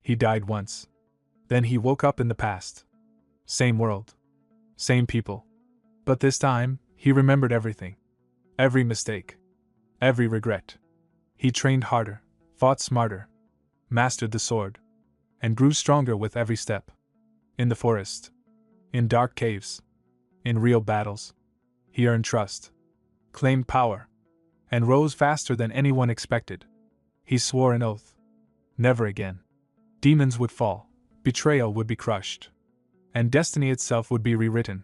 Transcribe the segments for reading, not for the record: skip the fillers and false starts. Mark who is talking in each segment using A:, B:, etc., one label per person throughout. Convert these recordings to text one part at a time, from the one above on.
A: He died once. Then he woke up in the past. Same world. Same people. But this time, he remembered everything. Every mistake. Every regret. He trained harder, fought smarter, mastered the sword, and grew stronger with every step. In the forest. In dark caves. In real battles. He earned trust. Claimed power. And rose faster than anyone expected. He swore an oath. Never again. Demons would fall, betrayal would be crushed, and destiny itself would be rewritten.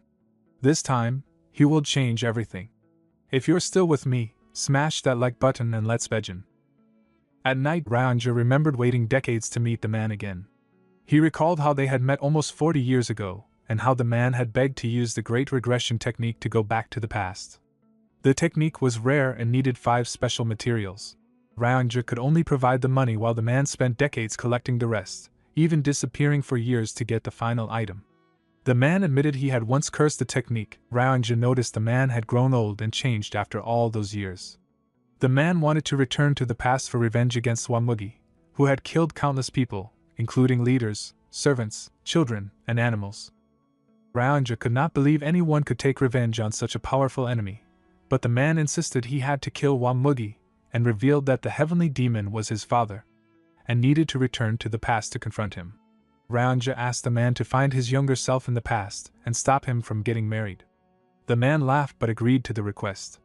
A: This time, he will change everything. If you're still with me, smash that like button and let's begin. At night, Ryanja remembered waiting decades to meet the man again. He recalled how they had met almost 40 years ago, and how the man had begged to use the Great Regression technique to go back to the past. The technique was rare and needed 5 special materials. Ryanja could only provide the money while the man spent decades collecting the rest, even disappearing for years to get the final item. The man admitted he had once cursed the technique. Ryanja noticed the man had grown old and changed after all those years. The man wanted to return to the past for revenge against Wamugi, who had killed countless people, including leaders, servants, children, and animals. Ryanja could not believe anyone could take revenge on such a powerful enemy, but the man insisted he had to kill Wamugi, and revealed that the heavenly demon was his father, and needed to return to the past to confront him. Ryanja asked the man to find his younger self in the past and stop him from getting married. The man laughed but agreed to the request.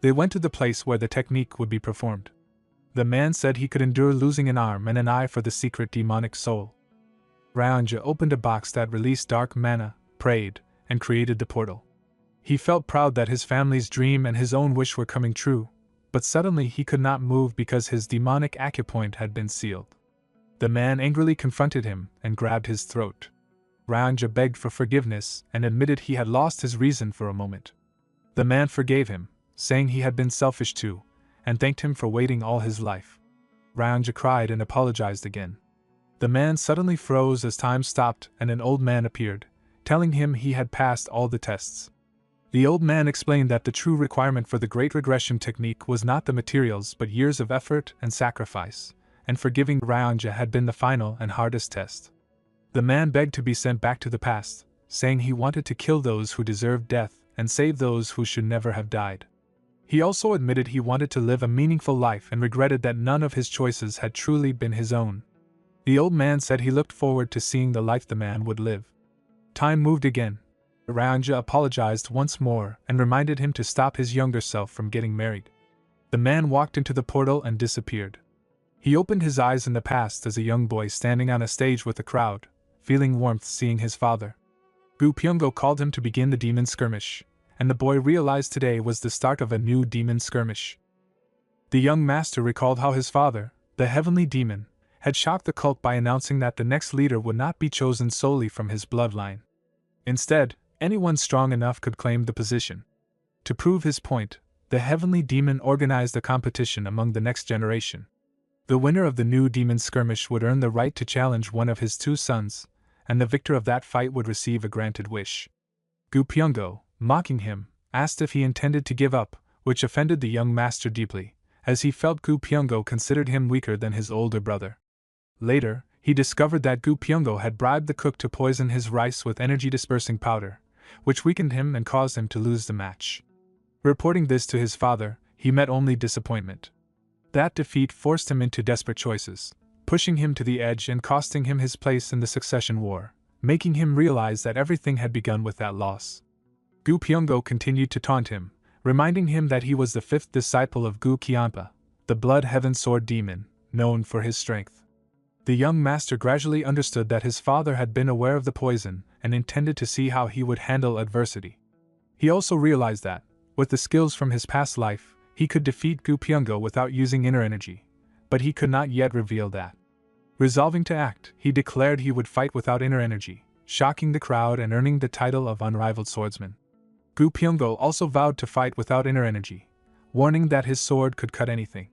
A: They went to the place where the technique would be performed. The man said he could endure losing an arm and an eye for the secret demonic soul. Ryanja opened a box that released dark mana, prayed, and created the portal. He felt proud that his family's dream and his own wish were coming true, but suddenly he could not move because his demonic acupoint had been sealed. The man angrily confronted him and grabbed his throat. Ryanja begged for forgiveness and admitted he had lost his reason for a moment. The man forgave him, saying he had been selfish too, and thanked him for waiting all his life. Ryanja cried and apologized again. The man suddenly froze as time stopped and an old man appeared, telling him he had passed all the tests. The old man explained that the true requirement for the Great Regression technique was not the materials but years of effort and sacrifice, and forgiving Ryanja had been the final and hardest test. The man begged to be sent back to the past, saying he wanted to kill those who deserved death and save those who should never have died. He also admitted he wanted to live a meaningful life and regretted that none of his choices had truly been his own. The old man said he looked forward to seeing the life the man would live. Time moved again. Ryanja apologized once more and reminded him to stop his younger self from getting married. The man walked into the portal and disappeared. He opened his eyes in the past as a young boy standing on a stage with a crowd, feeling warmth seeing his father. Gu Pyongo called him to begin the demon skirmish, and the boy realized today was the start of a new demon skirmish. The young master recalled how his father, the heavenly demon, had shocked the cult by announcing that the next leader would not be chosen solely from his bloodline. Instead, anyone strong enough could claim the position. To prove his point, the heavenly demon organized a competition among the next generation. The winner of the new demon skirmish would earn the right to challenge one of his 2 sons, and the victor of that fight would receive a granted wish. Gu Pyongo, mocking him, asked if he intended to give up, which offended the young master deeply, as he felt Gu Pyongo considered him weaker than his older brother. Later, he discovered that Gu Pyongo had bribed the cook to poison his rice with energy-dispersing powder, which weakened him and caused him to lose the match. Reporting this to his father, he met only disappointment. That defeat forced him into desperate choices, pushing him to the edge and costing him his place in the succession war, making him realize that everything had begun with that loss. Gu Pyongo continued to taunt him, reminding him that he was the 5th disciple of Gu Qianpa, the Blood Heaven Sword Demon, known for his strength. The young master gradually understood that his father had been aware of the poison and intended to see how he would handle adversity. He also realized that, with the skills from his past life, he could defeat Gu Pyongo without using inner energy, but he could not yet reveal that. Resolving to act, he declared he would fight without inner energy, shocking the crowd and earning the title of unrivaled swordsman. Gu Pyongo also vowed to fight without inner energy, warning that his sword could cut anything.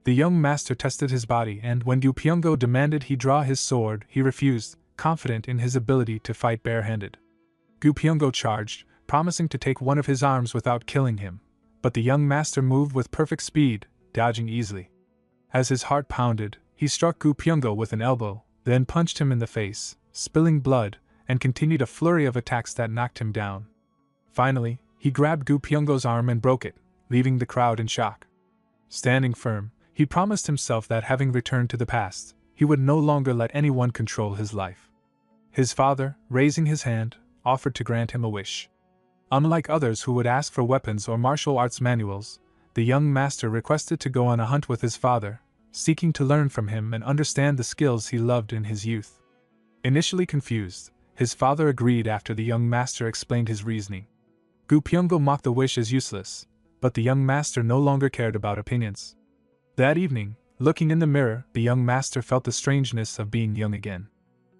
A: The young master tested his body, and when Gu Pyongo demanded he draw his sword, he refused, confident in his ability to fight barehanded. Gu Pyongo charged, promising to take one of his arms without killing him, but the young master moved with perfect speed, dodging easily. As his heart pounded, he struck Gu Pyongo with an elbow, then punched him in the face, spilling blood, and continued a flurry of attacks that knocked him down. Finally, he grabbed Gu Pyongo's arm and broke it, leaving the crowd in shock. Standing firm, he promised himself that having returned to the past, he would no longer let anyone control his life. His father, raising his hand, offered to grant him a wish. Unlike others who would ask for weapons or martial arts manuals, the young master requested to go on a hunt with his father, seeking to learn from him and understand the skills he loved in his youth. Initially confused, his father agreed after the young master explained his reasoning. Gu Pyongo mocked the wish as useless, but the young master no longer cared about opinions. That evening, looking in the mirror, the young master felt the strangeness of being young again.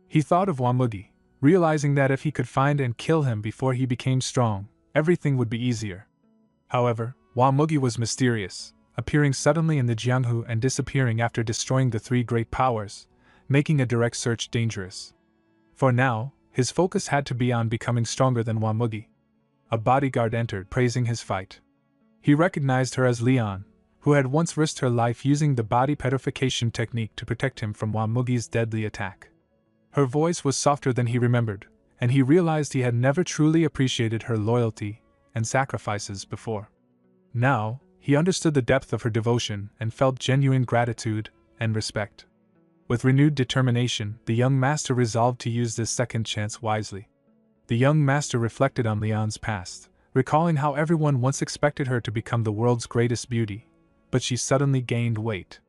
A: He thought of Hwamugi, realizing that if he could find and kill him before he became strong, everything would be easier. However, Hwamugi was mysterious, appearing suddenly in the Jianghu and disappearing after destroying the three great powers, making a direct search dangerous. For now, his focus had to be on becoming stronger than Hwamugi. A bodyguard entered, praising his fight. He recognized her as Leon, who had once risked her life using the body petrification technique to protect him from Hwamugi's deadly attack. Her voice was softer than he remembered, and he realized he had never truly appreciated her loyalty and sacrifices before. Now, he understood the depth of her devotion and felt genuine gratitude and respect. With renewed determination, the young master resolved to use this second chance wisely. The young master reflected on Leon's past, recalling how everyone once expected her to become the world's greatest beauty, but she suddenly gained weight.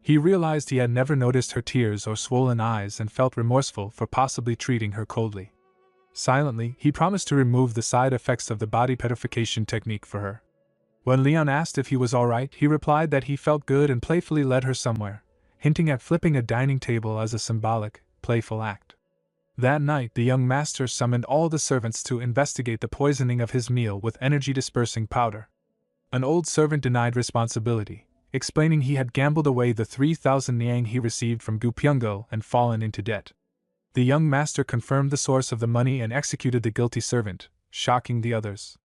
A: He realized he had never noticed her tears or swollen eyes and felt remorseful for possibly treating her coldly. Silently, he promised to remove the side effects of the body petrification technique for her. When Leon asked if he was alright, he replied that he felt good and playfully led her somewhere, hinting at flipping a dining table as a symbolic, playful act. That night, the young master summoned all the servants to investigate the poisoning of his meal with energy-dispersing powder. An old servant denied responsibility, explaining he had gambled away the 3,000 yang he received from Gu Pyongo and fallen into debt. The young master confirmed the source of the money and executed the guilty servant, shocking the others.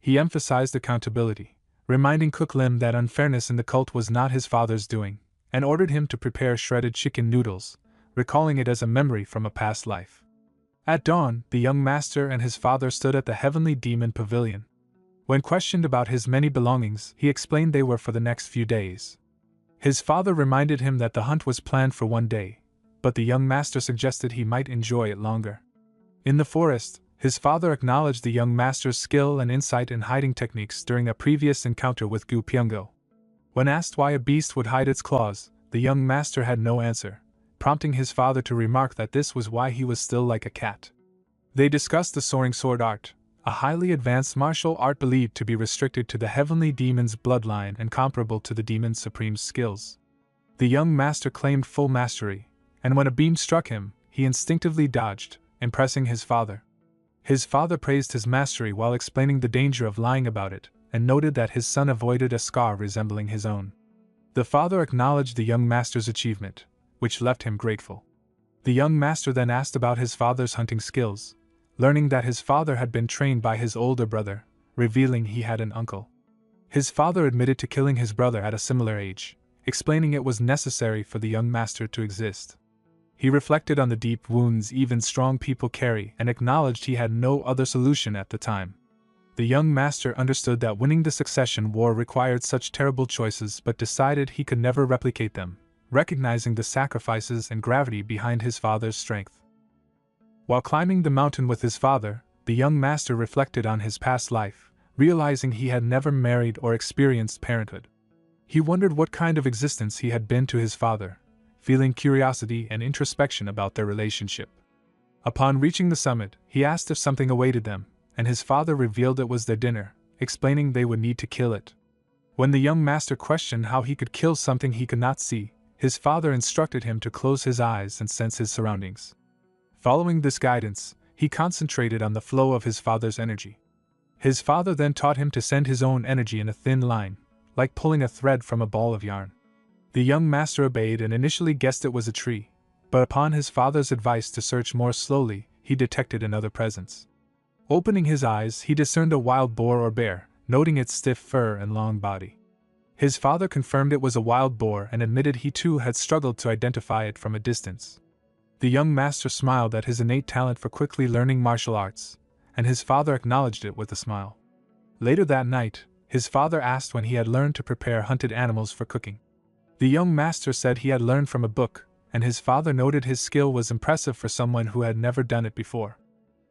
A: He emphasized accountability, reminding Cook Lim that unfairness in the cult was not his father's doing, and ordered him to prepare shredded chicken noodles, recalling it as a memory from a past life. At dawn, the young master and his father stood at the Heavenly Demon Pavilion. When questioned about his many belongings, he explained they were for the next few days. His father reminded him that the hunt was planned for one day, but the young master suggested he might enjoy it longer. In the forest, his father acknowledged the young master's skill and insight in hiding techniques during a previous encounter with Gu Pyongo. When asked why a beast would hide its claws, the young master had no answer, prompting his father to remark that this was why he was still like a cat. They discussed the soaring sword art, a highly advanced martial art believed to be restricted to the heavenly demon's bloodline and comparable to the demon supreme's skills. The young master claimed full mastery, and when a beam struck him, he instinctively dodged, impressing his father. His father praised his mastery while explaining the danger of lying about it, and noted that his son avoided a scar resembling his own. The father acknowledged the young master's achievement, which left him grateful. The young master then asked about his father's hunting skills, learning that his father had been trained by his older brother, revealing he had an uncle. His father admitted to killing his brother at a similar age, explaining it was necessary for the young master to exist. He reflected on the deep wounds even strong people carry and acknowledged he had no other solution at the time. The young master understood that winning the succession war required such terrible choices but decided he could never replicate them, recognizing the sacrifices and gravity behind his father's strength. While climbing the mountain with his father, the young master reflected on his past life, realizing he had never married or experienced parenthood. He wondered what kind of existence he had been to his father, feeling curiosity and introspection about their relationship. Upon reaching the summit, he asked if something awaited them, and his father revealed it was their dinner, explaining they would need to kill it. When the young master questioned how he could kill something he could not see, his father instructed him to close his eyes and sense his surroundings. Following this guidance, he concentrated on the flow of his father's energy. His father then taught him to send his own energy in a thin line, like pulling a thread from a ball of yarn. The young master obeyed and initially guessed it was a tree, but upon his father's advice to search more slowly, he detected another presence. Opening his eyes, he discerned a wild boar or bear, noting its stiff fur and long body. His father confirmed it was a wild boar and admitted he too had struggled to identify it from a distance. The young master smiled at his innate talent for quickly learning martial arts, and his father acknowledged it with a smile. Later that night, his father asked when he had learned to prepare hunted animals for cooking. The young master said he had learned from a book, and his father noted his skill was impressive for someone who had never done it before.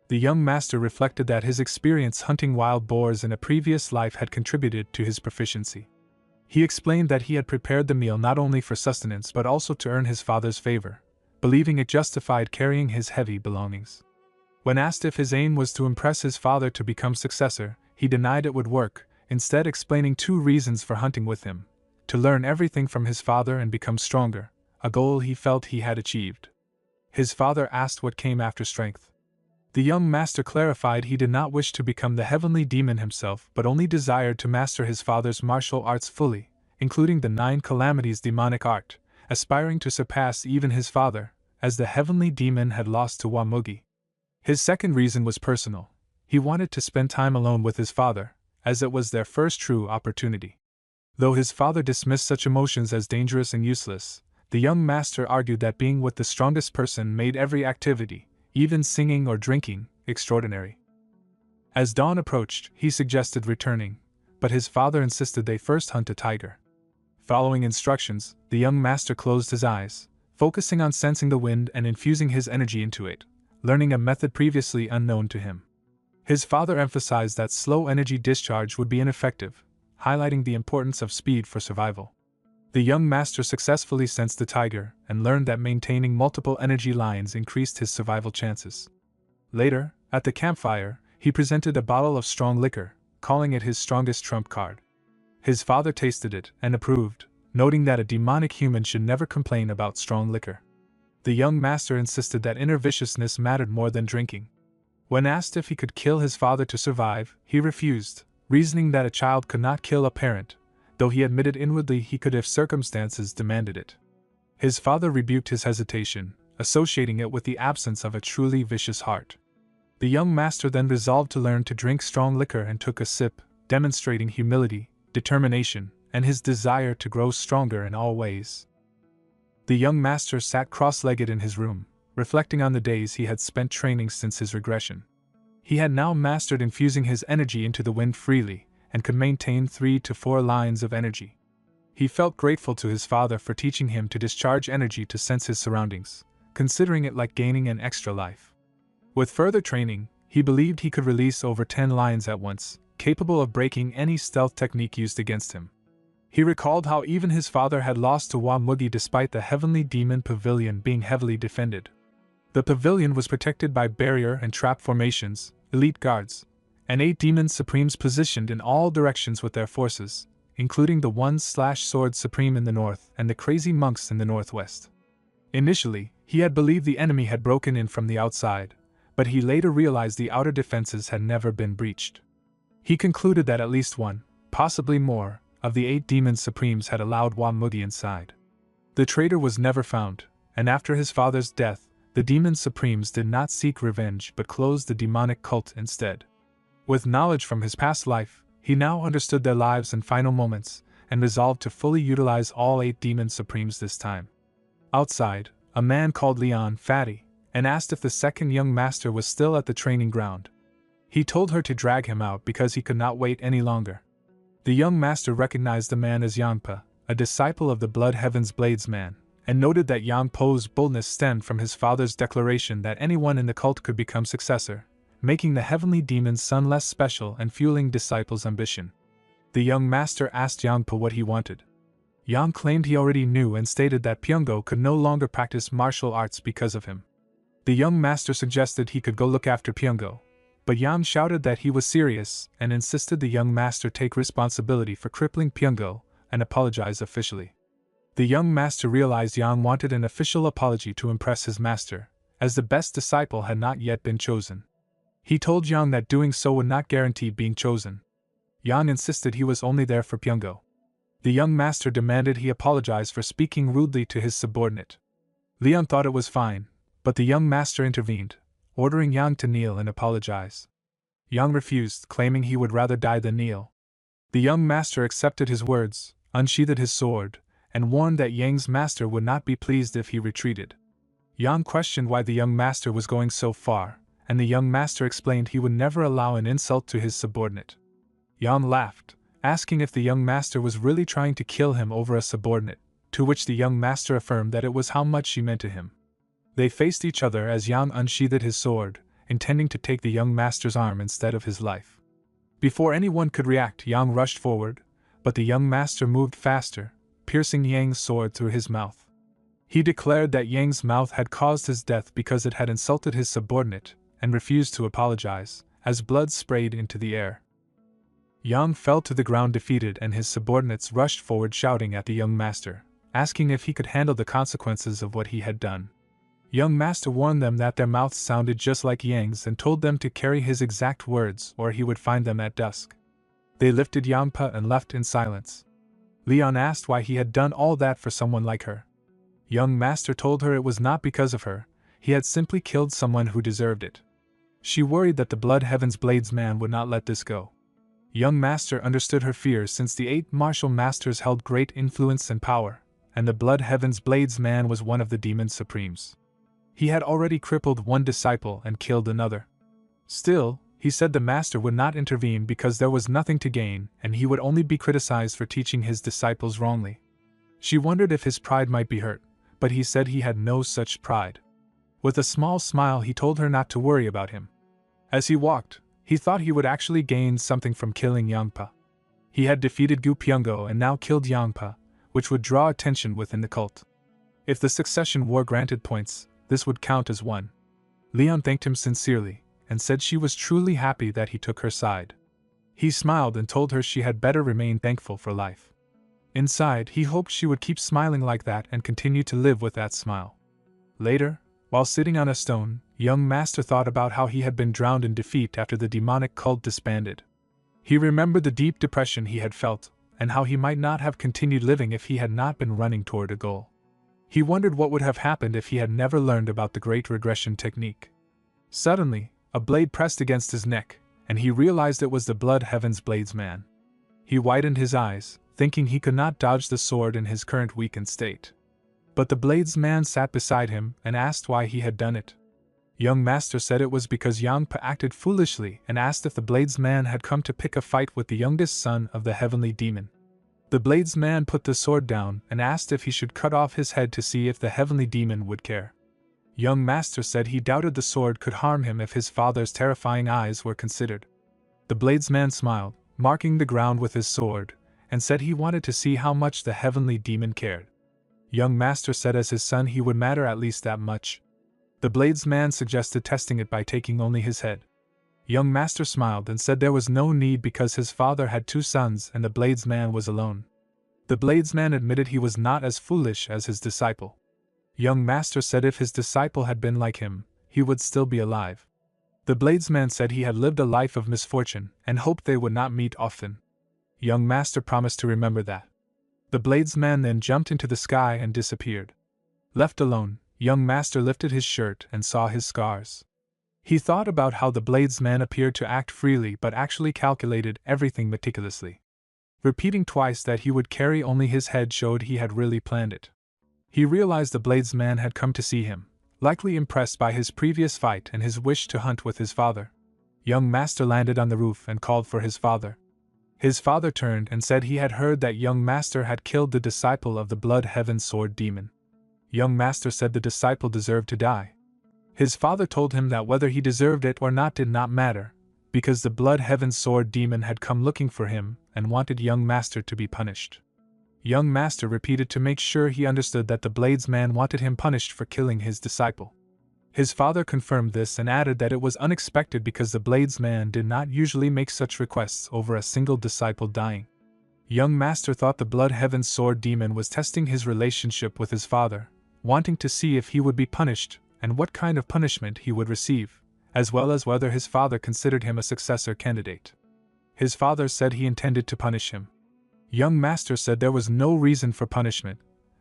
A: The young master reflected that his experience hunting wild boars in a previous life had contributed to his proficiency. He explained that he had prepared the meal not only for sustenance but also to earn his father's favor, believing it justified carrying his heavy belongings. When asked if his aim was to impress his father to become successor, he denied it would work, instead explaining 2 reasons for hunting with him: to learn everything from his father and become stronger, a goal he felt he had achieved. His father asked what came after strength. The young master clarified he did not wish to become the heavenly demon himself but only desired to master his father's martial arts fully, including the 9 calamities demonic art, aspiring to surpass even his father, as the heavenly demon had lost to Wamugi. His second reason was personal. He wanted to spend time alone with his father, as it was their first true opportunity. Though his father dismissed such emotions as dangerous and useless, the young master argued that being with the strongest person made every activity, even singing or drinking, extraordinary. As dawn approached, he suggested returning, but his father insisted they first hunt a tiger. Following instructions, the young master closed his eyes, focusing on sensing the wind and infusing his energy into it, learning a method previously unknown to him. His father emphasized that slow energy discharge would be ineffective, highlighting the importance of speed for survival. The young master successfully sensed the tiger and learned that maintaining multiple energy lines increased his survival chances. Later, at the campfire, he presented a bottle of strong liquor, calling it his strongest trump card. His father tasted it and approved, noting that a demonic human should never complain about strong liquor. The young master insisted that inner viciousness mattered more than drinking. When asked if he could kill his father to survive, he refused, reasoning that a child could not kill a parent, though he admitted inwardly he could if circumstances demanded it. His father rebuked his hesitation, associating it with the absence of a truly vicious heart. The young master then resolved to learn to drink strong liquor and took a sip, demonstrating humility, determination, and his desire to grow stronger in all ways. The young master sat cross-legged in his room, reflecting on the days he had spent training since his regression. He had now mastered infusing his energy into the wind freely, and could maintain 3 to 4 lines of energy. He felt grateful to his father for teaching him to discharge energy to sense his surroundings, considering it like gaining an extra life. With further training, he believed he could release over 10 lines at once, capable of breaking any stealth technique used against him. He recalled how even his father had lost to Wamugi despite the Heavenly Demon Pavilion being heavily defended. The pavilion was protected by barrier and trap formations, elite guards, and 8 demon supremes positioned in all directions with their forces, including the One-Sword Supreme in the north and the crazy monks in the northwest. Initially, he had believed the enemy had broken in from the outside, but he later realized the outer defenses had never been breached. He concluded that at least one, possibly more, of the 8 demon supremes had allowed Wamugi inside. The traitor was never found, and after his father's death, the demon supremes did not seek revenge but closed the demonic cult instead. With knowledge from his past life, he now understood their lives and final moments, and resolved to fully utilize all 8 demon supremes this time. Outside, a man called Leon Fatty, and asked if the second young master was still at the training ground. He told her to drag him out because he could not wait any longer. The young master recognized the man as Yangpa, a disciple of the Blood Heaven's Blades man, and noted that Yangpo's boldness stemmed from his father's declaration that anyone in the cult could become successor, making the heavenly demon's son less special and fueling disciples' ambition. The young master asked Yangpo what he wanted. Yang claimed he already knew and stated that Pyongo could no longer practice martial arts because of him. The young master suggested he could go look after Pyongo, but Yang shouted that he was serious and insisted the young master take responsibility for crippling Pyongo and apologize officially. The young master realized Yang wanted an official apology to impress his master, as the best disciple had not yet been chosen. He told Yang that doing so would not guarantee being chosen. Yang insisted he was only there for Pyongo. The young master demanded he apologize for speaking rudely to his subordinate. Leon thought it was fine, but the young master intervened, ordering Yang to kneel and apologize. Yang refused, claiming he would rather die than kneel. The young master accepted his words, unsheathed his sword, and warned that Yang's master would not be pleased if he retreated. Yang questioned why the young master was going so far, and the young master explained he would never allow an insult to his subordinate. Yang laughed, asking if the young master was really trying to kill him over a subordinate, to which the young master affirmed that it was how much she meant to him. They faced each other as Yang unsheathed his sword, intending to take the young master's arm instead of his life. Before anyone could react, Yang rushed forward, but the young master moved faster, piercing Yang's sword through his mouth. He declared that Yang's mouth had caused his death because it had insulted his subordinate, and refused to apologize, as blood sprayed into the air. Yang fell to the ground defeated, and his subordinates rushed forward shouting at the young master, asking if he could handle the consequences of what he had done. Young master warned them that their mouths sounded just like Yang's and told them to carry his exact words or he would find them at dusk. They lifted Yangpa and left in silence. Leon asked why he had done all that for someone like her. Young master told her it was not because of her, he had simply killed someone who deserved it. She worried that the Blood Heaven's Blades man would not let this go. Young master understood her fears since the 8 martial masters held great influence and power, and the Blood Heaven's Blades man was one of the demon supremes. He had already crippled one disciple and killed another. Still, he said the master would not intervene because there was nothing to gain and he would only be criticized for teaching his disciples wrongly. She wondered if his pride might be hurt, but he said he had no such pride. With a small smile he told her not to worry about him. As he walked, he thought he would actually gain something from killing Yangpa. He had defeated Gu Pyongo and now killed Yangpa, which would draw attention within the cult. If the succession war granted points, this would count as one. Leon thanked him sincerely, and said she was truly happy that he took her side. He smiled and told her she had better remain thankful for life. Inside, he hoped she would keep smiling like that and continue to live with that smile. Later, while sitting on a stone, young master thought about how he had been drowned in defeat after the demonic cult disbanded. He remembered the deep depression he had felt, and how he might not have continued living if he had not been running toward a goal. He wondered what would have happened if he had never learned about the Great Regression technique. Suddenly, a blade pressed against his neck, and he realized it was the Blood Heaven's Blades man. He widened his eyes, thinking he could not dodge the sword in his current weakened state. But the Blades man sat beside him and asked why he had done it. Young master said it was because Yangpa acted foolishly and asked if the Blades man had come to pick a fight with the youngest son of the heavenly demon. The Blades man put the sword down and asked if he should cut off his head to see if the heavenly demon would care. Young master said he doubted the sword could harm him if his father's terrifying eyes were considered. The Blades man smiled, marking the ground with his sword, and said he wanted to see how much the heavenly demon cared. Young master said as his son he would matter at least that much. The Blades man suggested testing it by taking only his head. Young master smiled and said there was no need because his father had 2 sons and the Blades man was alone. The Blades man admitted he was not as foolish as his disciple. Young master said if his disciple had been like him, he would still be alive. The Blades man said he had lived a life of misfortune and hoped they would not meet often. Young master promised to remember that. The Blades man then jumped into the sky and disappeared. Left alone, young master lifted his shirt and saw his scars. He thought about how the Blades man appeared to act freely but actually calculated everything meticulously. Repeating twice that he would carry only his head showed he had really planned it. He realized the Blades man had come to see him, likely impressed by his previous fight and his wish to hunt with his father. Young master landed on the roof and called for his father. His father turned and said he had heard that young master had killed the disciple of the Blood Heaven Sword demon. Young master said the disciple deserved to die. His father told him that whether he deserved it or not did not matter, because the Blood Heaven Sword demon had come looking for him and wanted young master to be punished. Young master repeated to make sure he understood that the Blades man wanted him punished for killing his disciple. His father confirmed this and added that it was unexpected because the Blades man did not usually make such requests over a single disciple dying. Young master thought the Blood Heaven Sword demon was testing his relationship with his father, wanting to see if he would be punished and what kind of punishment he would receive, as well as whether his father considered him a successor candidate. His father said he intended to punish him. Young master said there was no reason for punishment,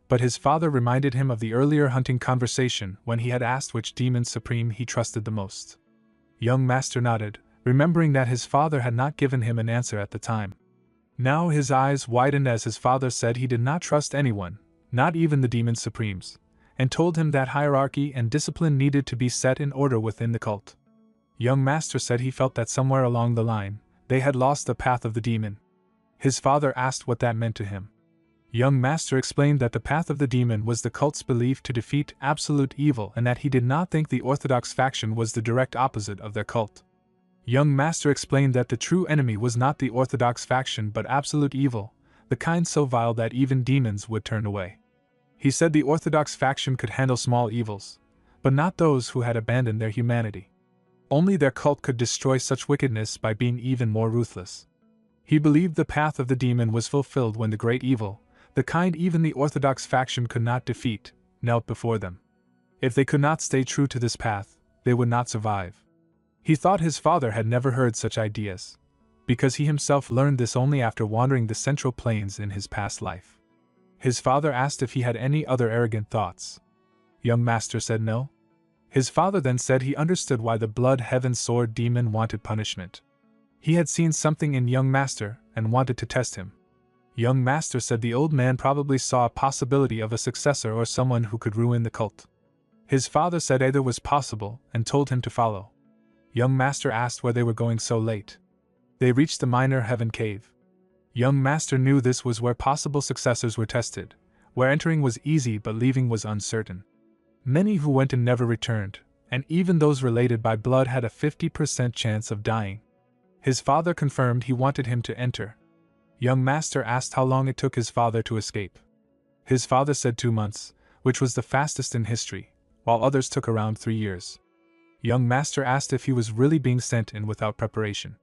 A: but his father reminded him of the earlier hunting conversation when he had asked which demon supreme he trusted the most. Young master nodded, remembering that his father had not given him an answer at the time. Now his eyes widened as his father said he did not trust anyone, not even the demon supremes, and told him that hierarchy and discipline needed to be set in order within the cult. Young Master said he felt that somewhere along the line, they had lost the path of the demon. His father asked what that meant to him. Young Master explained that the path of the demon was the cult's belief to defeat absolute evil and that he did not think the orthodox faction was the direct opposite of their cult. Young Master explained that the true enemy was not the orthodox faction but absolute evil, the kind so vile that even demons would turn away. He said the orthodox faction could handle small evils, but not those who had abandoned their humanity. Only their cult could destroy such wickedness by being even more ruthless. He believed the path of the demon was fulfilled when the great evil, the kind even the orthodox faction could not defeat, knelt before them. If they could not stay true to this path, they would not survive. He thought his father had never heard such ideas, because he himself learned this only after wandering the Central Plains in his past life. His father asked if he had any other arrogant thoughts. Young Master said no. His father then said he understood why the Blood Heaven Sword demon wanted punishment. He had seen something in Young Master and wanted to test him. Young Master said the old man probably saw a possibility of a successor or someone who could ruin the cult. His father said either was possible and told him to follow. Young Master asked where they were going so late. They reached the Minor Heaven Cave. Young Master knew this was where possible successors were tested, where entering was easy but leaving was uncertain. Many who went in never returned, and even those related by blood had a 50% chance of dying. His father confirmed he wanted him to enter. Young Master asked how long it took his father to escape. His father said 2 months, which was the fastest in history, while others took around 3 years. Young Master asked if he was really being sent in without preparation.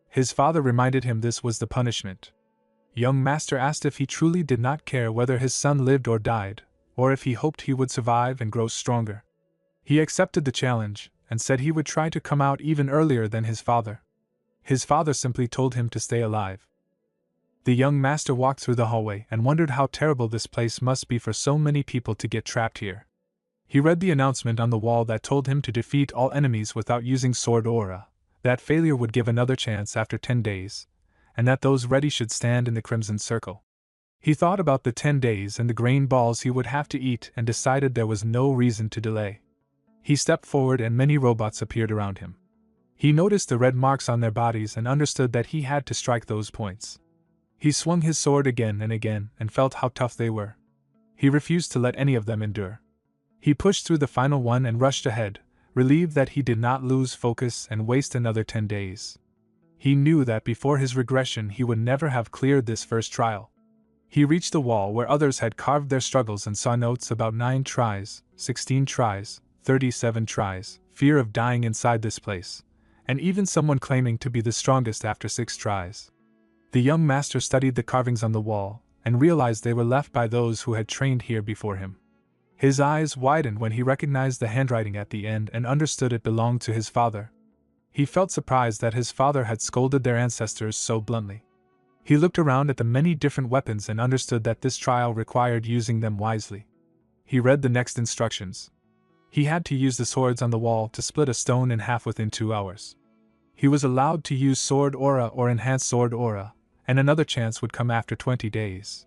A: His father reminded him this was the punishment. Young Master asked if he truly did not care whether his son lived or died, or if he hoped he would survive and grow stronger. He accepted the challenge, and said he would try to come out even earlier than his father. His father simply told him to stay alive. The young master walked through the hallway and wondered how terrible this place must be for so many people to get trapped here. He read the announcement on the wall that told him to defeat all enemies without using sword aura, that failure would give another chance after 10 days, and that those ready should stand in the crimson circle. He thought about the 10 days and the grain balls he would have to eat and decided there was no reason to delay. He stepped forward and many robots appeared around him. He noticed the red marks on their bodies and understood that he had to strike those points. He swung his sword again and felt how tough they were. He refused to let any of them endure. He pushed through the final one and rushed ahead, relieved that he did not lose focus and waste another 10 days. He knew that before his regression he would never have cleared this first trial. He reached the wall where others had carved their struggles and saw notes about 9 tries, 16 tries, 37 tries, fear of dying inside this place, and even someone claiming to be the strongest after 6 tries. The young master studied the carvings on the wall, and realized they were left by those who had trained here before him. His eyes widened when he recognized the handwriting at the end and understood it belonged to his father. He felt surprised that his father had scolded their ancestors so bluntly. He looked around at the many different weapons and understood that this trial required using them wisely. He read the next instructions. He had to use the swords on the wall to split a stone in half within 2 hours. He was allowed to use sword aura or enhanced sword aura, and another chance would come after 20 days.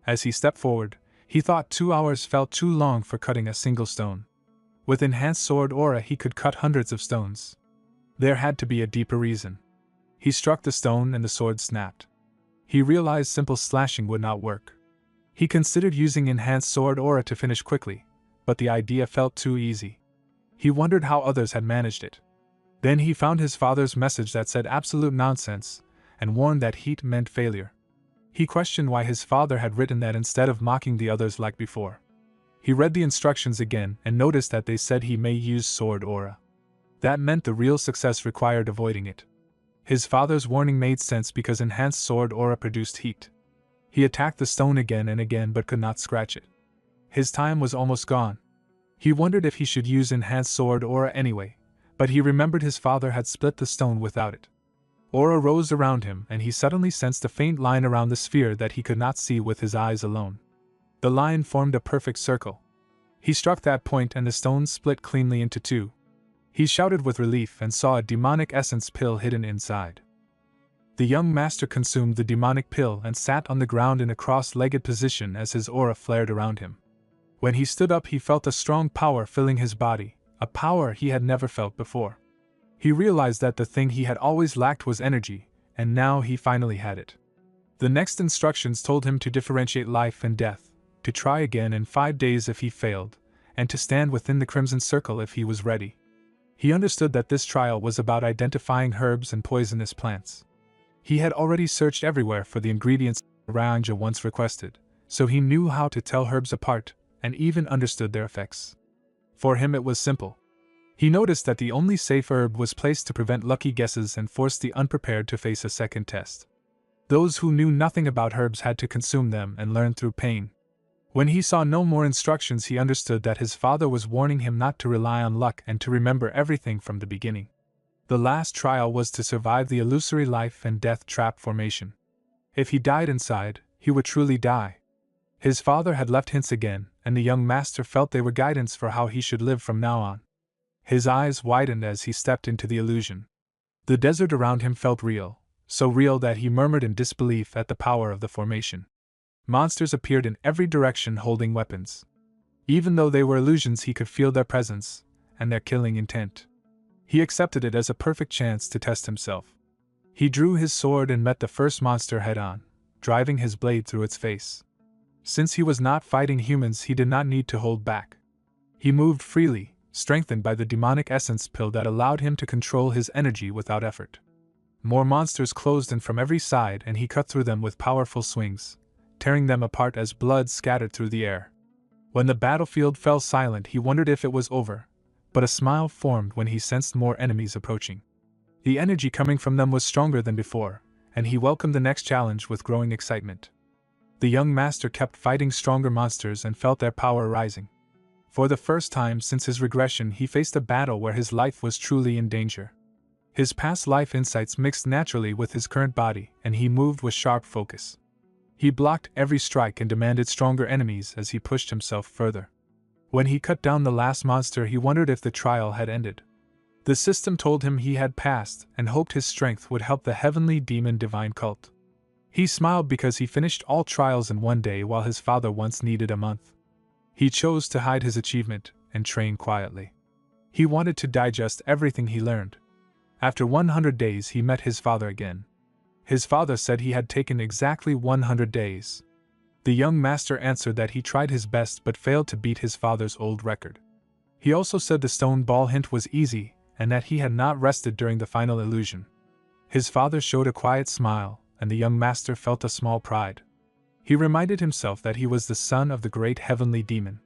A: As he stepped forward, he thought 2 hours felt too long for cutting a single stone. With enhanced sword aura he could cut hundreds of stones. There had to be a deeper reason. He struck the stone and the sword snapped. He realized simple slashing would not work. He considered using enhanced sword aura to finish quickly, but the idea felt too easy. He wondered how others had managed it. Then he found his father's message that said absolute nonsense, and warned that heat meant failure. He questioned why his father had written that instead of mocking the others like before. He read the instructions again and noticed that they said he may use sword aura. That meant the real success required avoiding it. His father's warning made sense because enhanced sword aura produced heat. He attacked the stone again and again but could not scratch it. His time was almost gone. He wondered if he should use enhanced sword aura anyway, but he remembered his father had split the stone without it. Aura rose around him and he suddenly sensed a faint line around the sphere that he could not see with his eyes alone. The line formed a perfect circle. He struck that point and the stone split cleanly into 2. He shouted with relief and saw a demonic essence pill hidden inside. The young master consumed the demonic pill and sat on the ground in a cross-legged position as his aura flared around him. When he stood up, he felt a strong power filling his body, a power he had never felt before. He realized that the thing he had always lacked was energy, and now he finally had it. The next instructions told him to differentiate life and death, to try again in 5 days if he failed, and to stand within the Crimson Circle if he was ready. He understood that this trial was about identifying herbs and poisonous plants. He had already searched everywhere for the ingredients Ranja once requested, so he knew how to tell herbs apart, and even understood their effects. For him it was simple. He noticed that the only safe herb was placed to prevent lucky guesses and force the unprepared to face a second test. Those who knew nothing about herbs had to consume them and learn through pain. When he saw no more instructions, he understood that his father was warning him not to rely on luck and to remember everything from the beginning. The last trial was to survive the illusory life and death trap formation. If he died inside, he would truly die. His father had left hints again, and the young master felt they were guidance for how he should live from now on. His eyes widened as he stepped into the illusion. The desert around him felt real, so real that he murmured in disbelief at the power of the formation. Monsters appeared in every direction holding weapons. Even though they were illusions, he could feel their presence and their killing intent. He accepted it as a perfect chance to test himself. He drew his sword and met the first monster head-on, driving his blade through its face. Since he was not fighting humans, he did not need to hold back. He moved freely, strengthened by the demonic essence pill that allowed him to control his energy without effort. More monsters closed in from every side, and he cut through them with powerful swings, tearing them apart as blood scattered through the air. When the battlefield fell silent, he wondered if it was over, but a smile formed when he sensed more enemies approaching. The energy coming from them was stronger than before, and he welcomed the next challenge with growing excitement. The young master kept fighting stronger monsters and felt their power rising. For the first time since his regression, he faced a battle where his life was truly in danger. His past life insights mixed naturally with his current body, and he moved with sharp focus. He blocked every strike and demanded stronger enemies as he pushed himself further. When he cut down the last monster, he wondered if the trial had ended. The system told him he had passed and hoped his strength would help the heavenly demon divine cult. He smiled because he finished all trials in 1 day while his father once needed a month. He chose to hide his achievement and train quietly. He wanted to digest everything he learned. After 100 days, he met his father again. His father said he had taken exactly 100 days. The young master answered that he tried his best but failed to beat his father's old record. He also said the stone ball hint was easy and that he had not rested during the final illusion. His father showed a quiet smile, and the young master felt a small pride. He reminded himself that he was the son of the great heavenly demon.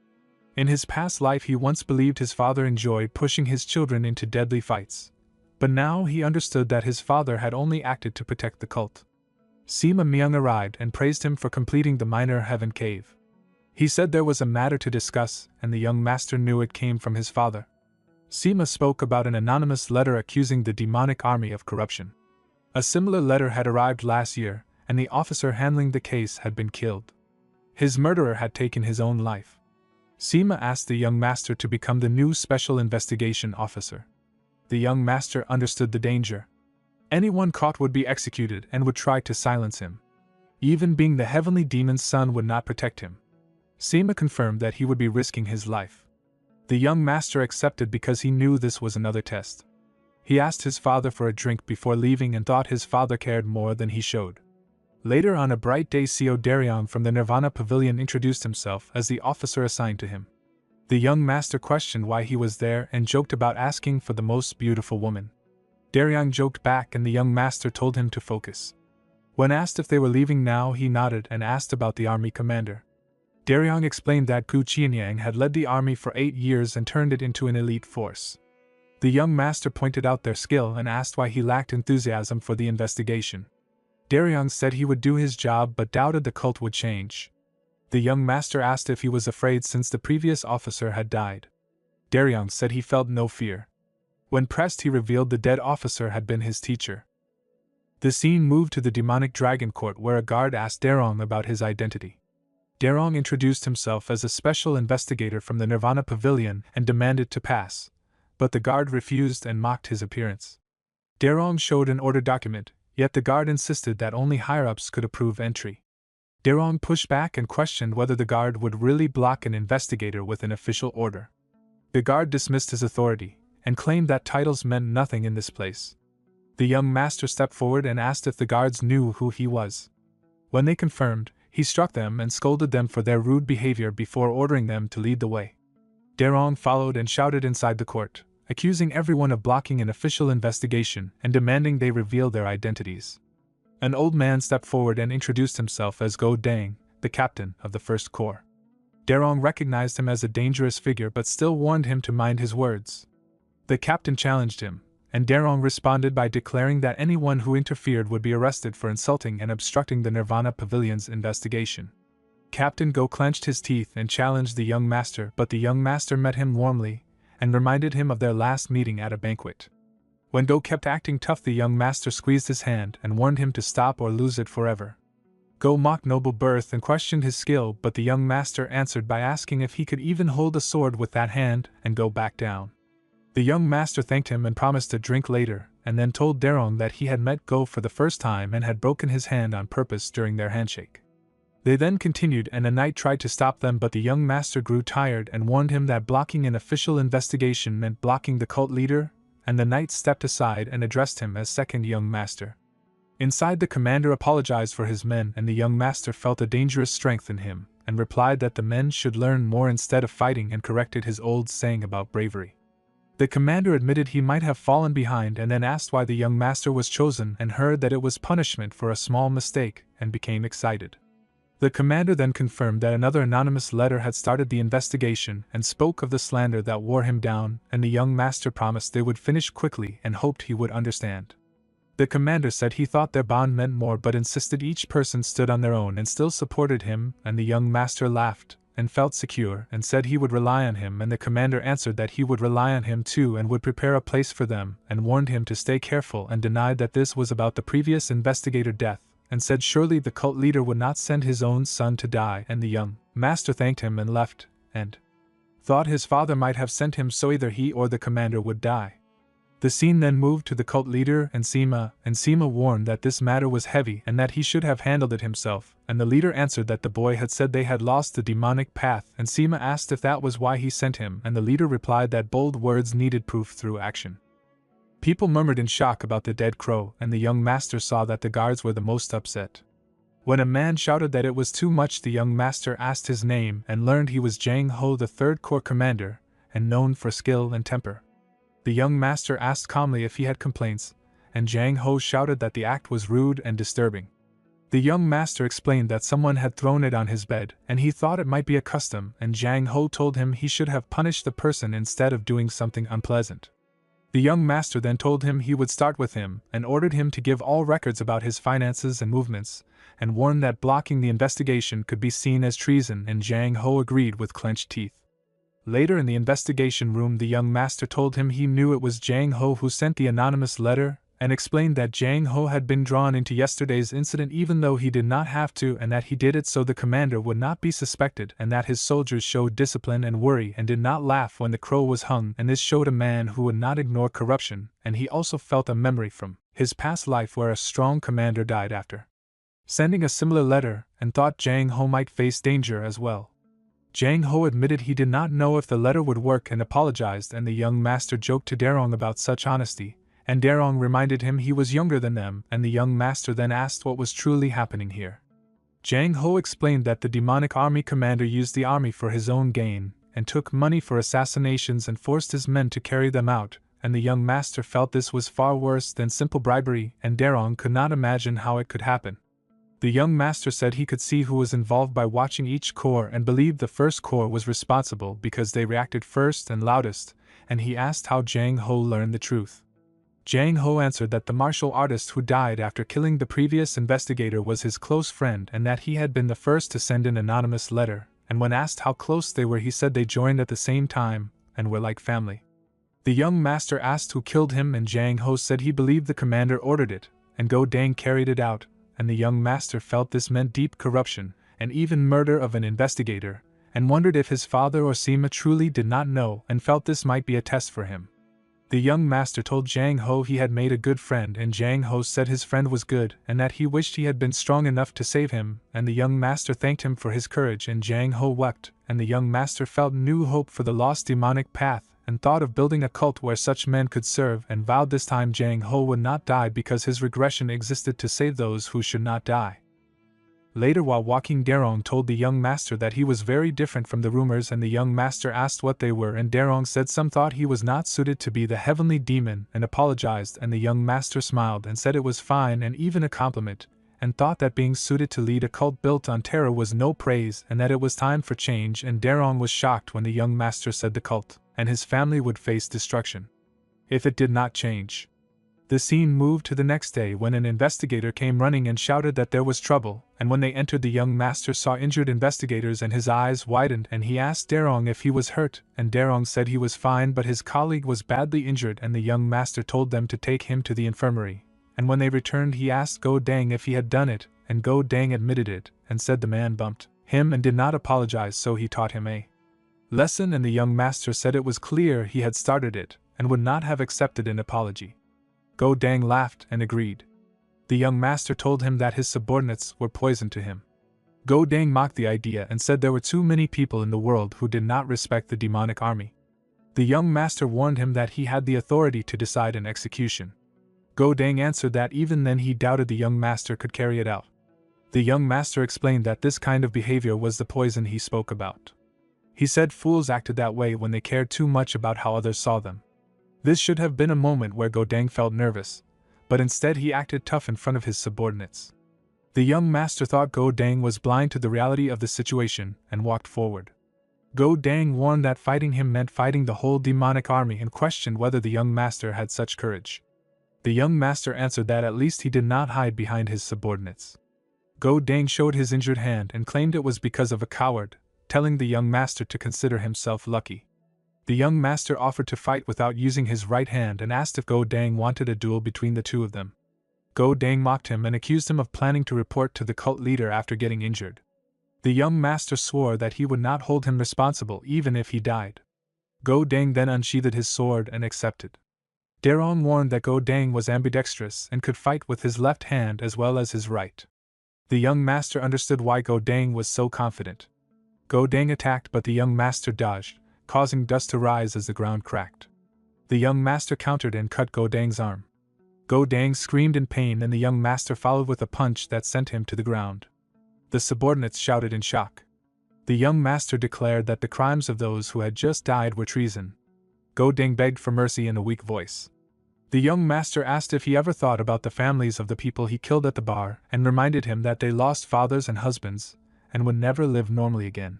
A: In his past life, he once believed his father enjoyed pushing his children into deadly fights. But now he understood that his father had only acted to protect the cult. Sima Myung arrived and praised him for completing the minor heaven cave. He said there was a matter to discuss, and the young master knew it came from his father. Sima spoke about an anonymous letter accusing the demonic army of corruption. A similar letter had arrived last year, and the officer handling the case had been killed. His murderer had taken his own life. Sima asked the young master to become the new special investigation officer. The young master understood the danger. Anyone caught would be executed and would try to silence him. Even being the heavenly demon's son would not protect him. Sima confirmed that he would be risking his life. The young master accepted because he knew this was another test. He asked his father for a drink before leaving and thought his father cared more than he showed. Later on a bright day, Seo Daryong from the Nirvana Pavilion introduced himself as the officer assigned to him. The young master questioned why he was there and joked about asking for the most beautiful woman. Daryong joked back and the young master told him to focus. When asked if they were leaving now, he nodded and asked about the army commander. Daryong explained that Gu Qianyang had led the army for 8 years and turned it into an elite force. The young master pointed out their skill and asked why he lacked enthusiasm for the investigation. Daryong said he would do his job but doubted the cult would change. The young master asked if he was afraid since the previous officer had died. Daryong said he felt no fear. When pressed, he revealed the dead officer had been his teacher. The scene moved to the demonic dragon court where a guard asked Daryong about his identity. Daryong introduced himself as a special investigator from the Nirvana Pavilion and demanded to pass, but the guard refused and mocked his appearance. Daryong showed an order document, yet the guard insisted that only higher-ups could approve entry. Daerong pushed back and questioned whether the guard would really block an investigator with an official order. The guard dismissed his authority, and claimed that titles meant nothing in this place. The young master stepped forward and asked if the guards knew who he was. When they confirmed, he struck them and scolded them for their rude behavior before ordering them to lead the way. Daerong followed and shouted inside the court, accusing everyone of blocking an official investigation and demanding they reveal their identities. An old man stepped forward and introduced himself as Go Dang, the captain of the First Corps. Daerong recognized him as a dangerous figure but still warned him to mind his words. The captain challenged him, and Daerong responded by declaring that anyone who interfered would be arrested for insulting and obstructing the Nirvana Pavilion's investigation. Captain Go clenched his teeth and challenged the young master, but the young master met him warmly and reminded him of their last meeting at a banquet. When Go kept acting tough, the young master squeezed his hand and warned him to stop or lose it forever. Go mocked noble birth and questioned his skill, but the young master answered by asking if he could even hold a sword with that hand, and Go backed down. The young master thanked him and promised a drink later, and then told Daerong that he had met Go for the first time and had broken his hand on purpose during their handshake. They then continued, and a knight tried to stop them, but the young master grew tired and warned him that blocking an official investigation meant blocking the cult leader, and the knight stepped aside and addressed him as second young master. Inside, the commander apologized for his men, and the young master felt a dangerous strength in him, and replied that the men should learn more instead of fighting, and corrected his old saying about bravery. The commander admitted he might have fallen behind and then asked why the young master was chosen, and heard that it was punishment for a small mistake, and became excited. The commander then confirmed that another anonymous letter had started the investigation and spoke of the slander that wore him down, and the young master promised they would finish quickly and hoped he would understand. The commander said he thought their bond meant more, but insisted each person stood on their own and still supported him, and the young master laughed and felt secure and said he would rely on him, and the commander answered that he would rely on him too and would prepare a place for them, and warned him to stay careful, and denied that this was about the previous investigator death, and said surely the cult leader would not send his own son to die, and the young master thanked him and left, and thought his father might have sent him so either he or the commander would die. The scene then moved to the cult leader and Sima warned that this matter was heavy and that he should have handled it himself, and the leader answered that the boy had said they had lost the demonic path, and Sima asked if that was why he sent him, and the leader replied that bold words needed proof through action. People murmured in shock about the dead crow, and the young master saw that the guards were the most upset. When a man shouted that it was too much, the young master asked his name and learned he was Jang Ho, the 3rd Corps commander, and known for skill and temper. The young master asked calmly if he had complaints, and Jang Ho shouted that the act was rude and disturbing. The young master explained that someone had thrown it on his bed, and he thought it might be a custom, and Jang Ho told him he should have punished the person instead of doing something unpleasant. The young master then told him he would start with him, and ordered him to give all records about his finances and movements, and warned that blocking the investigation could be seen as treason, and Jang Ho agreed with clenched teeth. Later in the investigation room, the young master told him he knew it was Jang Ho who sent the anonymous letter, and explained that Jang Ho had been drawn into yesterday's incident even though he did not have to, and that he did it so the commander would not be suspected, and that his soldiers showed discipline and worry and did not laugh when the crow was hung, and this showed a man who would not ignore corruption, and he also felt a memory from his past life where a strong commander died after sending a similar letter, and thought Jang Ho might face danger as well. Jang Ho admitted he did not know if the letter would work and apologized, and the young master joked to Daerong about such honesty, and Daerong reminded him he was younger than them, and the young master then asked what was truly happening here. Jang Ho explained that the demonic army commander used the army for his own gain, and took money for assassinations and forced his men to carry them out, and the young master felt this was far worse than simple bribery, and Daerong could not imagine how it could happen. The young master said he could see who was involved by watching each corps and believed the 1st Corps was responsible because they reacted first and loudest, and he asked how Jang Ho learned the truth. Jang Ho answered that the martial artist who died after killing the previous investigator was his close friend, and that he had been the first to send an anonymous letter, and when asked how close they were he said they joined at the same time and were like family. The young master asked who killed him, and Jang Ho said he believed the commander ordered it, and Go Dang carried it out, and the young master felt this meant deep corruption, and even murder of an investigator, and wondered if his father or Sima truly did not know, and felt this might be a test for him. The young master told Jang Ho he had made a good friend, and Jang Ho said his friend was good and that he wished he had been strong enough to save him, and the young master thanked him for his courage, and Jang Ho wept, and the young master felt new hope for the lost demonic path and thought of building a cult where such men could serve, and vowed this time Jang Ho would not die because his regression existed to save those who should not die. Later, while walking, Daerong told the young master that he was very different from the rumors, and the young master asked what they were, and Daerong said some thought he was not suited to be the heavenly demon and apologized, and the young master smiled and said it was fine and even a compliment, and thought that being suited to lead a cult built on terror was no praise and that it was time for change, and Daerong was shocked when the young master said the cult and his family would face destruction if it did not change. The scene moved to the next day when an investigator came running and shouted that there was trouble, and when they entered the young master saw injured investigators and his eyes widened, and he asked Daerong if he was hurt, and Daerong said he was fine but his colleague was badly injured, and the young master told them to take him to the infirmary, and when they returned he asked Go Dang if he had done it, and Go Dang admitted it, and said the man bumped him and did not apologize, so he taught him a lesson, and the young master said it was clear he had started it, and would not have accepted an apology. Go Dang laughed and agreed. The young master told him that his subordinates were poison to him. Go Dang mocked the idea and said there were too many people in the world who did not respect the demonic army. The young master warned him that he had the authority to decide an execution. Go Dang answered that even then he doubted the young master could carry it out. The young master explained that this kind of behavior was the poison he spoke about. He said fools acted that way when they cared too much about how others saw them. This should have been a moment where Go Dang felt nervous, but instead he acted tough in front of his subordinates. The young master thought Go Dang was blind to the reality of the situation and walked forward. Go Dang warned that fighting him meant fighting the whole demonic army and questioned whether the young master had such courage. The young master answered that at least he did not hide behind his subordinates. Go Dang showed his injured hand and claimed it was because of a coward, telling the young master to consider himself lucky. The young master offered to fight without using his right hand and asked if Go Dang wanted a duel between the two of them. Go Dang mocked him and accused him of planning to report to the cult leader after getting injured. The young master swore that he would not hold him responsible even if he died. Go Dang then unsheathed his sword and accepted. Daerong warned that Go Dang was ambidextrous and could fight with his left hand as well as his right. The young master understood why Go Dang was so confident. Go Dang attacked, but the young master dodged, causing dust to rise as the ground cracked. The young master countered and cut Go Dang's arm. Go Dang screamed in pain and the young master followed with a punch that sent him to the ground. The subordinates shouted in shock. The young master declared that the crimes of those who had just died were treason. Go Dang begged for mercy in a weak voice. The young master asked if he ever thought about the families of the people he killed at the bar and reminded him that they lost fathers and husbands and would never live normally again.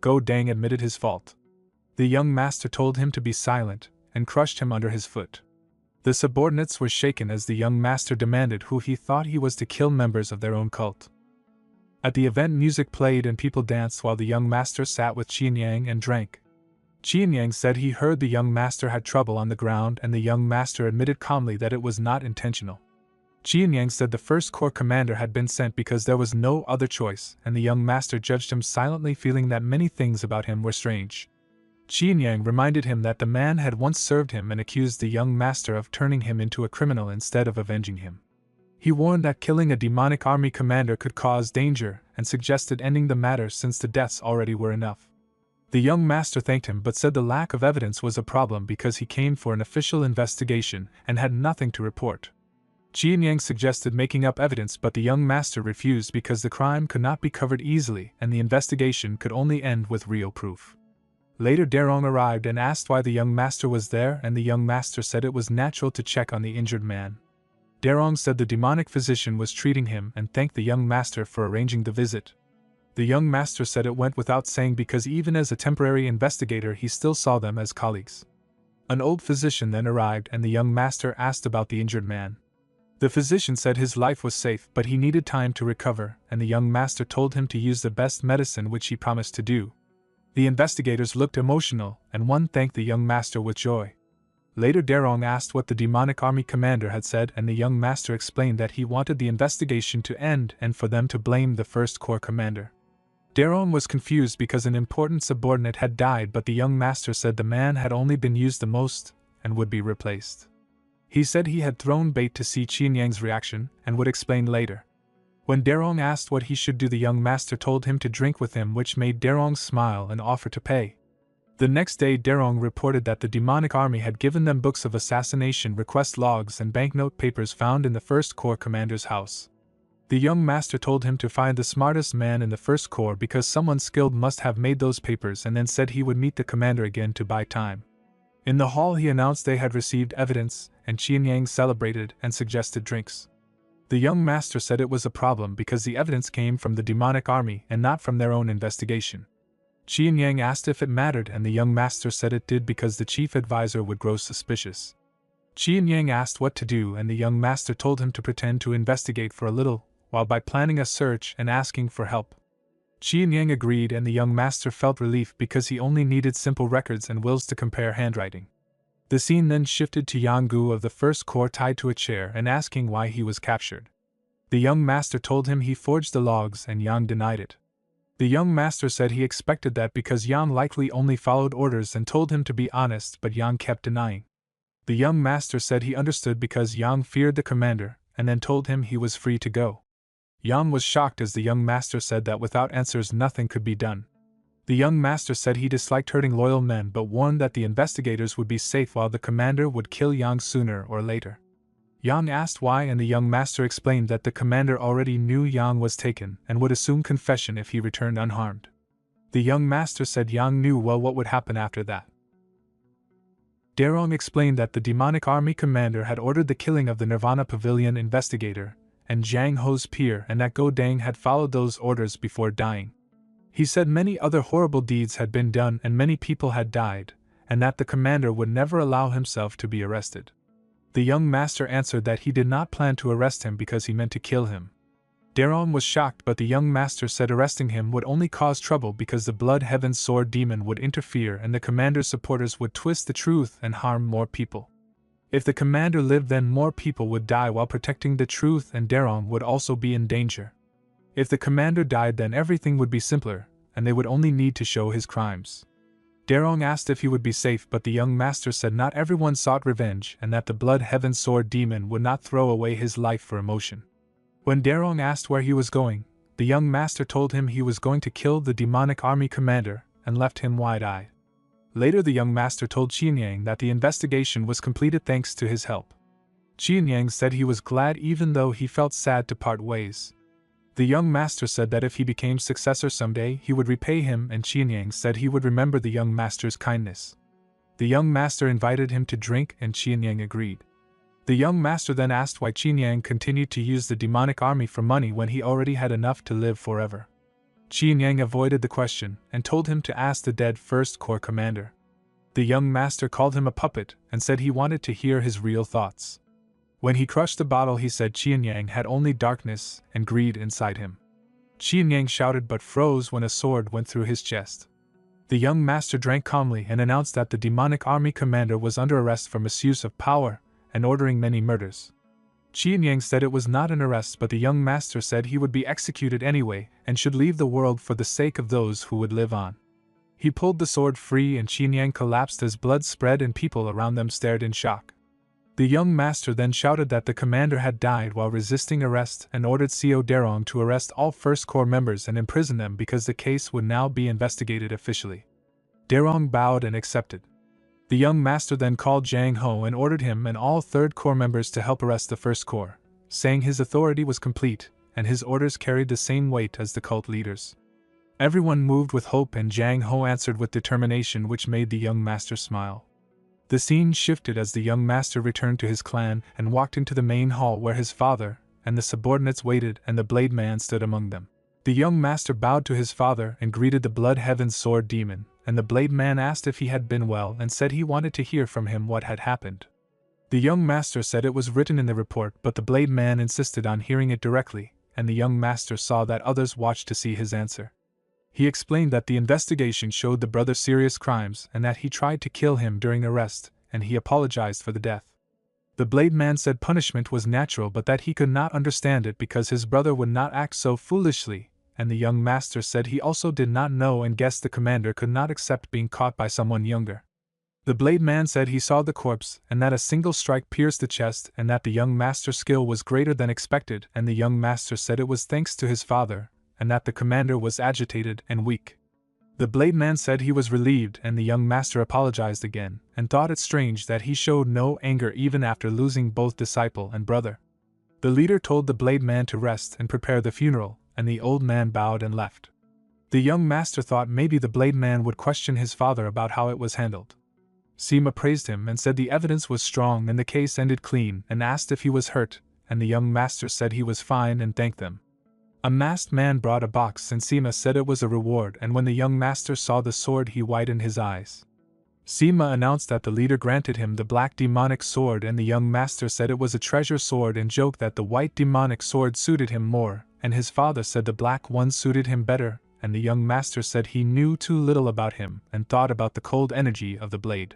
A: Go Dang admitted his fault. The young master told him to be silent and crushed him under his foot. The subordinates were shaken as the young master demanded who he thought he was to kill members of their own cult. At the event, music played and people danced while the young master sat with Qian Yang and drank. Qian Yang said he heard the young master had trouble on the ground, and the young master admitted calmly that it was not intentional. Qian Yang said the first corps commander had been sent because there was no other choice, and the young master judged him silently, feeling that many things about him were strange. Qian Yang reminded him that the man had once served him and accused the young master of turning him into a criminal instead of avenging him. He warned that killing a demonic army commander could cause danger and suggested ending the matter since the deaths already were enough. The young master thanked him but said the lack of evidence was a problem because he came for an official investigation and had nothing to report. Qian Yang suggested making up evidence, but the young master refused because the crime could not be covered easily and the investigation could only end with real proof. Later, Daerong arrived and asked why the young master was there, and the young master said it was natural to check on the injured man. Daerong said the demonic physician was treating him and thanked the young master for arranging the visit. The young master said it went without saying because even as a temporary investigator he still saw them as colleagues. An old physician then arrived and the young master asked about the injured man. The physician said his life was safe but he needed time to recover, and the young master told him to use the best medicine, which he promised to do. The investigators looked emotional, and one thanked the young master with joy. Later, Daerong asked what the demonic army commander had said, and the young master explained that he wanted the investigation to end and for them to blame the first corps commander. Daerong was confused because an important subordinate had died, but the young master said the man had only been used the most, and would be replaced. He said he had thrown bait to see Qin Yang's reaction and would explain later. When Derong asked what he should do, the young master told him to drink with him, which made Derong smile and offer to pay. The next day Derong reported that the demonic army had given them books of assassination request logs and banknote papers found in the First Corps commander's house. The young master told him to find the smartest man in the First Corps because someone skilled must have made those papers, and then said he would meet the commander again to buy time. In the hall he announced they had received evidence, and Qin Yang celebrated and suggested drinks. The young master said it was a problem because the evidence came from the demonic army and not from their own investigation. Qin Yang asked if it mattered, and the young master said it did because the chief advisor would grow suspicious. Qin Yang asked what to do, and the young master told him to pretend to investigate for a little, while by planning a search and asking for help. Qin Yang agreed, and the young master felt relief because he only needed simple records and wills to compare handwriting. The scene then shifted to Yang Gu of the First Corps tied to a chair and asking why he was captured. The young master told him he forged the logs, and Yang denied it. The young master said he expected that because Yang likely only followed orders and told him to be honest, but Yang kept denying. The young master said he understood because Yang feared the commander, and then told him he was free to go. Yang was shocked as the young master said that without answers nothing could be done. The young master said he disliked hurting loyal men but warned that the investigators would be safe while the commander would kill Yang sooner or later. Yang asked why, and the young master explained that the commander already knew Yang was taken and would assume confession if he returned unharmed. The young master said Yang knew well what would happen after that. Derong explained that the demonic army commander had ordered the killing of the Nirvana Pavilion investigator and Zhang Ho's peer, and that Go Dang had followed those orders before dying. He said many other horrible deeds had been done and many people had died, and that the commander would never allow himself to be arrested. The young master answered that he did not plan to arrest him because he meant to kill him. Derong was shocked, but the young master said arresting him would only cause trouble because the Blood Heaven Sword demon would interfere and the commander's supporters would twist the truth and harm more people. If the commander lived, then more people would die while protecting the truth, and Derong would also be in danger. If the commander died, then everything would be simpler, and they would only need to show his crimes. Derong asked if he would be safe, but the young master said not everyone sought revenge and that the Blood Heaven Sword demon would not throw away his life for emotion. When Derong asked where he was going, the young master told him he was going to kill the demonic army commander and left him wide-eyed. Later the young master told Qin Yang that the investigation was completed thanks to his help. Qin Yang said he was glad even though he felt sad to part ways. The young master said that if he became successor someday he would repay him, and Qin Yang said he would remember the young master's kindness. The young master invited him to drink and Qin Yang agreed. The young master then asked why Qin Yang continued to use the demonic army for money when he already had enough to live forever. Qin Yang avoided the question and told him to ask the dead First Corps commander. The young master called him a puppet and said he wanted to hear his real thoughts. When he crushed the bottle, he said Qin Yang had only darkness and greed inside him. Qin Yang shouted but froze when a sword went through his chest. The young master drank calmly and announced that the demonic army commander was under arrest for misuse of power and ordering many murders. Qin Yang said it was not an arrest, but the young master said he would be executed anyway and should leave the world for the sake of those who would live on. He pulled the sword free and Qin Yang collapsed as blood spread and people around them stared in shock. The young master then shouted that the commander had died while resisting arrest and ordered Co. Derong to arrest all First Corps members and imprison them because the case would now be investigated officially. Derong bowed and accepted. The young master then called Zhang Ho and ordered him and all Third Corps members to help arrest the First Corps, saying his authority was complete and his orders carried the same weight as the cult leaders. Everyone moved with hope and Zhang Ho answered with determination, which made the young master smile. The scene shifted as the young master returned to his clan and walked into the main hall where his father and the subordinates waited and the Blade Man stood among them. The young master bowed to his father and greeted the Blood Heaven Sword demon, and the Blade Man asked if he had been well and said he wanted to hear from him what had happened. The young master said it was written in the report, but the Blade Man insisted on hearing it directly, and the young master saw that others watched to see his answer. He explained that the investigation showed the brother serious crimes and that he tried to kill him during arrest, and he apologized for the death. The Blade Man said punishment was natural but that he could not understand it because his brother would not act so foolishly, and the young master said he also did not know and guessed the commander could not accept being caught by someone younger. The blade man said he saw the corpse, and that a single strike pierced the chest, and that the young master's skill was greater than expected, and the young master said it was thanks to his father, and that the commander was agitated and weak. The blade man said he was relieved, and the young master apologized again, and thought it strange that he showed no anger even after losing both disciple and brother. The leader told the blade man to rest and prepare the funeral, and the old man bowed and left. The young master thought maybe the blade man would question his father about how it was handled. Sima praised him and said the evidence was strong and the case ended clean, and asked if he was hurt, and the young master said he was fine and thanked them. A masked man brought a box, and Sima said it was a reward, and when the young master saw the sword he widened his eyes. Sima announced that the leader granted him the black demonic sword, and the young master said it was a treasure sword and joked that the white demonic sword suited him more, and his father said the black one suited him better, and the young master said he knew too little about him and thought about the cold energy of the blade.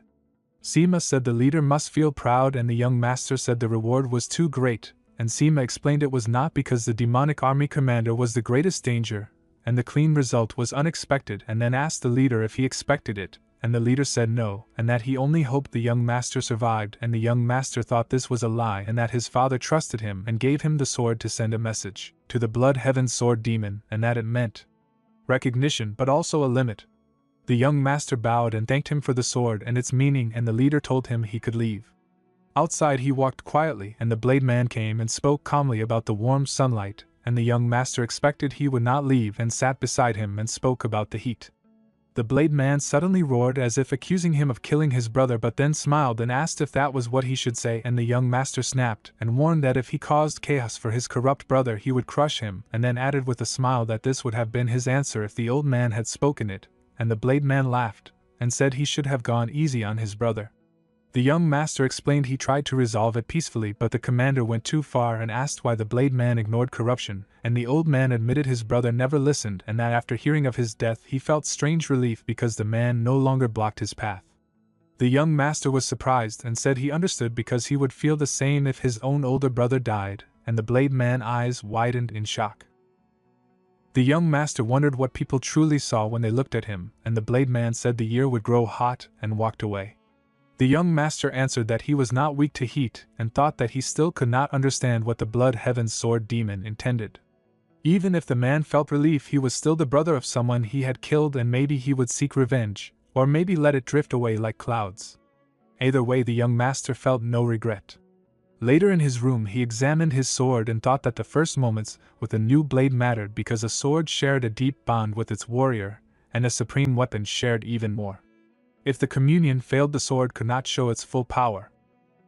A: Sima said the leader must feel proud, and the young master said the reward was too great, and Sima explained it was not because the demonic army commander was the greatest danger, and the clean result was unexpected, and then asked the leader if he expected it, and the leader said no, and that he only hoped the young master survived, and the young master thought this was a lie and that his father trusted him and gave him the sword to send a message to the Blood Heaven Sword Demon, and that it meant recognition but also a limit. The young master bowed and thanked him for the sword and its meaning, and the leader told him he could leave. Outside he walked quietly, and the blade man came and spoke calmly about the warm sunlight, and the young master expected he would not leave and sat beside him and spoke about the heat. The blade man suddenly roared as if accusing him of killing his brother, but then smiled and asked if that was what he should say, and the young master snapped and warned that if he caused chaos for his corrupt brother he would crush him, and then added with a smile that this would have been his answer if the old man had spoken it, and the blade man laughed and said he should have gone easy on his brother. The young master explained he tried to resolve it peacefully, but the commander went too far and asked why the blade man ignored corruption, and the old man admitted his brother never listened, and that after hearing of his death he felt strange relief because the man no longer blocked his path. The young master was surprised and said he understood because he would feel the same if his own older brother died, and the blade man's eyes widened in shock. The young master wondered what people truly saw when they looked at him, and the blade man said the year would grow hot and walked away. The young master answered that he was not weak to heat and thought that he still could not understand what the Blood Heaven Sword Demon intended. Even if the man felt relief, he was still the brother of someone he had killed, and maybe he would seek revenge, or maybe let it drift away like clouds. Either way, the young master felt no regret. Later in his room he examined his sword and thought that the first moments with the new blade mattered because a sword shared a deep bond with its warrior, and a supreme weapon shared even more. If the communion failed, the sword could not show its full power.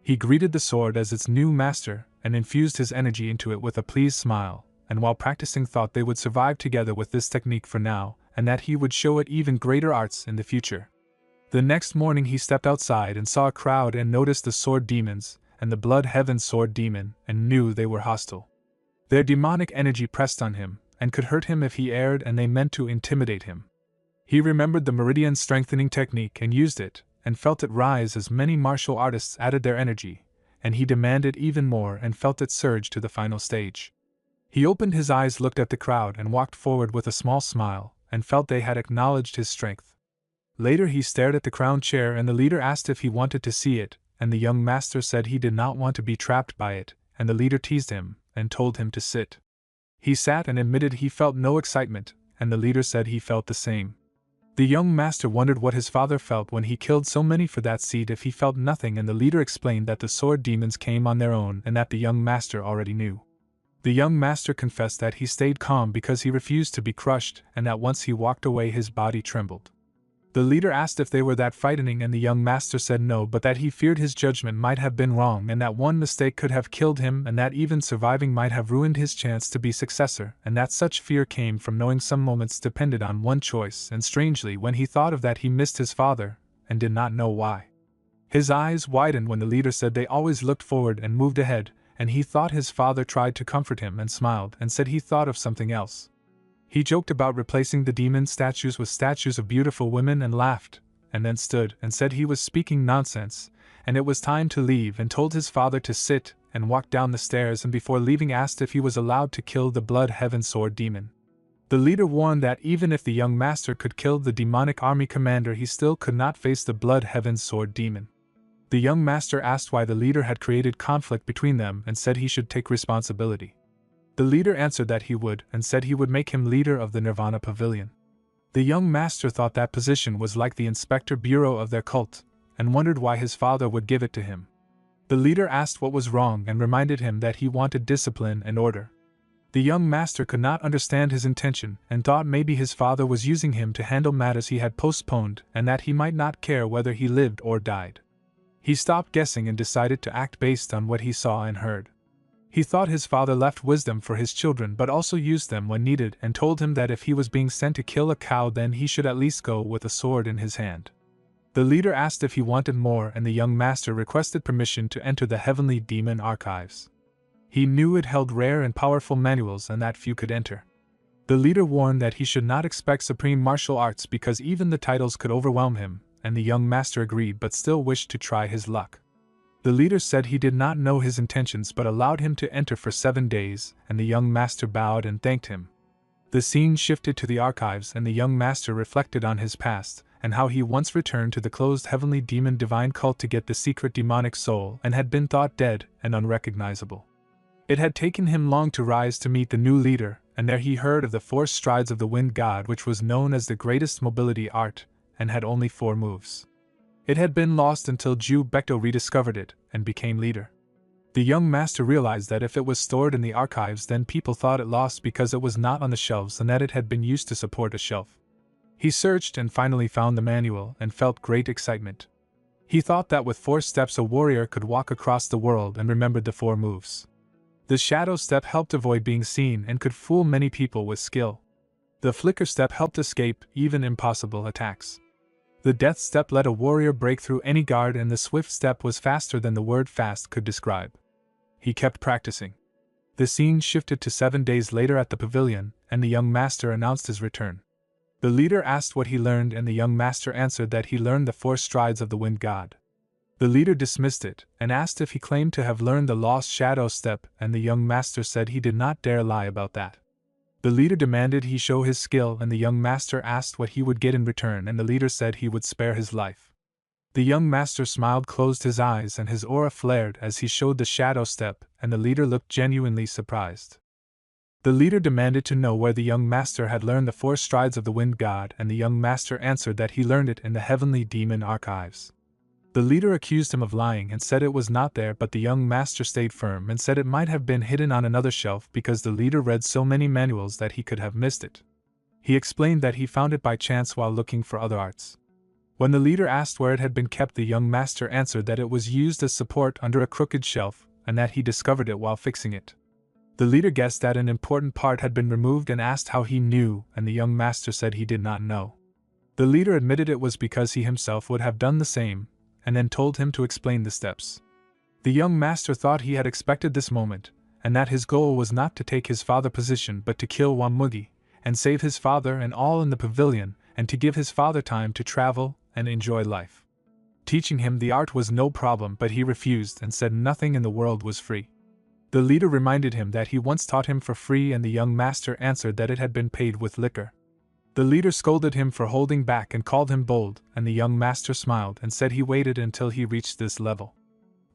A: He greeted the sword as its new master and infused his energy into it with a pleased smile, and while practicing thought they would survive together with this technique for now, and that he would show it even greater arts in the future. The next morning he stepped outside and saw a crowd and noticed the sword demons and the Blood Heaven Sword Demon, and knew they were hostile. Their demonic energy pressed on him, and could hurt him if he erred, and they meant to intimidate him. He remembered the meridian strengthening technique and used it, and felt it rise as many martial artists added their energy, and he demanded even more and felt it surge to the final stage. He opened his eyes, looked at the crowd, and walked forward with a small smile, and felt they had acknowledged his strength. Later he stared at the crown chair, and the leader asked if he wanted to see it, and the young master said he did not want to be trapped by it, and the leader teased him and told him to sit. He sat and admitted he felt no excitement, and the leader said he felt the same. The young master wondered what his father felt when he killed so many for that seat if he felt nothing, and the leader explained that the sword demons came on their own and that the young master already knew. The young master confessed that he stayed calm because he refused to be crushed, and that once he walked away his body trembled. The leader asked if they were that frightening, and the young master said no, but that he feared his judgment might have been wrong, and that one mistake could have killed him, and that even surviving might have ruined his chance to be successor, and that such fear came from knowing some moments depended on one choice, and strangely when he thought of that he missed his father, and did not know why. His eyes widened when the leader said they always looked forward and moved ahead, and he thought his father tried to comfort him and smiled and said he thought of something else. He joked about replacing the demon statues with statues of beautiful women and laughed, and then stood and said he was speaking nonsense, and it was time to leave, and told his father to sit and walked down the stairs, and before leaving asked if he was allowed to kill the Blood Heaven Sword Demon. The leader warned that even if the young master could kill the demonic army commander, he still could not face the Blood Heaven's sword demon. The young master asked why the leader had created conflict between them and said he should take responsibility. The leader answered that he would, and said he would make him leader of the Nirvana Pavilion. The young master thought that position was like the inspector bureau of their cult, and wondered why his father would give it to him. The leader asked what was wrong and reminded him that he wanted discipline and order. The young master could not understand his intention and thought maybe his father was using him to handle matters he had postponed and that he might not care whether he lived or died. He stopped guessing and decided to act based on what he saw and heard. He thought his father left wisdom for his children but also used them when needed, and told him that if he was being sent to kill a cow then he should at least go with a sword in his hand. The leader asked if he wanted more, and the young master requested permission to enter the Heavenly Demon Archives. He knew it held rare and powerful manuals and that few could enter. The leader warned that he should not expect supreme martial arts because even the titles could overwhelm him, and the young master agreed but still wished to try his luck. The leader said he did not know his intentions but allowed him to enter for 7 days, and the young master bowed and thanked him. The scene shifted to the archives and the young master reflected on his past, and how he once returned to the closed Heavenly Demon Divine cult to get the secret demonic soul and had been thought dead and unrecognizable. It had taken him long to rise to meet the new leader, and there he heard of the 4 strides of the Wind God, which was known as the greatest mobility art, and had only 4 moves. It had been lost until Ju Bekto rediscovered it and became leader. The young master realized that if it was stored in the archives then people thought it lost because it was not on the shelves and that it had been used to support a shelf. He searched and finally found the manual and felt great excitement. He thought that with 4 steps a warrior could walk across the world and remembered the 4 moves. The shadow step helped avoid being seen and could fool many people with skill. The flicker step helped escape even impossible attacks. The death step let a warrior break through any guard, and the swift step was faster than the word fast could describe. He kept practicing. The scene shifted to 7 days later at the pavilion, and the young master announced his return. The leader asked what he learned, and the young master answered that he learned the 4 strides of the Wind God. The leader dismissed it, and asked if he claimed to have learned the lost shadow step, and the young master said he did not dare lie about that. The leader demanded he show his skill, and the young master asked what he would get in return, and the leader said he would spare his life. The young master smiled, closed his eyes, and his aura flared as he showed the shadow step, and the leader looked genuinely surprised. The leader demanded to know where the young master had learned the 4 strides of the Wind God, and the young master answered that he learned it in the Heavenly Demon Archives. The leader accused him of lying and said it was not there, but the young master stayed firm and said it might have been hidden on another shelf because the leader read so many manuals that he could have missed it. He explained that he found it by chance while looking for other arts. When the leader asked where it had been kept, the young master answered that it was used as support under a crooked shelf, and that he discovered it while fixing it. The leader guessed that an important part had been removed and asked how he knew, and the young master said he did not know. The leader admitted it was because he himself would have done the same, and then told him to explain the steps. The young master thought he had expected this moment, and that his goal was not to take his father's position but to kill Wamugi, and save his father and all in the pavilion, and to give his father time to travel and enjoy life. Teaching him the art was no problem, but he refused and said nothing in the world was free. The leader reminded him that he once taught him for free, and the young master answered that it had been paid with liquor. The leader scolded him for holding back and called him bold, and the young master smiled and said he waited until he reached this level.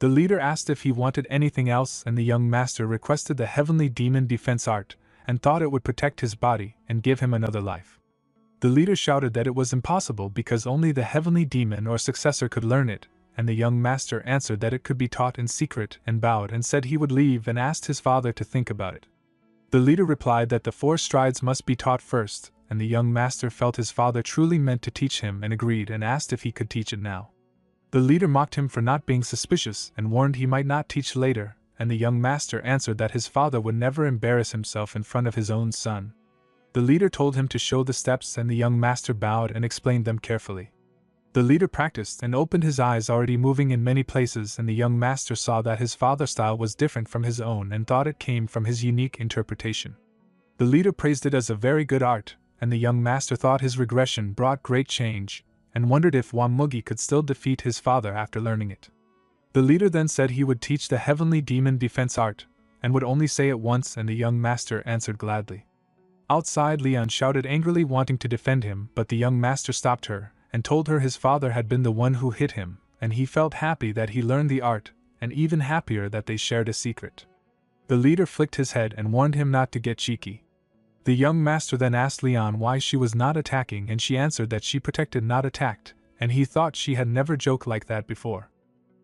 A: The leader asked if he wanted anything else, and the young master requested the Heavenly Demon Defense Art, and thought it would protect his body and give him another life. The leader shouted that it was impossible because only the Heavenly Demon or successor could learn it, and the young master answered that it could be taught in secret and bowed and said he would leave and asked his father to think about it. The leader replied that the 4 strides must be taught first, and the young master felt his father truly meant to teach him and agreed and asked if he could teach it now. The leader mocked him for not being suspicious and warned he might not teach later, and the young master answered that his father would never embarrass himself in front of his own son. The leader told him to show the steps, and the young master bowed and explained them carefully. The leader practiced and opened his eyes, already moving in many places, and the young master saw that his father's style was different from his own and thought it came from his unique interpretation. The leader praised it as a very good art, and the young master thought his regression brought great change, and wondered if Wamugi could still defeat his father after learning it. The leader then said he would teach the Heavenly Demon Defense Art, and would only say it once, and the young master answered gladly. Outside, Leon shouted angrily, wanting to defend him, but the young master stopped her and told her his father had been the one who hit him, and he felt happy that he learned the art, and even happier that they shared a secret. The leader flicked his head and warned him not to get cheeky. The young master then asked Leon why she was not attacking, and she answered that she protected, not attacked, and he thought she had never joked like that before.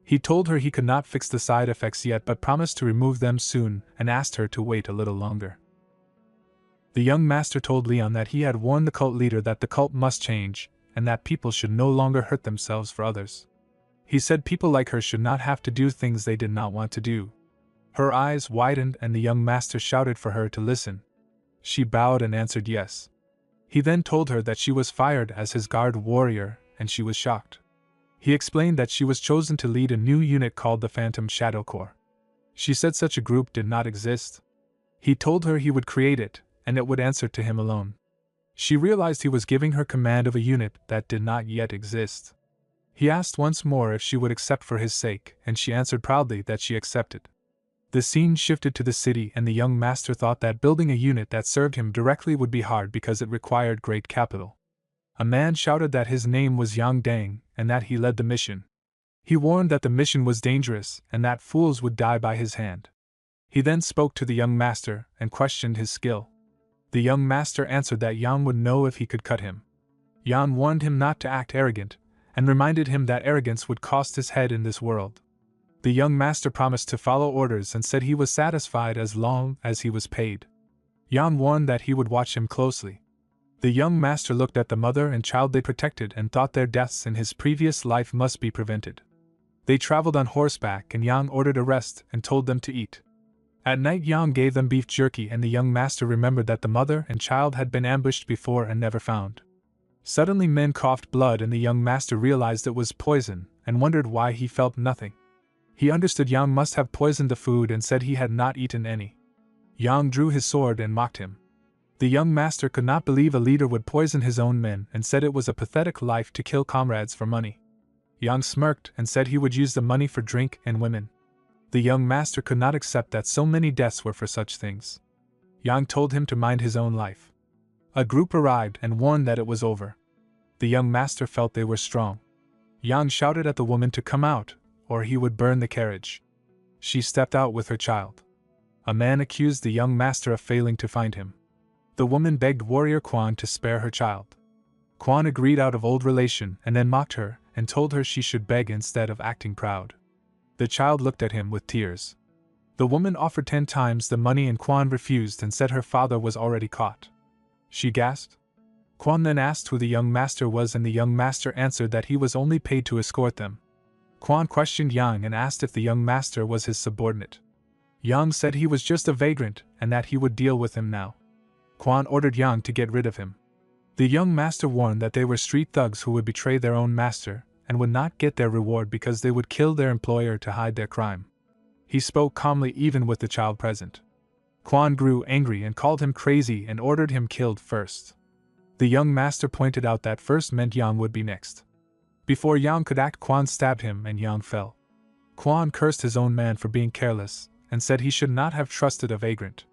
A: He told her he could not fix the side effects yet but promised to remove them soon, and asked her to wait a little longer. The young master told Leon that he had warned the cult leader that the cult must change, and that people should no longer hurt themselves for others. He said people like her should not have to do things they did not want to do. Her eyes widened and the young master shouted for her to listen. She bowed and answered yes. He then told her that she was fired as his guard warrior, and she was shocked. He explained that she was chosen to lead a new unit called the Phantom Shadow Corps. She said such a group did not exist. He told her he would create it, and it would answer to him alone. She realized he was giving her command of a unit that did not yet exist. He asked once more if she would accept for his sake, and she answered proudly that she accepted. The scene shifted to the city, and the young master thought that building a unit that served him directly would be hard because it required great capital. A man shouted that his name was Yang Dang, and that he led the mission. He warned that the mission was dangerous, and that fools would die by his hand. He then spoke to the young master, and questioned his skill. The young master answered that Yang would know if he could cut him. Yang warned him not to act arrogant, and reminded him that arrogance would cost his head in this world. The young master promised to follow orders and said he was satisfied as long as he was paid. Yang warned that he would watch him closely. The young master looked at the mother and child they protected and thought their deaths in his previous life must be prevented. They traveled on horseback, and Yang ordered a rest and told them to eat. At night, Yang gave them beef jerky, and the young master remembered that the mother and child had been ambushed before and never found. Suddenly men coughed blood, and the young master realized it was poison, and wondered why he felt nothing. He understood Yang must have poisoned the food and said he had not eaten any. Yang drew his sword and mocked him. The young master could not believe a leader would poison his own men and said it was a pathetic life to kill comrades for money. Yang smirked and said he would use the money for drink and women. The young master could not accept that so many deaths were for such things. Yang told him to mind his own life. A group arrived and warned that it was over. The young master felt they were strong. Yang shouted at the woman to come out, or he would burn the carriage. She stepped out with her child. A man accused the young master of failing to find him. The woman begged warrior Quan to spare her child. Quan agreed out of old relation and then mocked her and told her she should beg instead of acting proud. The child looked at him with tears. The woman offered 10 times the money and Quan refused and said her father was already caught. She gasped. Quan then asked who the young master was, and the young master answered that he was only paid to escort them. Quan questioned Yang and asked if the young master was his subordinate. Yang said he was just a vagrant and that he would deal with him now. Quan ordered Yang to get rid of him. The young master warned that they were street thugs who would betray their own master and would not get their reward because they would kill their employer to hide their crime. He spoke calmly even with the child present. Quan grew angry and called him crazy and ordered him killed first. The young master pointed out that first meant Yang would be next. Before Yang could act, Quan stabbed him and Yang fell. Quan cursed his own man for being careless and said he should not have trusted a vagrant.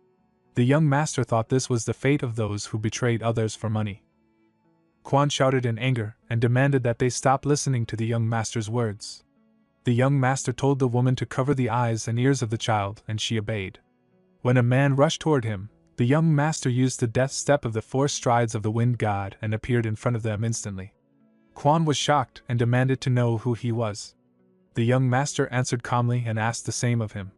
A: The young master thought this was the fate of those who betrayed others for money. Quan shouted in anger and demanded that they stop listening to the young master's words. The young master told the woman to cover the eyes and ears of the child, and she obeyed. When a man rushed toward him, the young master used the death step of the 4 strides of the wind god and appeared in front of them instantly. Quan was shocked and demanded to know who he was. The young master answered calmly and asked the same of him.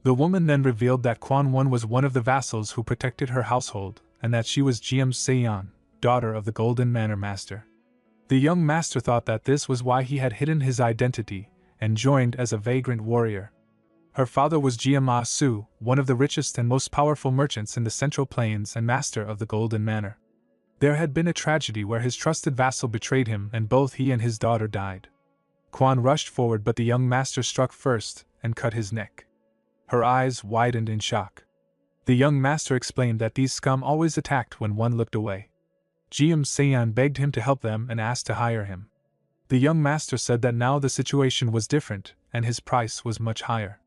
A: The woman then revealed that Quan Wan was one of the vassals who protected her household, and that she was Jiam Seiyan, daughter of the Golden Manor Master. The young master thought that this was why he had hidden his identity and joined as a vagrant warrior. Her father was Jiama Su, one of the richest and most powerful merchants in the Central Plains and master of the Golden Manor. There had been a tragedy where his trusted vassal betrayed him and both he and his daughter died. Quan rushed forward, but the young master struck first and cut his neck. Her eyes widened in shock. The young master explained that these scum always attacked when one looked away. Jiam Seiyan begged him to help them and asked to hire him. The young master said that now the situation was different and his price was much higher.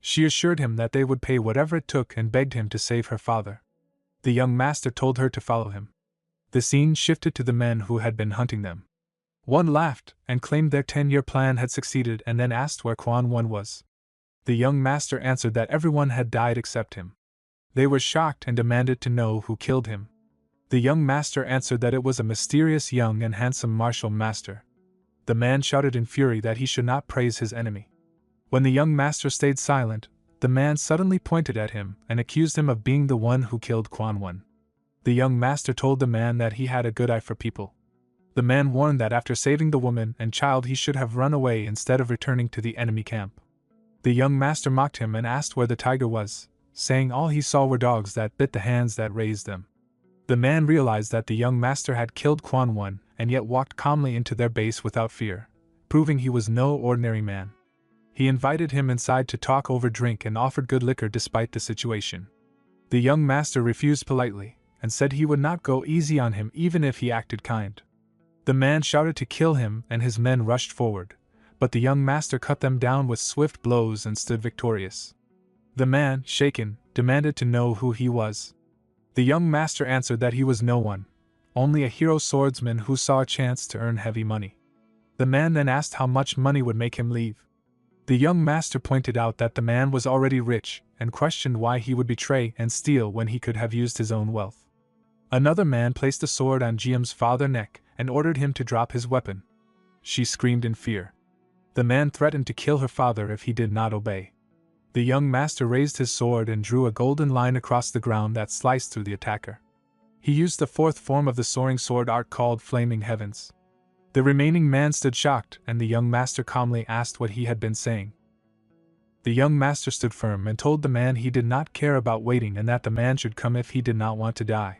A: She assured him that they would pay whatever it took and begged him to save her father. The young master told her to follow him. The scene shifted to the men who had been hunting them. One laughed and claimed their 10-year plan had succeeded and then asked where Quan Wan was. The young master answered that everyone had died except him. They were shocked and demanded to know who killed him. The young master answered that it was a mysterious young and handsome martial master. The man shouted in fury that he should not praise his enemy. When the young master stayed silent, the man suddenly pointed at him and accused him of being the one who killed Quan Wan. The young master told the man that he had a good eye for people. The man warned that after saving the woman and child he should have run away instead of returning to the enemy camp. The young master mocked him and asked where the tiger was, saying all he saw were dogs that bit the hands that raised them. The man realized that the young master had killed Quan Wan and yet walked calmly into their base without fear, proving he was no ordinary man. He invited him inside to talk over drink and offered good liquor despite the situation. The young master refused politely and said he would not go easy on him even if he acted kind. The man shouted to kill him and his men rushed forward, but the young master cut them down with swift blows and stood victorious. The man, shaken, demanded to know who he was. The young master answered that he was no one, only a hero swordsman who saw a chance to earn heavy money. The man then asked how much money would make him leave. The young master pointed out that the man was already rich and questioned why he would betray and steal when he could have used his own wealth. Another man placed a sword on Jiam's father's neck and ordered him to drop his weapon. She screamed in fear. The man threatened to kill her father if he did not obey. The young master raised his sword and drew a golden line across the ground that sliced through the attacker. He used the fourth form of the soaring sword art called Flaming Heavens. The remaining man stood shocked, and the young master calmly asked what he had been saying. The young master stood firm and told the man he did not care about waiting and that the man should come if he did not want to die.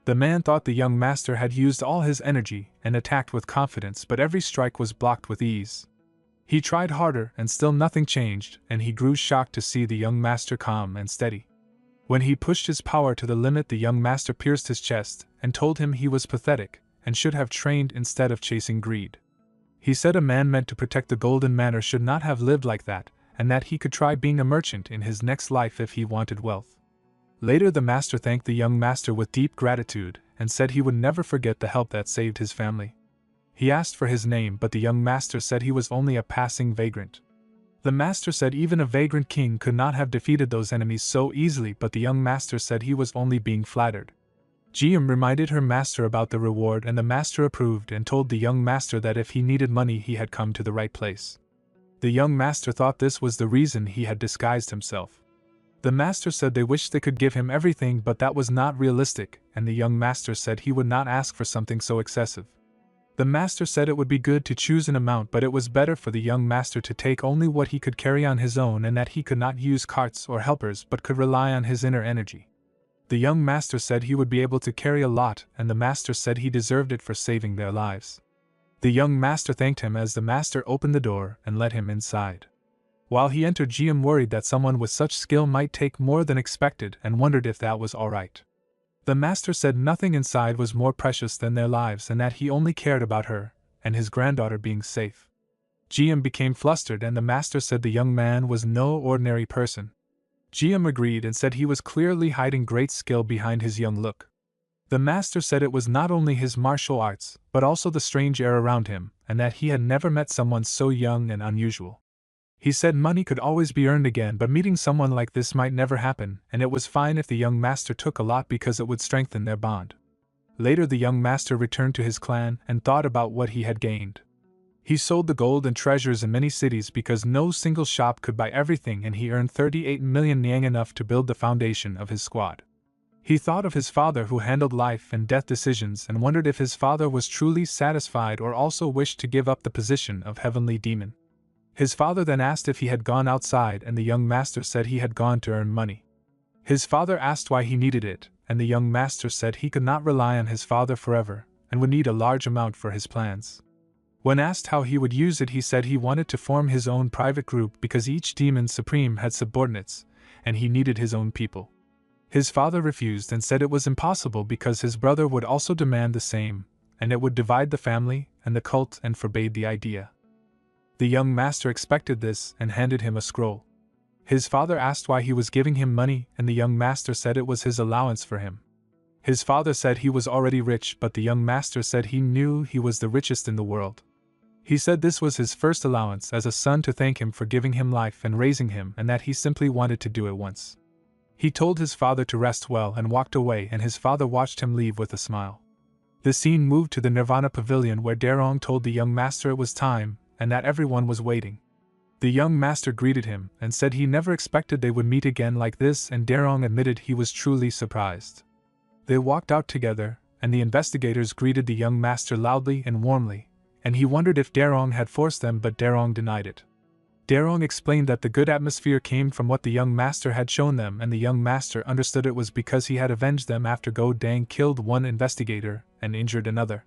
A: The man thought the young master had used all his energy and attacked with confidence, but every strike was blocked with ease. He tried harder and still nothing changed, and he grew shocked to see the young master calm and steady. When he pushed his power to the limit, the young master pierced his chest and told him he was pathetic and should have trained instead of chasing greed. He said a man meant to protect the Golden Manor should not have lived like that, and that he could try being a merchant in his next life if he wanted wealth. Later the master thanked the young master with deep gratitude and said he would never forget the help that saved his family. He asked for his name, but the young master said he was only a passing vagrant. The master said even a vagrant king could not have defeated those enemies so easily, but the young master said he was only being flattered. Jiam reminded her master about the reward, and the master approved and told the young master that if he needed money he had come to the right place. The young master thought this was the reason he had disguised himself. The master said they wished they could give him everything, but that was not realistic, and the young master said he would not ask for something so excessive. The master said it would be good to choose an amount, but it was better for the young master to take only what he could carry on his own, and that he could not use carts or helpers but could rely on his inner energy. The young master said he would be able to carry a lot, and the master said he deserved it for saving their lives. The young master thanked him as the master opened the door and let him inside. While he entered, Jiam worried that someone with such skill might take more than expected and wondered if that was all right. The master said nothing inside was more precious than their lives and that he only cared about her and his granddaughter being safe. Jiam became flustered, and the master said the young man was no ordinary person. Jiam agreed and said he was clearly hiding great skill behind his young look. The master said it was not only his martial arts, but also the strange air around him, and that he had never met someone so young and unusual. He said money could always be earned again, but meeting someone like this might never happen, and it was fine if the young master took a lot because it would strengthen their bond. Later the young master returned to his clan and thought about what he had gained. He sold the gold and treasures in many cities because no single shop could buy everything, and he earned 38 million yang, enough to build the foundation of his squad. He thought of his father who handled life and death decisions and wondered if his father was truly satisfied or also wished to give up the position of heavenly demon. His father then asked if he had gone outside, and the young master said he had gone to earn money. His father asked why he needed it, and the young master said he could not rely on his father forever and would need a large amount for his plans. When asked how he would use it, he said he wanted to form his own private group because each demon supreme had subordinates, and he needed his own people. His father refused and said it was impossible because his brother would also demand the same, and it would divide the family and the cult, and forbade the idea. The young master expected this and handed him a scroll. His father asked why he was giving him money, and the young master said it was his allowance for him. His father said he was already rich, but the young master said he knew he was the richest in the world. He said this was his first allowance as a son to thank him for giving him life and raising him, and that he simply wanted to do it once. He told his father to rest well and walked away, and his father watched him leave with a smile. The scene moved to the Nirvana Pavilion, where Daerong told the young master it was time, and that everyone was waiting. The young master greeted him and said he never expected they would meet again like this, and Daerong admitted he was truly surprised. They walked out together, and the investigators greeted the young master loudly and warmly, and he wondered if Daerong had forced them, but Daerong denied it. Daerong explained that the good atmosphere came from what the young master had shown them, and the young master understood it was because he had avenged them after Go Dang killed one investigator and injured another.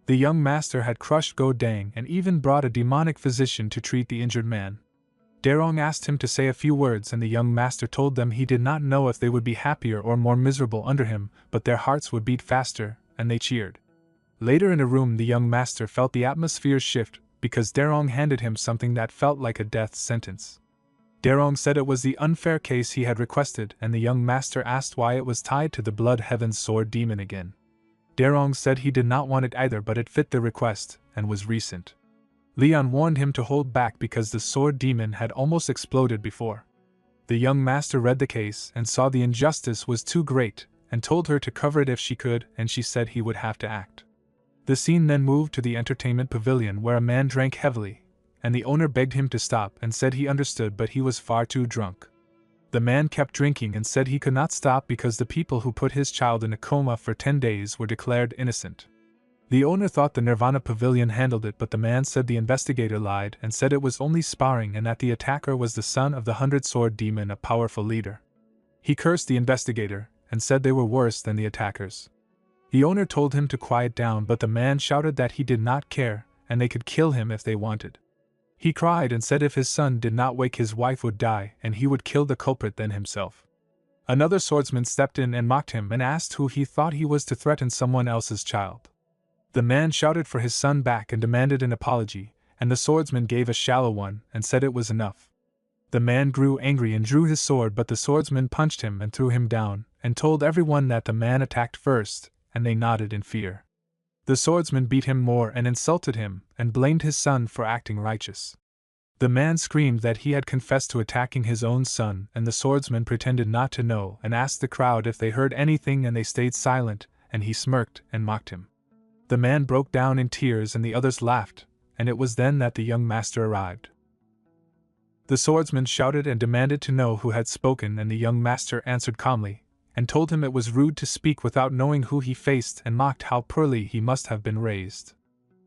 A: The young master had crushed Go Dang and even brought a demonic physician to treat the injured man. Daerong asked him to say a few words, and the young master told them he did not know if they would be happier or more miserable under him, but their hearts would beat faster, and they cheered. Later in a room, the young master felt the atmosphere shift, because Daerong handed him something that felt like a death sentence. Daerong said it was the unfair case he had requested, and the young master asked why it was tied to the Blood Heaven's sword demon again. Daerong said he did not want it either, but it fit the request, and was recent. Leon warned him to hold back because the sword demon had almost exploded before. The young master read the case and saw the injustice was too great, and told her to cover it if she could, and she said he would have to act. The scene then moved to the entertainment pavilion, where a man drank heavily, and the owner begged him to stop and said he understood, but he was far too drunk. The man kept drinking and said he could not stop because the people who put his child in a coma for 10 days were declared innocent. The owner thought the Nirvana Pavilion handled it, but the man said the investigator lied and said it was only sparring, and that the attacker was the son of the 100-sword demon, a powerful leader. He cursed the investigator and said they were worse than the attackers. The owner told him to quiet down, but the man shouted that he did not care and they could kill him if they wanted. He cried and said if his son did not wake, his wife would die and he would kill the culprit then himself. Another swordsman stepped in and mocked him and asked who he thought he was to threaten someone else's child. The man shouted for his son back and demanded an apology, and the swordsman gave a shallow one and said it was enough. The man grew angry and drew his sword, but the swordsman punched him and threw him down, and told everyone that the man attacked first, and they nodded in fear. The swordsman beat him more and insulted him, and blamed his son for acting righteous. The man screamed that he had confessed to attacking his own son, and the swordsman pretended not to know and asked the crowd if they heard anything, and they stayed silent, and he smirked and mocked him. The man broke down in tears and the others laughed, and it was then that the young master arrived. The swordsman shouted and demanded to know who had spoken, and the young master answered calmly, and told him it was rude to speak without knowing who he faced, and mocked how poorly he must have been raised.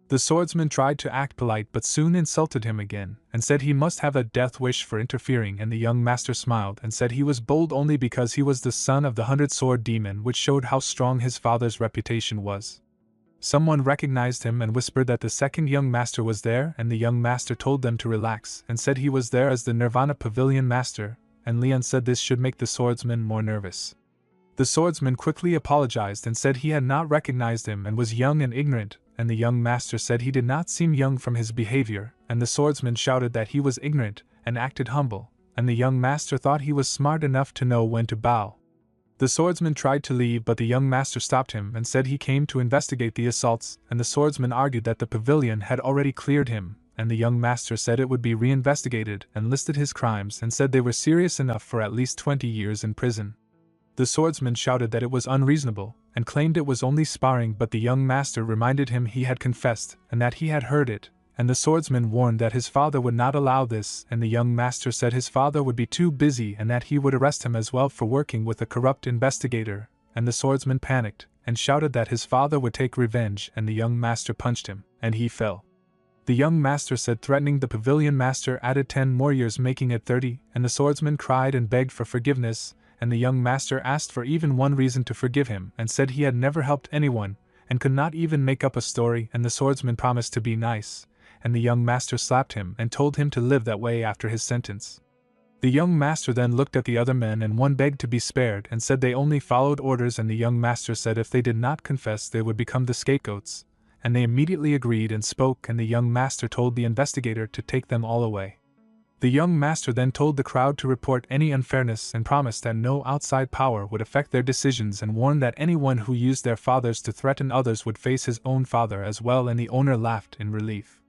A: The swordsman tried to act polite but soon insulted him again, and said he must have a death wish for interfering, and the young master smiled and said he was bold only because he was the son of the 100-sword demon, which showed how strong his father's reputation was. Someone recognized him and whispered that the second young master was there, and the young master told them to relax and said he was there as the Nirvana Pavilion master, and Leon said this should make the swordsman more nervous. The swordsman quickly apologized and said he had not recognized him and was young and ignorant, and the young master said he did not seem young from his behavior, and the swordsman shouted that he was ignorant and acted humble, and the young master thought he was smart enough to know when to bow. The swordsman tried to leave, but the young master stopped him and said he came to investigate the assaults, and the swordsman argued that the pavilion had already cleared him, and the young master said it would be reinvestigated and listed his crimes and said they were serious enough for at least 20 years in prison. The swordsman shouted that it was unreasonable, and claimed it was only sparring, but the young master reminded him he had confessed, and that he had heard it, and the swordsman warned that his father would not allow this, and the young master said his father would be too busy and that he would arrest him as well for working with a corrupt investigator, and the swordsman panicked, and shouted that his father would take revenge, and the young master punched him, and he fell. The young master said threatening the pavilion master added 10 more years, making it 30, and the swordsman cried and begged for forgiveness, and the young master asked for even one reason to forgive him, and said he had never helped anyone, and could not even make up a story, and the swordsman promised to be nice, and the young master slapped him and told him to live that way after his sentence. The young master then looked at the other men, and one begged to be spared and said they only followed orders, and the young master said if they did not confess they would become the scapegoats, and they immediately agreed and spoke, and the young master told the investigator to take them all away. The young master then told the crowd to report any unfairness and promised that no outside power would affect their decisions and warned that anyone who used their fathers to threaten others would face his own father as well, and the owner laughed in relief.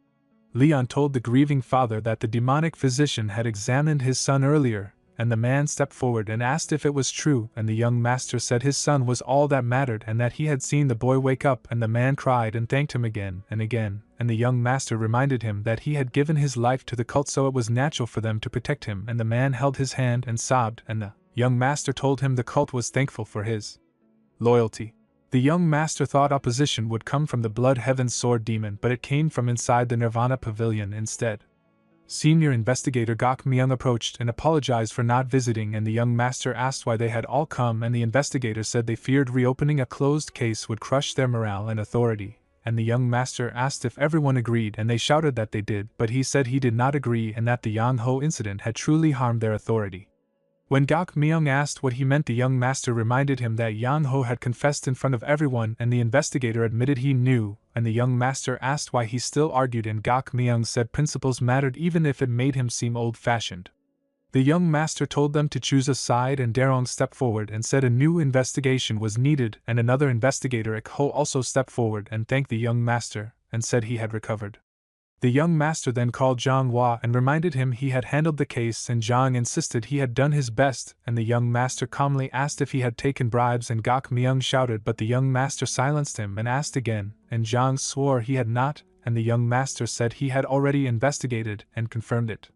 A: Leon told the grieving father that the demonic physician had examined his son earlier, and the man stepped forward and asked if it was true, and the young master said his son was all that mattered and that he had seen the boy wake up, and the man cried and thanked him again, and the young master reminded him that he had given his life to the cult, so it was natural for them to protect him, and the man held his hand and sobbed, and the young master told him the cult was thankful for his loyalty. The young master thought opposition would come from the Blood Heaven's sword demon, but it came from inside the Nirvana Pavilion instead. Senior investigator Gok Myung approached and apologized for not visiting, and the young master asked why they had all come, and the investigator said they feared reopening a closed case would crush their morale and authority, and the young master asked if everyone agreed, and they shouted that they did, but he said he did not agree and that the Yang-ho incident had truly harmed their authority. When Gok Myung asked what he meant, the young master reminded him that Yang-ho had confessed in front of everyone, and the investigator admitted he knew, and the young master asked why he still argued, and Gok Myung said principles mattered even if it made him seem old-fashioned. The young master told them to choose a side, and Daerong stepped forward and said a new investigation was needed, and another investigator, Ik-ho, also stepped forward and thanked the young master, and said he had recovered. The young master then called DONGHUA and reminded him he had handled the case, and Zhang insisted he had done his best, and the young master calmly asked if he had taken bribes, and Gok Myung shouted, but the young master silenced him and asked again, and Zhang swore he had not, and the young master said he had already investigated and confirmed it.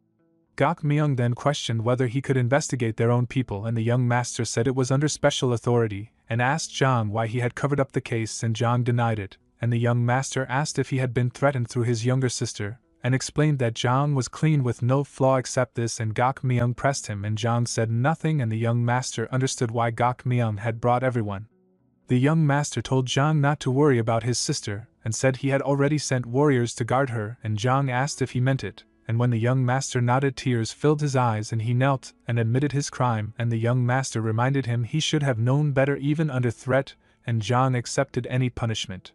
A: Gok Myung then questioned whether he could investigate their own people, and the young master said it was under special authority, and asked Zhang why he had covered up the case, and Zhang denied it. And the young master asked if he had been threatened through his younger sister, and explained that Zhang was clean with no flaw except this, and Gok Myung pressed him, and Zhang said nothing, and the young master understood why Gok Myung had brought everyone. The young master told Zhang not to worry about his sister, and said he had already sent warriors to guard her, and Zhang asked if he meant it, and when the young master nodded, tears filled his eyes, and he knelt and admitted his crime, and the young master reminded him he should have known better even under threat, and Zhang accepted any punishment.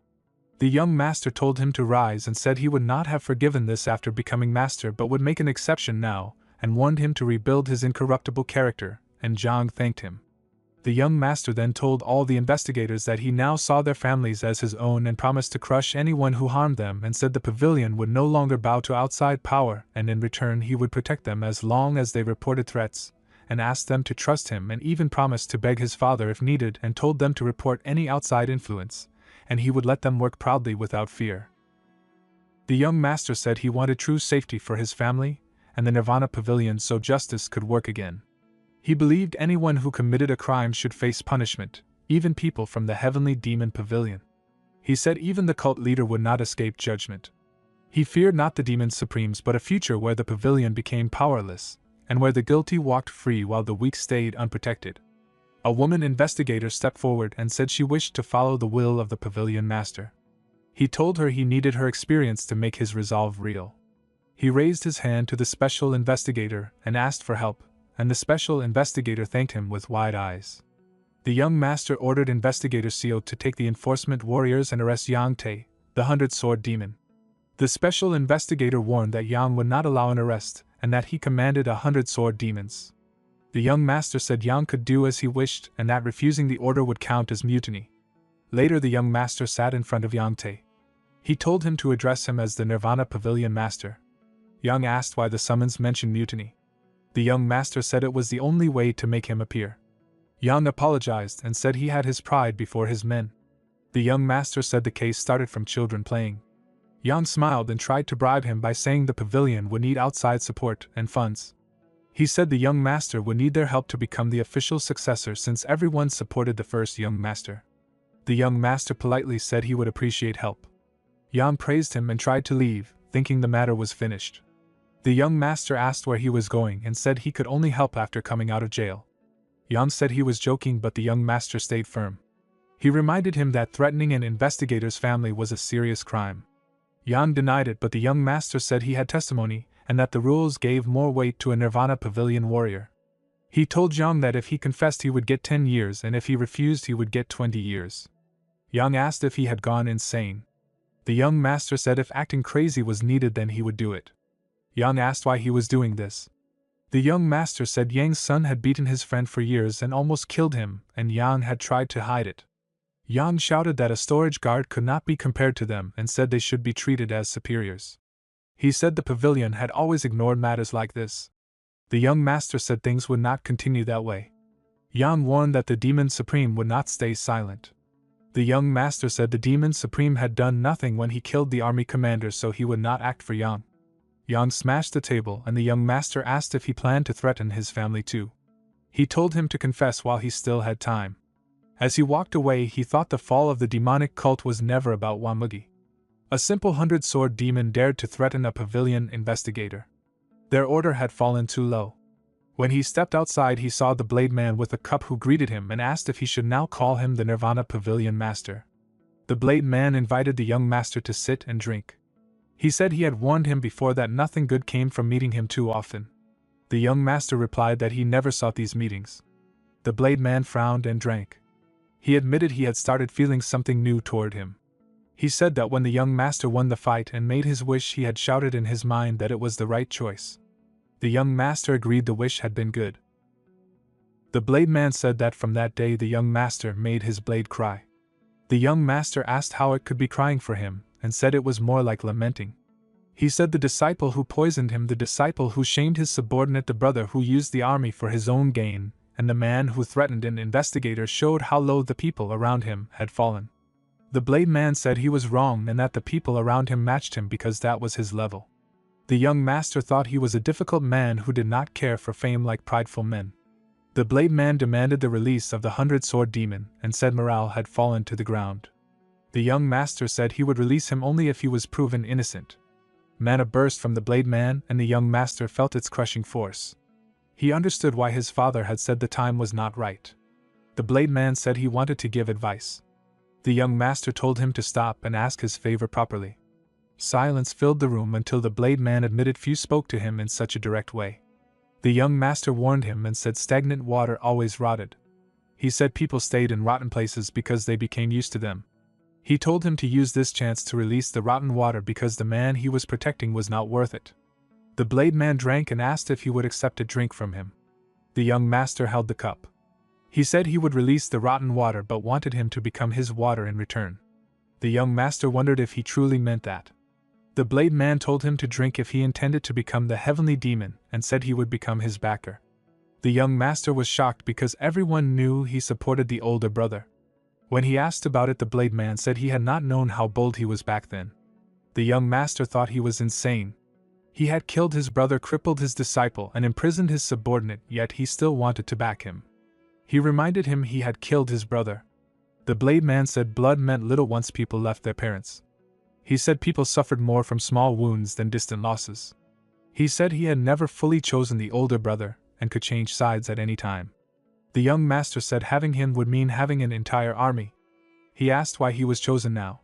A: The young master told him to rise and said he would not have forgiven this after becoming master, but would make an exception now, and warned him to rebuild his incorruptible character, and Zhang thanked him. The young master then told all the investigators that he now saw their families as his own and promised to crush anyone who harmed them, and said the pavilion would no longer bow to outside power, and in return he would protect them as long as they reported threats, and asked them to trust him, and even promised to beg his father if needed, and told them to report any outside influence, and he would let them work proudly without fear. The young master said he wanted true safety for his family and the Nirvana Pavilion so justice could work again. He believed anyone who committed a crime should face punishment, even people from the Heavenly Demon Pavilion. He said even the cult leader would not escape judgment. He feared not the demon supremes but a future where the pavilion became powerless, and where the guilty walked free while the weak stayed unprotected. A woman investigator stepped forward and said she wished to follow the will of the pavilion master. He told her he needed her experience to make his resolve real. He raised his hand to the special investigator and asked for help, and the special investigator thanked him with wide eyes. The young master ordered investigator Seo to take the enforcement warriors and arrest Yang Tae, the 100-sword demon. The special investigator warned that Yang would not allow an arrest, and that he commanded 100-sword demons. The young master said Yang could do as he wished, and that refusing the order would count as mutiny. Later the young master sat in front of Yang Tae. He told him to address him as the Nirvana Pavilion Master. Yang asked why the summons mentioned mutiny. The young master said it was the only way to make him appear. Yang apologized and said he had his pride before his men. The young master said the case started from children playing. Yang smiled and tried to bribe him by saying the pavilion would need outside support and funds. He said the young master would need their help to become the official successor since everyone supported the first young master. The young master politely said he would appreciate help. Yang praised him and tried to leave, thinking the matter was finished. The young master asked where he was going and said he could only help after coming out of jail. Yang said he was joking, but the young master stayed firm. He reminded him that threatening an investigator's family was a serious crime. Yang denied it, but the young master said he had testimony, and that the rules gave more weight to a Nirvana Pavilion warrior. He told Yang that if he confessed he would get 10 years and if he refused he would get 20 years. Yang asked if he had gone insane. The young master said if acting crazy was needed then he would do it. Yang asked why he was doing this. The young master said Yang's son had beaten his friend for years and almost killed him, and Yang had tried to hide it. Yang shouted that a storage guard could not be compared to them and said they should be treated as superiors. He said the pavilion had always ignored matters like this. The young master said things would not continue that way. Yang warned that the Demon Supreme would not stay silent. The young master said the Demon Supreme had done nothing when he killed the army commander, so he would not act for Yang. Yang smashed the table and the young master asked if he planned to threaten his family too. He told him to confess while he still had time. As he walked away, he thought the fall of the demonic cult was never about Wamugi. A simple 100-sword demon dared to threaten a pavilion investigator. Their order had fallen too low. When he stepped outside, he saw the blade man with a cup who greeted him and asked if he should now call him the Nirvana Pavilion Master. The blade man invited the young master to sit and drink. He said he had warned him before that nothing good came from meeting him too often. The young master replied that he never sought these meetings. The blade man frowned and drank. He admitted he had started feeling something new toward him. He said that when the young master won the fight and made his wish, he had shouted in his mind that it was the right choice. The young master agreed the wish had been good. The blade man said that from that day the young master made his blade cry. The young master asked how it could be crying for him, and said it was more like lamenting. He said the disciple who poisoned him, the disciple who shamed his subordinate, the brother who used the army for his own gain, and the man who threatened an investigator showed how low the people around him had fallen. The blade man said he was wrong and that the people around him matched him because that was his level. The young master thought he was a difficult man who did not care for fame like prideful men. The blade man demanded the release of the 100-sword demon and said morale had fallen to the ground. The young master said he would release him only if he was proven innocent. Mana burst from the blade man and the young master felt its crushing force. He understood why his father had said the time was not right. The blade man said he wanted to give advice. The young master told him to stop and ask his favor properly. Silence filled the room until the blade man admitted few spoke to him in such a direct way. The young master warned him and said stagnant water always rotted. He said people stayed in rotten places because they became used to them. He told him to use this chance to release the rotten water because the man he was protecting was not worth it. The blade man drank and asked if he would accept a drink from him. The young master held the cup. He said he would release the rotten water but wanted him to become his water in return. The young master wondered if he truly meant that. The blade man told him to drink if he intended to become the heavenly demon and said he would become his backer. The young master was shocked because everyone knew he supported the older brother. When he asked about it, the blade man said he had not known how bold he was back then. The young master thought he was insane. He had killed his brother, crippled his disciple, and imprisoned his subordinate, yet he still wanted to back him. He reminded him he had killed his brother. The blade man said blood meant little once people left their parents. He said people suffered more from small wounds than distant losses. He said he had never fully chosen the older brother and could change sides at any time. The young master said having him would mean having an entire army. He asked why he was chosen now.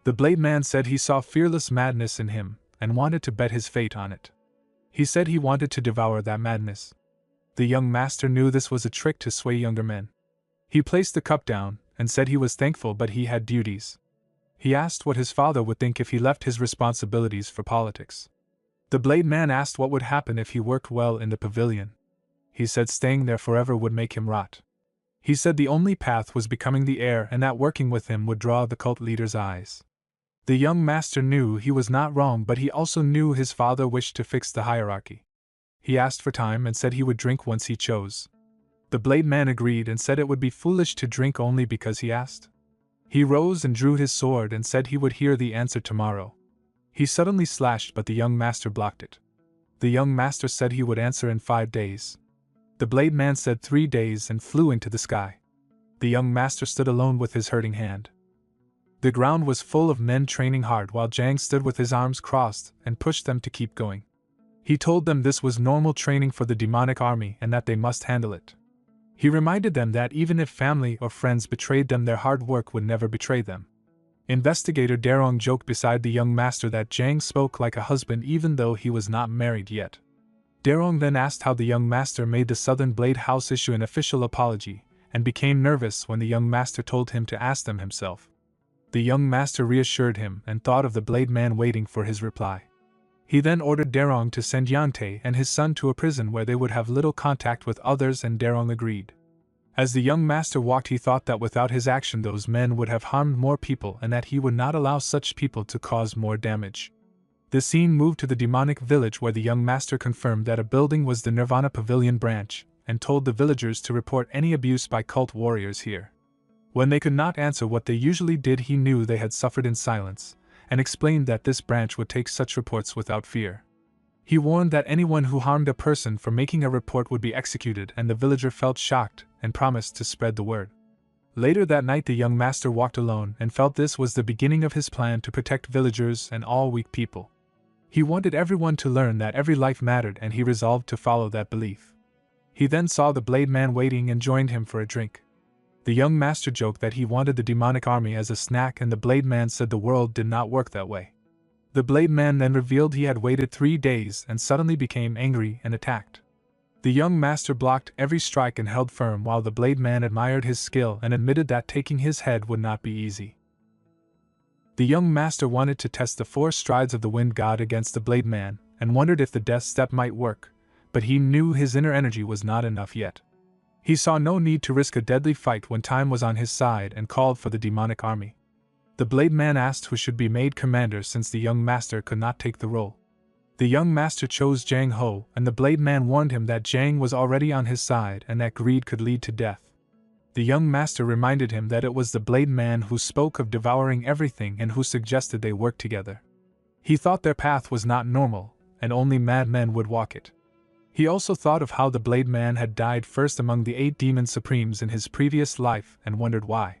A: The blade man said he saw fearless madness in him and wanted to bet his fate on it. He said he wanted to devour that madness. The young master knew this was a trick to sway younger men. He placed the cup down and said he was thankful but he had duties. He asked what his father would think if he left his responsibilities for politics. The blade man asked what would happen if he worked well in the pavilion. He said staying there forever would make him rot. He said the only path was becoming the heir and that working with him would draw the cult leader's eyes. The young master knew he was not wrong, but he also knew his father wished to fix the hierarchy. He asked for time and said he would drink once he chose. The blade man agreed and said it would be foolish to drink only because he asked. He rose and drew his sword and said he would hear the answer tomorrow. He suddenly slashed, but the young master blocked it. The young master said he would answer in 5 days. The blade man said 3 days and flew into the sky. The young master stood alone with his hurting hand. The ground was full of men training hard while Jang stood with his arms crossed and pushed them to keep going. He told them this was normal training for the demonic army and that they must handle it. He reminded them that even if family or friends betrayed them, their hard work would never betray them. Investigator Darong joked beside the young master that Jang spoke like a husband even though he was not married yet. Darong then asked how the young master made the Southern Blade House issue an official apology, and became nervous when the young master told him to ask them himself. The young master reassured him and thought of the blade man waiting for his reply. He then ordered Darong to send Yante and his son to a prison where they would have little contact with others, and Darong agreed. As the young master walked, he thought that without his action those men would have harmed more people and that he would not allow such people to cause more damage. The scene moved to the demonic village where the young master confirmed that a building was the Nirvana Pavilion branch, and told the villagers to report any abuse by cult warriors here. When they could not answer what they usually did, he knew they had suffered in silence, and explained that this branch would take such reports without fear. He warned that anyone who harmed a person for making a report would be executed, and the villager felt shocked and promised to spread the word. Later that night the young master walked alone and felt this was the beginning of his plan to protect villagers and all weak people. He wanted everyone to learn that every life mattered, and he resolved to follow that belief. He then saw the Blade Man waiting and joined him for a drink. The young master joked that he wanted the demonic army as a snack, and the Blade Man said the world did not work that way. The Blade Man then revealed he had waited 3 days and suddenly became angry and attacked. The young master blocked every strike and held firm while the Blade Man admired his skill and admitted that taking his head would not be easy. The young master wanted to test the 4 strides of the Wind God against the Blade Man and wondered if the death step might work, but he knew his inner energy was not enough yet. He saw no need to risk a deadly fight when time was on his side and called for the demonic army. The Blade Man asked who should be made commander since the young master could not take the role. The young master chose Jang Ho, and the Blade Man warned him that Jang was already on his side and that greed could lead to death. The young master reminded him that it was the Blade Man who spoke of devouring everything and who suggested they work together. He thought their path was not normal, and only madmen would walk it. He also thought of how the Blade Man had died first among the 8 demon supremes in his previous life and wondered why.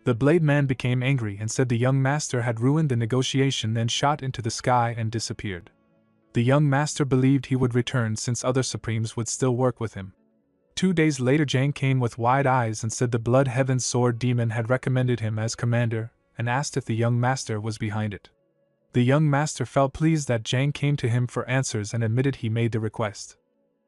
A: The Blade Man became angry and said the young master had ruined the negotiation, then shot into the sky and disappeared. The young master believed he would return since other supremes would still work with him. 2 days later Jang came with wide eyes and said the Blood Heaven Sword Demon had recommended him as commander and asked if the young master was behind it. The young master felt pleased that Jang came to him for answers and admitted he made the request.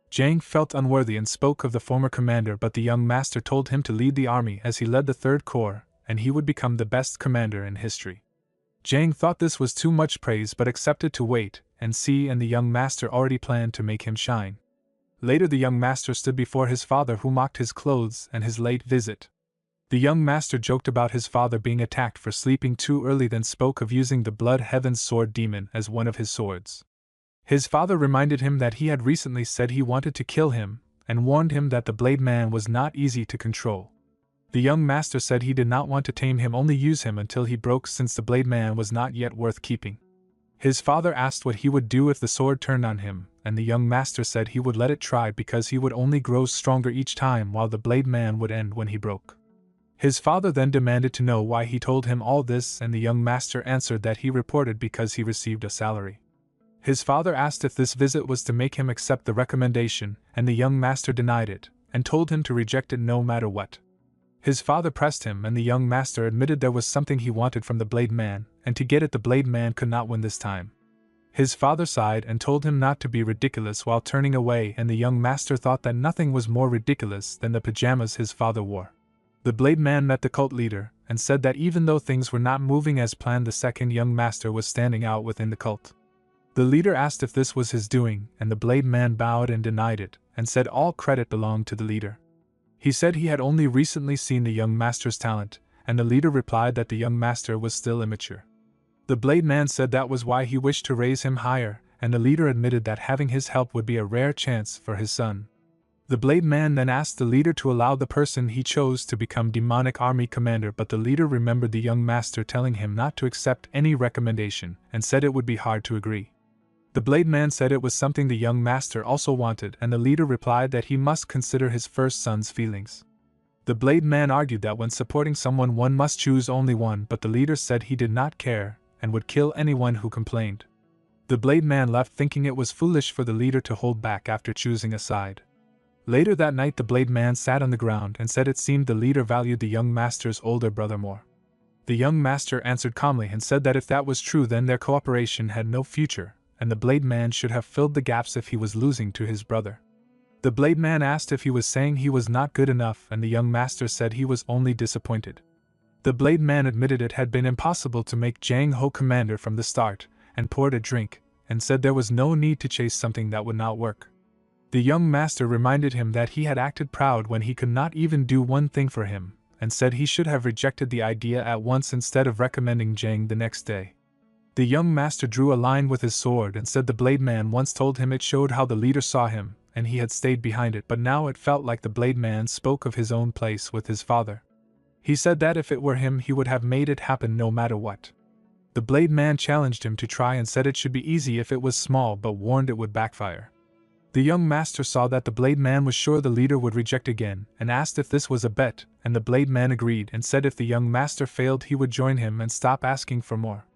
A: Jang felt unworthy and spoke of the former commander, but the young master told him to lead the army as he led the 3rd Corps, and he would become the best commander in history. Jang thought this was too much praise but accepted to wait and see, and the young master already planned to make him shine. Later the young master stood before his father, who mocked his clothes and his late visit. The young master joked about his father being attacked for sleeping too early, then spoke of using the Blood Heaven Sword Demon as one of his swords. His father reminded him that he had recently said he wanted to kill him, and warned him that the Blade Man was not easy to control. The young master said he did not want to tame him, only use him until he broke, since the Blade Man was not yet worth keeping. His father asked what he would do if the sword turned on him, and the young master said he would let it try because he would only grow stronger each time, while the Blade Man would end when he broke. His father then demanded to know why he told him all this, and the young master answered that he reported because he received a salary. His father asked if this visit was to make him accept the recommendation, and the young master denied it, and told him to reject it no matter what. His father pressed him, and the young master admitted there was something he wanted from the Blade Man, and to get it the Blade Man could not win this time. His father sighed and told him not to be ridiculous while turning away, and the young master thought that nothing was more ridiculous than the pajamas his father wore. The Blade Man met the cult leader, and said that even though things were not moving as planned, the second young master was standing out within the cult. The leader asked if this was his doing, and the Blade Man bowed and denied it, and said all credit belonged to the leader. He said he had only recently seen the young master's talent, and the leader replied that the young master was still immature. The Blade Man said that was why he wished to raise him higher, and the leader admitted that having his help would be a rare chance for his son. The Blade Man then asked the leader to allow the person he chose to become demonic army commander, but the leader remembered the young master telling him not to accept any recommendation, and said it would be hard to agree. The Blade Man said it was something the young master also wanted, and the leader replied that he must consider his first son's feelings. The Blade Man argued that when supporting someone one must choose only one, but the leader said he did not care, and would kill anyone who complained. The Blade Man left thinking it was foolish for the leader to hold back after choosing a side. Later that night the Blade Man sat on the ground and said it seemed the leader valued the young master's older brother more. The young master answered calmly and said that if that was true then their cooperation had no future, and the Blade Man should have filled the gaps if he was losing to his brother. The Blade Man asked if he was saying he was not good enough, and the young master said he was only disappointed. The Blade Man admitted it had been impossible to make Jang Ho commander from the start, and poured a drink, and said there was no need to chase something that would not work. The young master reminded him that he had acted proud when he could not even do one thing for him, and said he should have rejected the idea at once instead of recommending Jang the next day. The young master drew a line with his sword and said the blade man once told him it showed how the leader saw him, and he had stayed behind it, but now it felt like the blade man spoke of his own place with his father. He said that if it were him he would have made it happen no matter what. The blade man challenged him to try and said it should be easy if it was small, but warned it would backfire. The young master saw that the blade man was sure the leader would reject again, and asked if this was a bet, and the blade man agreed and said if the young master failed he would join him and stop asking for more.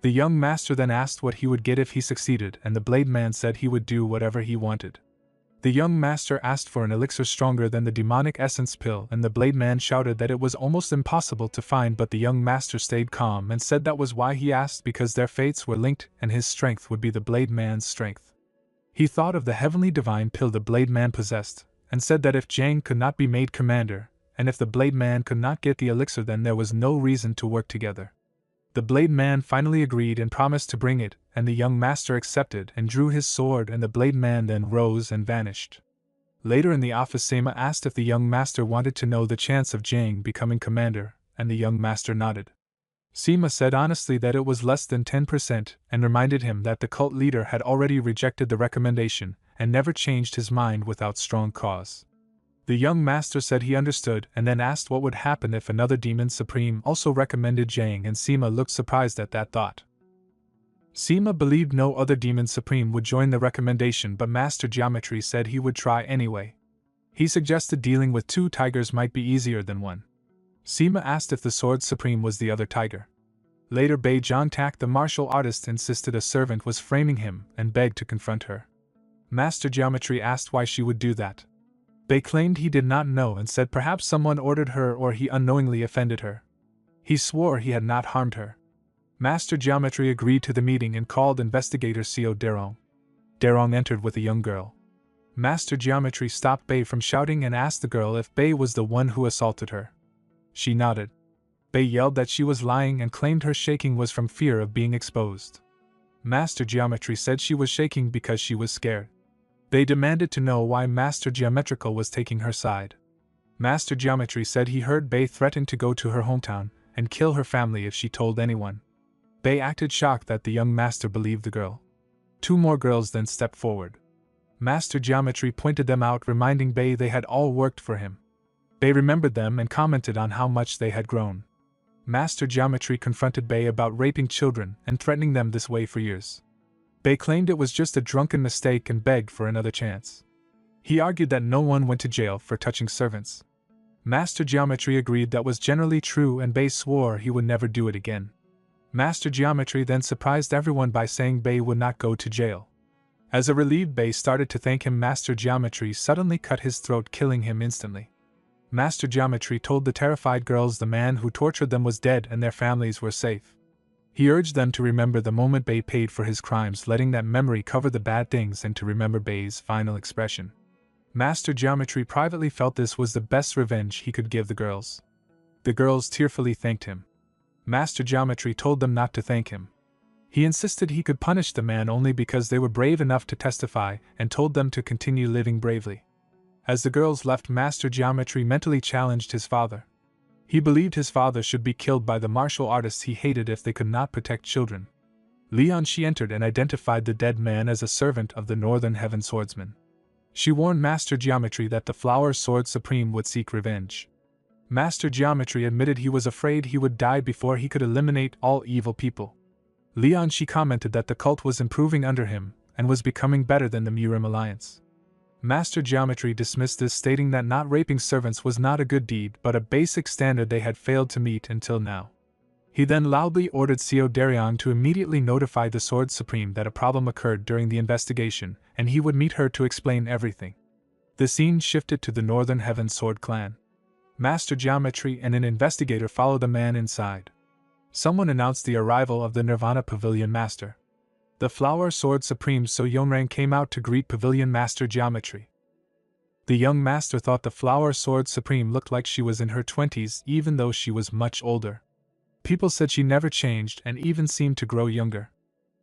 A: The young master then asked what he would get if he succeeded, and the blade man said he would do whatever he wanted. The young master asked for an elixir stronger than the demonic essence pill, and the blade man shouted that it was almost impossible to find, but the young master stayed calm and said that was why he asked, because their fates were linked and his strength would be the blade man's strength. He thought of the heavenly divine pill the blade man possessed, and said that if Jang could not be made commander, and if the blade man could not get the elixir, then there was no reason to work together. The blade man finally agreed and promised to bring it, and the young master accepted and drew his sword, and the blade man then rose and vanished. Later in the office, Sema asked if the young master wanted to know the chance of Jang becoming commander, and the young master nodded. Sema said honestly that it was less than 10%, and reminded him that the cult leader had already rejected the recommendation and never changed his mind without strong cause. The young master said he understood and then asked what would happen if another demon supreme also recommended Jang, and Sema looked surprised at that thought. Sema believed no other demon supreme would join the recommendation, but Master Geometry said he would try anyway. He suggested dealing with 2 tigers might be easier than 1. Sema asked if the Sword Supreme was the other tiger. Later, Bei Zhangtak, the martial artist, insisted a servant was framing him and begged to confront her. Master Geometry asked why she would do that. Bei claimed he did not know and said perhaps someone ordered her or he unknowingly offended her. He swore he had not harmed her. Master Geometry agreed to the meeting and called investigator Seo Derong. Derong entered with a young girl. Master Geometry stopped Bei from shouting and asked the girl if Bei was the one who assaulted her. She nodded. Bei yelled that she was lying and claimed her shaking was from fear of being exposed. Master Geometry said she was shaking because she was scared. Bei demanded to know why Master Geometrical was taking her side. Master Geometry said he heard Bei threaten to go to her hometown and kill her family if she told anyone. Bei acted shocked that the young master believed the girl. 2 more girls then stepped forward. Master Geometry pointed them out, reminding Bei they had all worked for him. Bei remembered them and commented on how much they had grown. Master Geometry confronted Bei about raping children and threatening them this way for years. Bei claimed it was just a drunken mistake and begged for another chance. He argued that no one went to jail for touching servants. Master Geometry agreed that was generally true, and Bei swore he would never do it again. Master Geometry then surprised everyone by saying Bei would not go to jail. As a relieved Bei started to thank him, Master Geometry suddenly cut his throat, killing him instantly. Master Geometry told the terrified girls the man who tortured them was dead and their families were safe. He urged them to remember the moment Bei paid for his crimes, letting that memory cover the bad things, and to remember Bei's final expression. Master Geometry privately felt this was the best revenge he could give the girls. The girls tearfully thanked him. Master Geometry told them not to thank him. He insisted he could punish the man only because they were brave enough to testify, and told them to continue living bravely. As the girls left, Master Geometry mentally challenged his father. He believed his father should be killed by the martial artists he hated if they could not protect children. Leon Shi entered and identified the dead man as a servant of the Northern Heaven Swordsman. She warned Master Geometry that the Flower Sword Supreme would seek revenge. Master Geometry admitted he was afraid he would die before he could eliminate all evil people. Leon Shi commented that the cult was improving under him and was becoming better than the Murim Alliance. Master Geometry dismissed this, stating that not raping servants was not a good deed but a basic standard they had failed to meet until now. He then loudly ordered Seo Daryong to immediately notify the Sword Supreme that a problem occurred during the investigation, and he would meet her to explain everything. The scene shifted to the Northern Heaven Sword Clan. Master Geometry and an investigator followed the man inside. Someone announced the arrival of the Nirvana Pavilion Master. The Flower Sword Supreme So Yonrang came out to greet Pavilion Master Geometry. The young master thought the Flower Sword Supreme looked like she was in her 20s, even though she was much older. People said she never changed and even seemed to grow younger.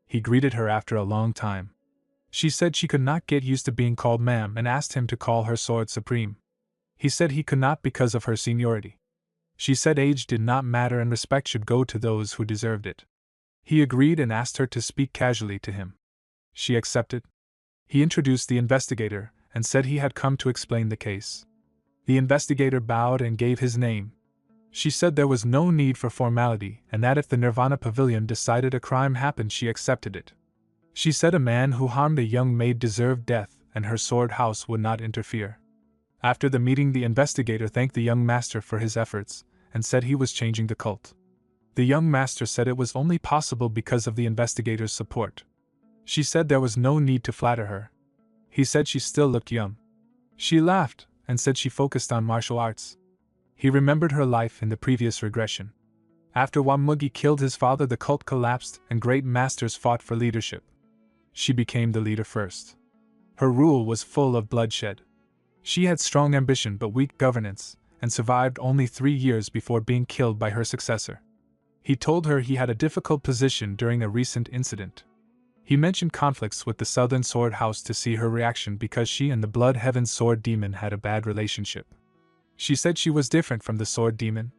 A: He greeted her after a long time. She said she could not get used to being called ma'am and asked him to call her Sword Supreme. He said he could not because of her seniority. She said age did not matter and respect should go to those who deserved it. He agreed and asked her to speak casually to him. She accepted. He introduced the investigator and said he had come to explain the case. The investigator bowed and gave his name. She said there was no need for formality and that if the Nirvana Pavilion decided a crime happened, she accepted it. She said a man who harmed a young maid deserved death and her sword house would not interfere. After the meeting, the investigator thanked the young master for his efforts and said he was changing the cult. The young master said it was only possible because of the investigator's support. She said there was no need to flatter her. He said she still looked young. She laughed and said she focused on martial arts. He remembered her life in the previous regression. After Wamugi killed his father, the cult collapsed and great masters fought for leadership. She became the leader first. Her rule was full of bloodshed. She had strong ambition but weak governance, and survived only 3 years before being killed by her successor. He told her he had a difficult position during a recent incident. He mentioned conflicts with the Southern Sword House to see her reaction because she and the Blood Heaven Sword Demon had a bad relationship. She said she was different from the Sword Demon.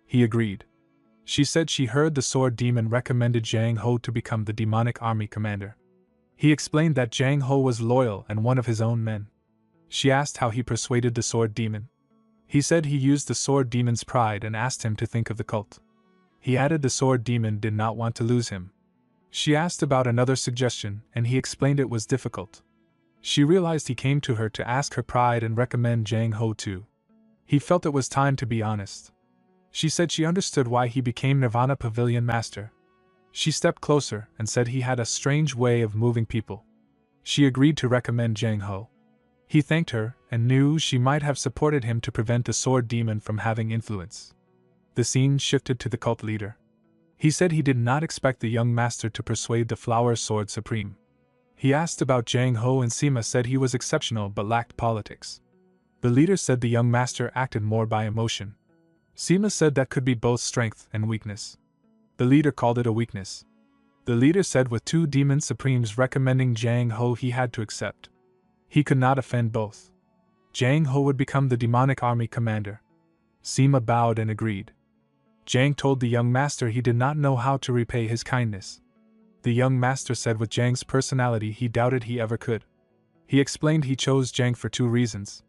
A: He agreed. She said she heard the Sword Demon recommended Zhang Ho to become the demonic army commander. He explained that Zhang Ho was loyal and one of his own men. She asked how he persuaded the Sword Demon. He said he used the Sword Demon's pride and asked him to think of the cult. He added the Sword Demon did not want to lose him. She asked about another suggestion and he explained it was difficult. She realized he came to her to ask her pride and recommend Zhang Ho too. He felt it was time to be honest. She said she understood why he became Nirvana Pavilion Master. She stepped closer and said he had a strange way of moving people. She agreed to recommend Zhang Ho. He thanked her and knew she might have supported him to prevent the Sword Demon from having influence. The scene shifted to the cult leader. He said he did not expect the young master to persuade the Flower Sword Supreme. He asked about Zhang Ho and Sima said he was exceptional but lacked politics. The leader said the young master acted more by emotion. Sima said that could be both strength and weakness. The leader called it a weakness. The leader said with 2 demon supremes recommending Zhang Ho he had to accept. He could not offend both. Zhang Ho would become the demonic army commander. Sima bowed and agreed. Zhang told the young master he did not know how to repay his kindness. The young master said with Zhang's personality he doubted he ever could. He explained he chose Zhang for 2 reasons.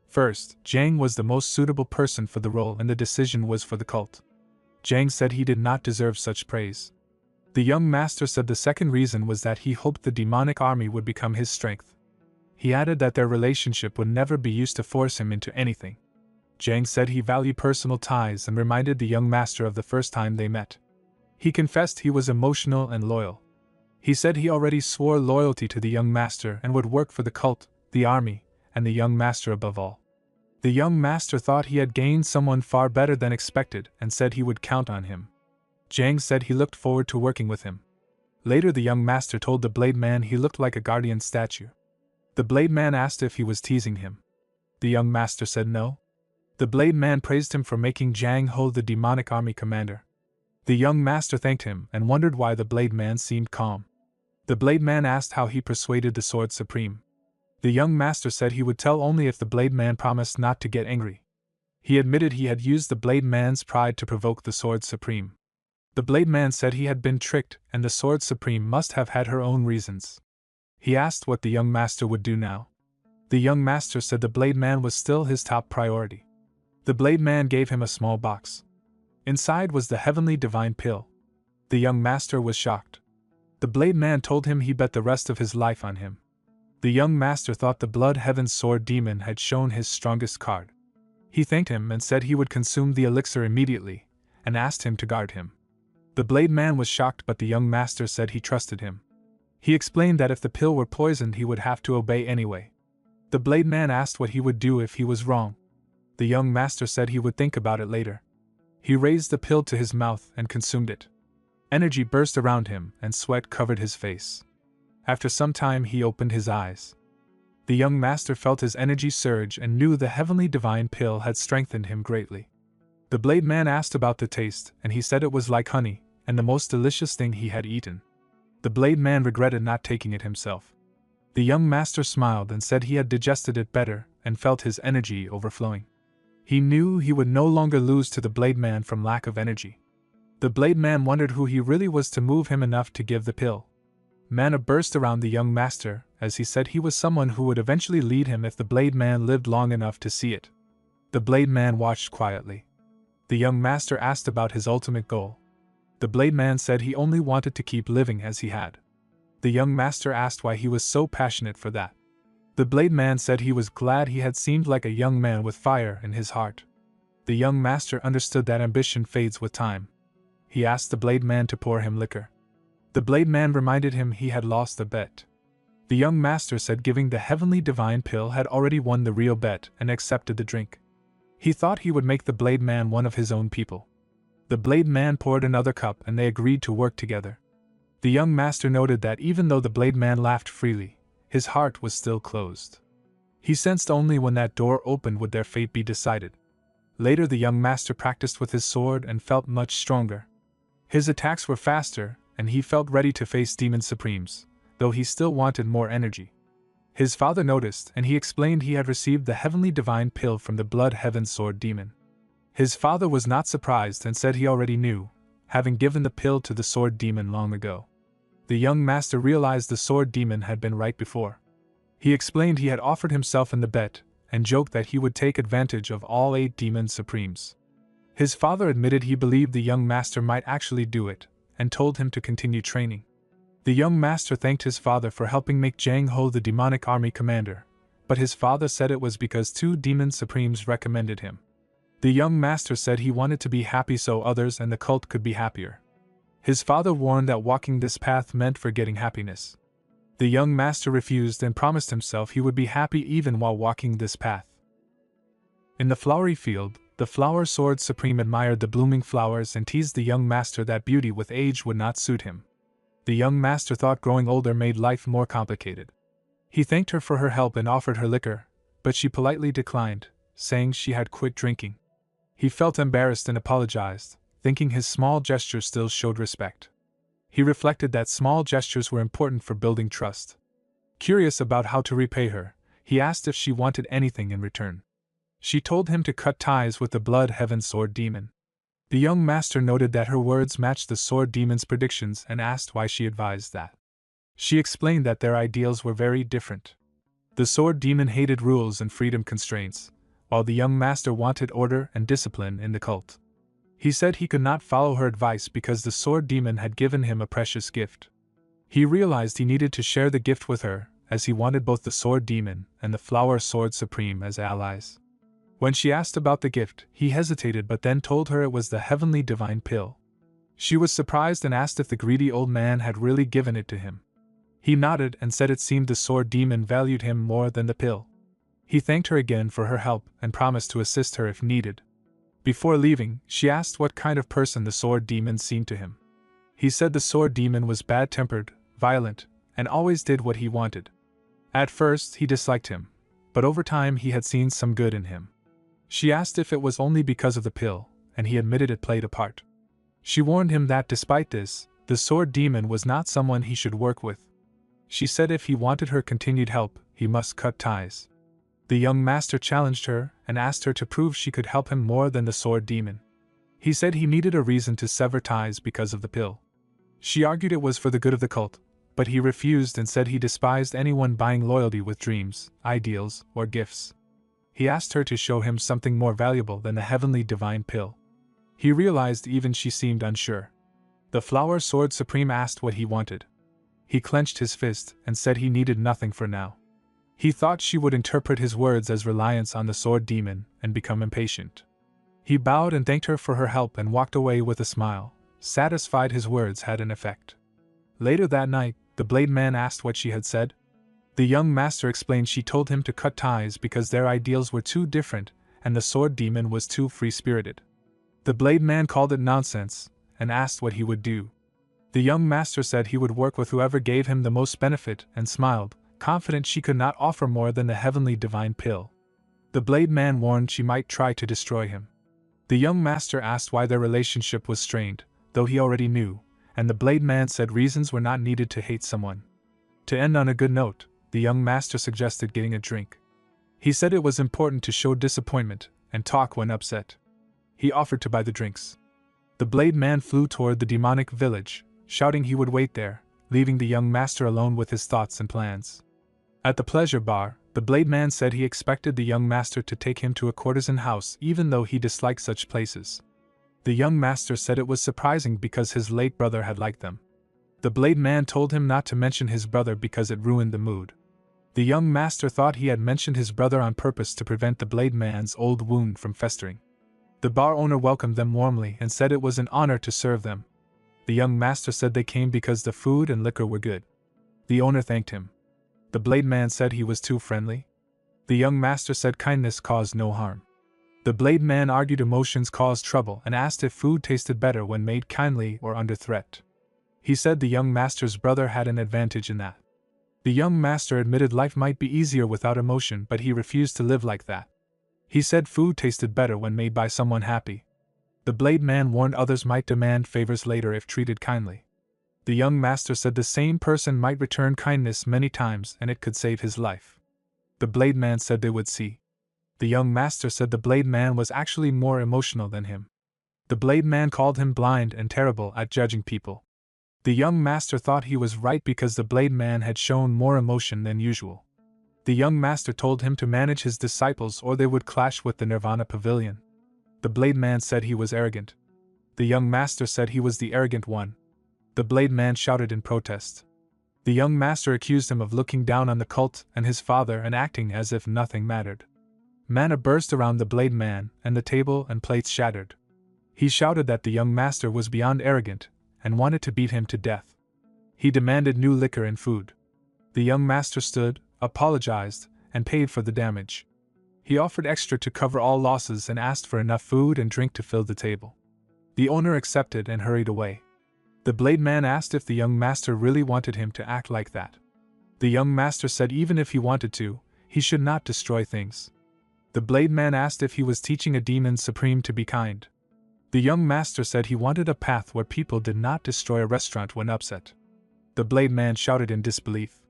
A: First, Zhang was the most suitable person for the role and the decision was for the cult. Zhang said he did not deserve such praise. The young master said the second reason was that he hoped the demonic army would become his strength. He added that their relationship would never be used to force him into anything. Zhang said he valued personal ties and reminded the young master of the first time they met. He confessed he was emotional and loyal. He said he already swore loyalty to the young master and would work for the cult, the army, and the young master above all. The young master thought he had gained someone far better than expected and said he would count on him. Zhang said he looked forward to working with him. Later the young master told the Blade Man he looked like a guardian statue. The Blade Man asked if he was teasing him. The young master said no. The Blade Man praised him for making Zhang Ho the demonic army commander. The young master thanked him and wondered why the Blade Man seemed calm. The Blade Man asked how he persuaded the Sword Supreme. The young master said he would tell only if the Blade Man promised not to get angry. He admitted he had used the Blade Man's pride to provoke the Sword Supreme. The Blade Man said he had been tricked and the Sword Supreme must have had her own reasons. He asked what the young master would do now. The young master said the Blade Man was still his top priority. The Blade Man gave him a small box. Inside was the heavenly divine pill. The young master was shocked. The Blade Man told him he bet the rest of his life on him. The young master thought the Blood Heaven Sword Demon had shown his strongest card. He thanked him and said he would consume the elixir immediately, and asked him to guard him. The Blade Man was shocked but the young master said he trusted him. He explained that if the pill were poisoned he would have to obey anyway. The Blade Man asked what he would do if he was wrong. The young master said he would think about it later. He raised the pill to his mouth and consumed it. Energy burst around him and sweat covered his face. After some time he opened his eyes. The young master felt his energy surge and knew the heavenly divine pill had strengthened him greatly. The Blade Man asked about the taste and he said it was like honey, and the most delicious thing he had eaten. The Blade Man regretted not taking it himself. The young master smiled and said he had digested it better and felt his energy overflowing. He knew he would no longer lose to the Blade Man from lack of energy. The Blade Man wondered who he really was to move him enough to give the pill. Mana burst around the young master, as he said he was someone who would eventually lead him if the Blade Man lived long enough to see it. The Blade Man watched quietly. The young master asked about his ultimate goal. The Blade Man said he only wanted to keep living as he had. The young master asked why he was so passionate for that. The Blade Man said he was glad he had seemed like a young man with fire in his heart. The young master understood that ambition fades with time. He asked the Blade Man to pour him liquor. The Blade Man reminded him he had lost a bet. The young master said giving the heavenly divine pill had already won the real bet and accepted the drink. He thought he would make the Blade Man one of his own people. The Blade Man poured another cup and they agreed to work together. The young master noted that even though the Blade Man laughed freely, his heart was still closed. He sensed only when that door opened would their fate be decided. Later the young master practiced with his sword and felt much stronger. His attacks were faster, and he felt ready to face demon supremes, though he still wanted more energy. His father noticed, and he explained he had received the heavenly divine pill from the Blood Heaven Sword Demon. His father was not surprised and said he already knew, having given the pill to the Sword Demon long ago. The young master realized the Sword Demon had been right before. He explained he had offered himself in the bet, and joked that he would take advantage of all 8 demon supremes. His father admitted he believed the young master might actually do it, and told him to continue training. The young master thanked his father for helping make Jang Ho the demonic army commander, but his father said it was because 2 demon supremes recommended him. The young master said he wanted to be happy so others and the cult could be happier. His father warned that walking this path meant forgetting happiness. The young master refused and promised himself he would be happy even while walking this path. In the flowery field, the Flower Sword Supreme admired the blooming flowers and teased the young master that beauty with age would not suit him. The young master thought growing older made life more complicated. He thanked her for her help and offered her liquor, but she politely declined, saying she had quit drinking. He felt embarrassed and apologized, thinking his small gestures still showed respect. He reflected that small gestures were important for building trust. Curious about how to repay her, he asked if she wanted anything in return. She told him to cut ties with the Blood Heaven Sword Demon. The young master noted that her words matched the Sword Demon's predictions and asked why she advised that. She explained that their ideals were very different. The Sword Demon hated rules and freedom constraints, while the young master wanted order and discipline in the cult. He said he could not follow her advice because the Sword Demon had given him a precious gift. He realized he needed to share the gift with her, as he wanted both the Sword Demon and the Flower Sword Supreme as allies. When she asked about the gift, he hesitated but then told her it was the heavenly divine pill. She was surprised and asked if the greedy old man had really given it to him. He nodded and said it seemed the Sword Demon valued him more than the pill. He thanked her again for her help and promised to assist her if needed. Before leaving, she asked what kind of person the Sword Demon seemed to him. He said the Sword Demon was bad-tempered, violent, and always did what he wanted. At first, he disliked him, but over time he had seen some good in him. She asked if it was only because of the pill, and he admitted it played a part. She warned him that despite this, the Sword Demon was not someone he should work with. She said if he wanted her continued help, he must cut ties. The young master challenged her and asked her to prove she could help him more than the Sword Demon. He said he needed a reason to sever ties because of the pill. She argued it was for the good of the cult, but he refused and said he despised anyone buying loyalty with dreams, ideals, or gifts. He asked her to show him something more valuable than the heavenly divine pill. He realized even she seemed unsure. The Flower Sword Supreme asked what he wanted. He clenched his fist and said he needed nothing for now. He thought she would interpret his words as reliance on the Sword Demon and become impatient. He bowed and thanked her for her help and walked away with a smile, satisfied his words had an effect. Later that night, the Blade Man asked what she had said. The young master explained she told him to cut ties because their ideals were too different and the Sword Demon was too free-spirited. The Blade Man called it nonsense and asked what he would do. The young master said he would work with whoever gave him the most benefit and smiled, confident she could not offer more than the heavenly divine pill. The Blade Man warned she might try to destroy him. The young master asked why their relationship was strained, though he already knew, and the blade man said reasons were not needed to hate someone. To end on a good note, the young master suggested getting a drink. He said it was important to show disappointment and talk when upset. He offered to buy the drinks. The blade man flew toward the demonic village, shouting he would wait there, leaving the young master alone with his thoughts and plans. At the pleasure bar, the blade man said he expected the young master to take him to a courtesan house even though he disliked such places. The young master said it was surprising because his late brother had liked them. The blade man told him not to mention his brother because it ruined the mood. The young master thought he had mentioned his brother on purpose to prevent the blade man's old wound from festering. The bar owner welcomed them warmly and said it was an honor to serve them. The young master said they came because the food and liquor were good. The owner thanked him. The blade man said he was too friendly. The young master said kindness caused no harm. The blade man argued emotions caused trouble and asked if food tasted better when made kindly or under threat. He said the young master's brother had an advantage in that. The young master admitted life might be easier without emotion, but he refused to live like that. He said food tasted better when made by someone happy. The blade man warned others might demand favors later if treated kindly. The young master said the same person might return kindness many times and it could save his life. The blade man said they would see. The young master said the blade man was actually more emotional than him. The blade man called him blind and terrible at judging people. The young master thought he was right because the blade man had shown more emotion than usual. The young master told him to manage his disciples or they would clash with the Nirvana pavilion. The blade man said he was arrogant. The young master said he was the arrogant one. The blade man shouted in protest. The young master accused him of looking down on the cult and his father and acting as if nothing mattered. Mana burst around the blade man and the table and plates shattered. He shouted that the young master was beyond arrogant and wanted to beat him to death. He demanded new liquor and food. The young master stood, apologized, and paid for the damage. He offered extra to cover all losses and asked for enough food and drink to fill the table. The owner accepted and hurried away. The blade man asked if the young master really wanted him to act like that. The young master said even if he wanted to, he should not destroy things. The blade man asked if he was teaching a demon supreme to be kind. The young master said he wanted a path where people did not destroy a restaurant when upset. The blade man shouted in disbelief.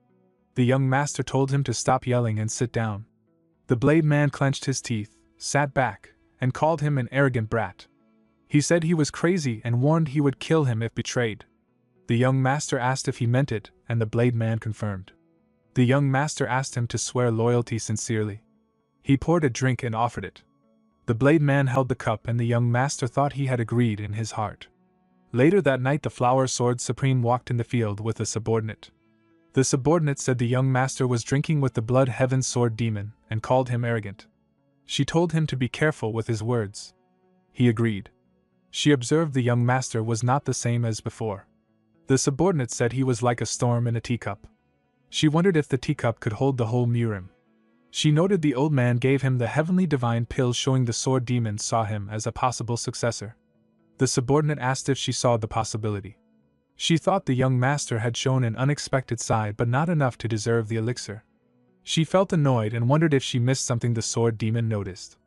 A: The young master told him to stop yelling and sit down. The blade man clenched his teeth, sat back, and called him an arrogant brat. He said he was crazy and warned he would kill him if betrayed. The young master asked if he meant it, and the blade man confirmed. The young master asked him to swear loyalty sincerely. He poured a drink and offered it. The blade man held the cup and the young master thought he had agreed in his heart. Later that night the Flower Sword Supreme walked in the field with a subordinate. The subordinate said the young master was drinking with the Blood Heaven Sword Demon and called him arrogant. She told him to be careful with his words. He agreed. She observed the young master was not the same as before. The subordinate said he was like a storm in a teacup. She wondered if the teacup could hold the whole Murim. She noted the old man gave him the heavenly divine pill showing the sword demon saw him as a possible successor. The subordinate asked if she saw the possibility. She thought the young master had shown an unexpected side but not enough to deserve the elixir. She felt annoyed and wondered if she missed something the sword demon noticed.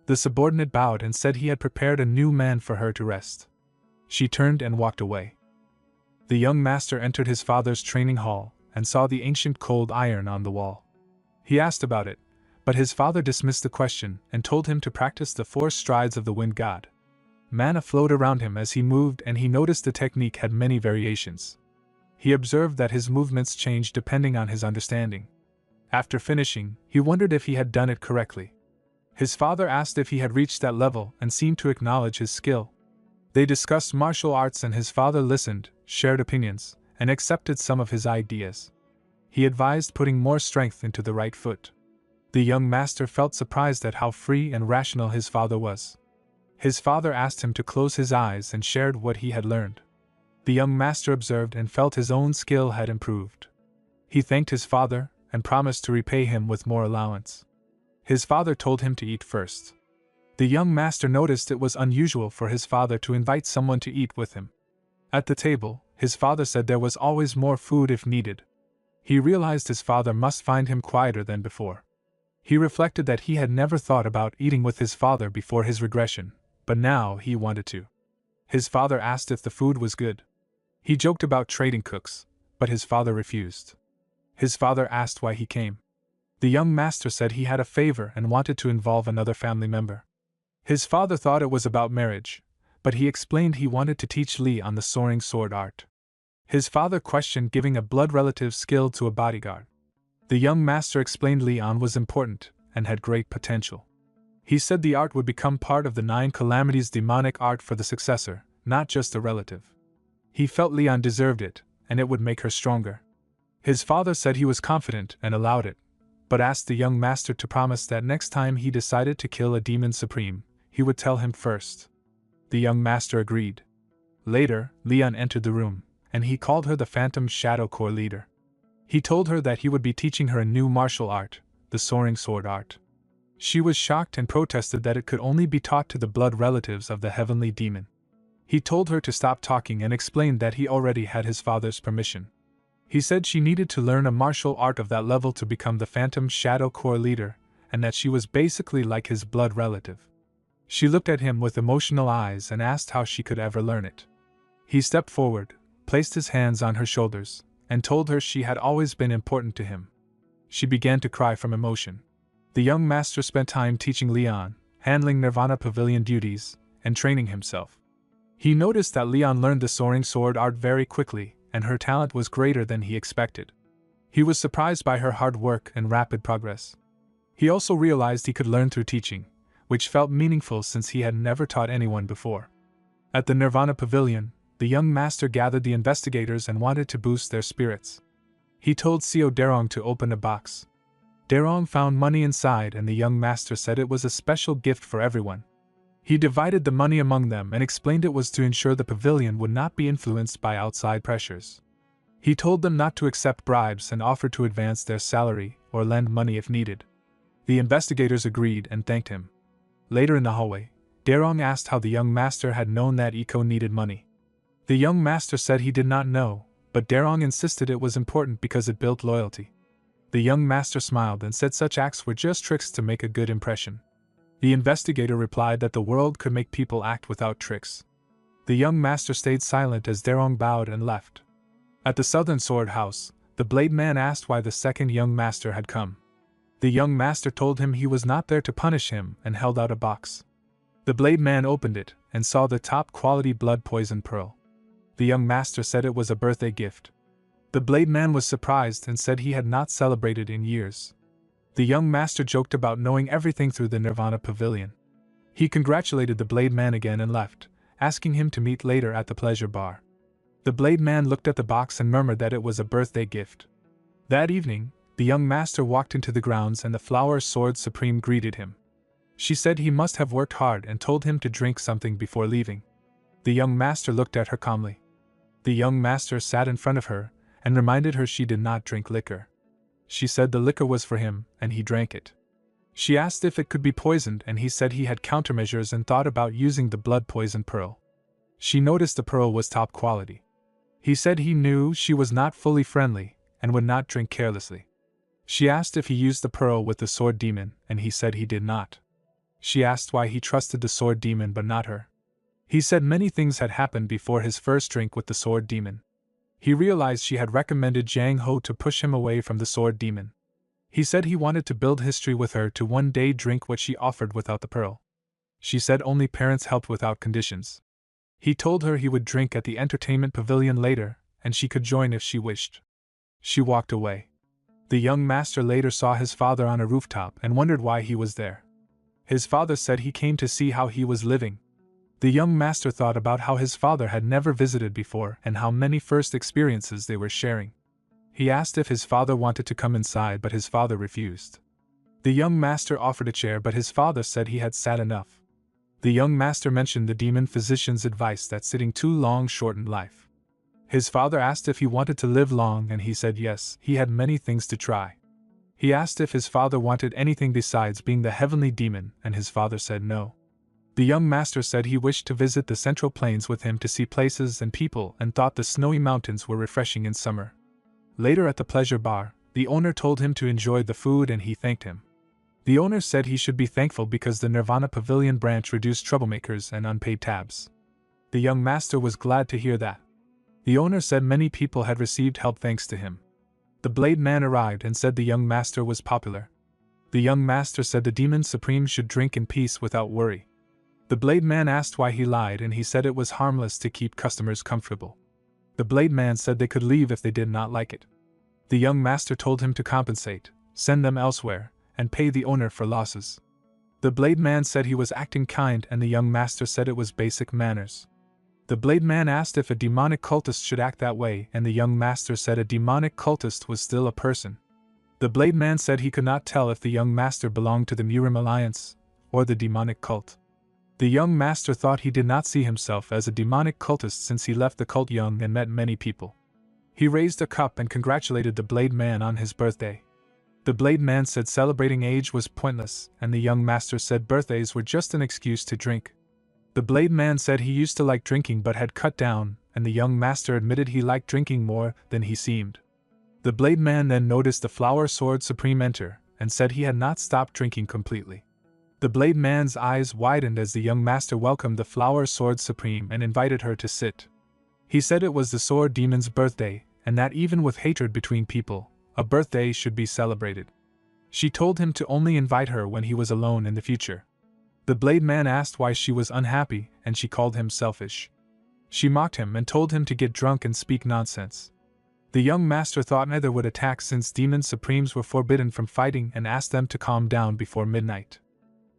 A: The subordinate bowed and said he had prepared a new man for her to rest. She turned and walked away. The young master entered his father's training hall and saw the ancient cold iron on the wall. He asked about it, but his father dismissed the question and told him to practice the 4 strides of the wind god. Mana flowed around him as he moved and he noticed the technique had many variations. He observed that his movements changed depending on his understanding. After finishing, he wondered if he had done it correctly. His father asked if he had reached that level and seemed to acknowledge his skill. They discussed martial arts and his father listened, shared opinions, and accepted some of his ideas. He advised putting more strength into the right foot. The young master felt surprised at how free and rational his father was. His father asked him to close his eyes and shared what he had learned. The young master observed and felt his own skill had improved. He thanked his father and promised to repay him with more allowance. His father told him to eat first. The young master noticed it was unusual for his father to invite someone to eat with him. At the table, his father said there was always more food if needed. He realized his father must find him quieter than before. He reflected that he had never thought about eating with his father before his regression, but now he wanted to. His father asked if the food was good. He joked about trading cooks, but his father refused. His father asked why he came. The young master said he had a favor and wanted to involve another family member. His father thought it was about marriage, but he explained he wanted to teach Lee on the soaring sword art. His father questioned giving a blood relative skill to a bodyguard. The young master explained Leon was important and had great potential. He said the art would become part of the 9 calamities demonic art for the successor, not just a relative. He felt Leon deserved it, and it would make her stronger. His father said he was confident and allowed it, but asked the young master to promise that next time he decided to kill a demon supreme, he would tell him first. The young master agreed. Later, Leon entered the room, and he called her the Phantom Shadow Corps leader. He told her that he would be teaching her a new martial art, the soaring sword art. She was shocked and protested that it could only be taught to the blood relatives of the heavenly demon. He told her to stop talking and explained that he already had his father's permission. He said she needed to learn a martial art of that level to become the Phantom Shadow Corps leader, and that she was basically like his blood relative. She looked at him with emotional eyes and asked how she could ever learn it. He stepped forward, placed his hands on her shoulders, and told her she had always been important to him. She began to cry from emotion. The young master spent time teaching Leon, handling Nirvana Pavilion duties, and training himself. He noticed that Leon learned the soaring sword art very quickly, and her talent was greater than he expected. He was surprised by her hard work and rapid progress. He also realized he could learn through teaching, which felt meaningful since he had never taught anyone before. At the Nirvana Pavilion, the young master gathered the investigators and wanted to boost their spirits. He told Seo Derong to open a box. Derong found money inside and the young master said it was a special gift for everyone. He divided the money among them and explained it was to ensure the pavilion would not be influenced by outside pressures. He told them not to accept bribes and offered to advance their salary or lend money if needed. The investigators agreed and thanked him. Later in the hallway, Derong asked how the young master had known that Iko needed money. The young master said he did not know, but Derong insisted it was important because it built loyalty. The young master smiled and said such acts were just tricks to make a good impression. The investigator replied that the world could make people act without tricks. The young master stayed silent as Derong bowed and left. At the Southern Sword House, the Blade Man asked why the second young master had come. The young master told him he was not there to punish him and held out a box. The Blade Man opened it and saw the top-quality blood poison pearl. The young master said it was a birthday gift. The Blade Man was surprised and said he had not celebrated in years. The young master joked about knowing everything through the Nirvana Pavilion. He congratulated the Blade Man again and left, asking him to meet later at the pleasure bar. The Blade Man looked at the box and murmured that it was a birthday gift. That evening, the young master walked into the grounds and the Flower Sword Supreme greeted him. She said he must have worked hard and told him to drink something before leaving. The young master looked at her calmly. The young master sat in front of her and reminded her she did not drink liquor. She said the liquor was for him, and he drank it. She asked if it could be poisoned and he said he had countermeasures and thought about using the blood poison pearl. She noticed the pearl was top quality. He said he knew she was not fully friendly and would not drink carelessly. She asked if he used the pearl with the sword demon and he said he did not. She asked why he trusted the sword demon but not her. He said many things had happened before his first drink with the sword demon. He realized she had recommended Jiang Ho to push him away from the sword demon. He said he wanted to build history with her to one day drink what she offered without the pearl. She said only parents helped without conditions. He told her he would drink at the entertainment pavilion later, and she could join if she wished. She walked away. The young master later saw his father on a rooftop and wondered why he was there. His father said he came to see how he was living. The young master thought about how his father had never visited before and how many first experiences they were sharing. He asked if his father wanted to come inside but his father refused. The young master offered a chair but his father said he had sat enough. The young master mentioned the demon physician's advice that sitting too long shortened life. His father asked if he wanted to live long and he said yes, he had many things to try. He asked if his father wanted anything besides being the heavenly demon and his father said no. The young master said he wished to visit the Central Plains with him to see places and people and thought the snowy mountains were refreshing in summer. Later at the pleasure bar, the owner told him to enjoy the food and he thanked him. The owner said he should be thankful because the Nirvana Pavilion branch reduced troublemakers and unpaid tabs. The young master was glad to hear that. The owner said many people had received help thanks to him. The Blade Man arrived and said the young master was popular. The young master said the Demon Supreme should drink in peace without worry. The Blade Man asked why he lied, and he said it was harmless to keep customers comfortable. The Blade Man said they could leave if they did not like it. The young master told him to compensate, send them elsewhere, and pay the owner for losses. The Blade Man said he was acting kind, and the young master said it was basic manners. The Blade Man asked if a demonic cultist should act that way, and the young master said a demonic cultist was still a person. The Blade Man said he could not tell if the young master belonged to the Murim Alliance or the demonic cult. The young master thought he did not see himself as a demonic cultist since he left the cult young and met many people. He raised a cup and congratulated the Blade Man on his birthday. The Blade Man said celebrating age was pointless, and the young master said birthdays were just an excuse to drink. The Blade Man said he used to like drinking but had cut down, and the young master admitted he liked drinking more than he seemed. The Blade Man then noticed the Flower Sword Supreme enter, and said he had not stopped drinking completely. The Blade Man's eyes widened as the young master welcomed the Flower Sword Supreme and invited her to sit. He said it was the Sword Demon's birthday, and that even with hatred between people, a birthday should be celebrated. She told him to only invite her when he was alone in the future. The Blade Man asked why she was unhappy, and she called him selfish. She mocked him and told him to get drunk and speak nonsense. The young master thought neither would attack since Demon Supremes were forbidden from fighting, and asked them to calm down before midnight.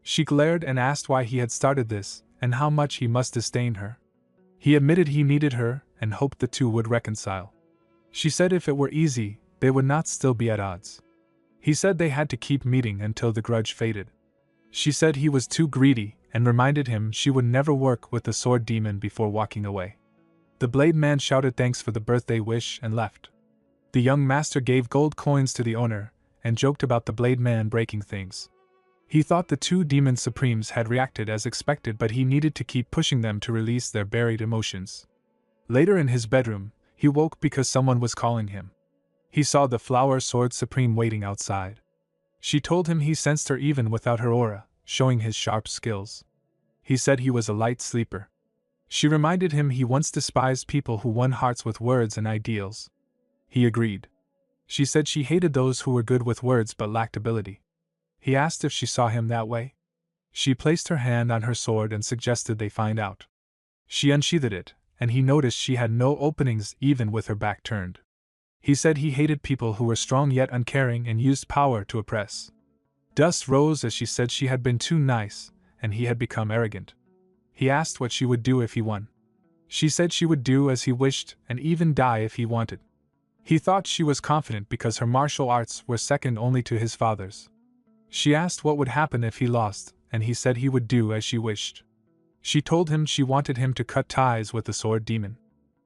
A: She glared and asked why he had started this, and how much he must disdain her. He admitted he needed her, and hoped the two would reconcile. She said if it were easy, they would not still be at odds. He said they had to keep meeting until the grudge faded. She said he was too greedy, and reminded him she would never work with the Sword Demon before walking away. The Blade Man shouted thanks for the birthday wish and left. The young master gave gold coins to the owner, and joked about the Blade Man breaking things. He thought the two Demon Supremes had reacted as expected, but he needed to keep pushing them to release their buried emotions. Later in his bedroom, he woke because someone was calling him. He saw the Flower Sword Supreme waiting outside. She told him he sensed her even without her aura, showing his sharp skills. He said he was a light sleeper. She reminded him he once despised people who won hearts with words and ideals. He agreed. She said she hated those who were good with words but lacked ability. He asked if she saw him that way. She placed her hand on her sword and suggested they find out. She unsheathed it, and he noticed she had no openings even with her back turned. He said he hated people who were strong yet uncaring and used power to oppress. Dust rose as she said she had been too nice, and he had become arrogant. He asked what she would do if he won. She said she would do as he wished and even die if he wanted. He thought she was confident because her martial arts were second only to his father's. She asked what would happen if he lost, and he said he would do as she wished. She told him she wanted him to cut ties with the Sword Demon.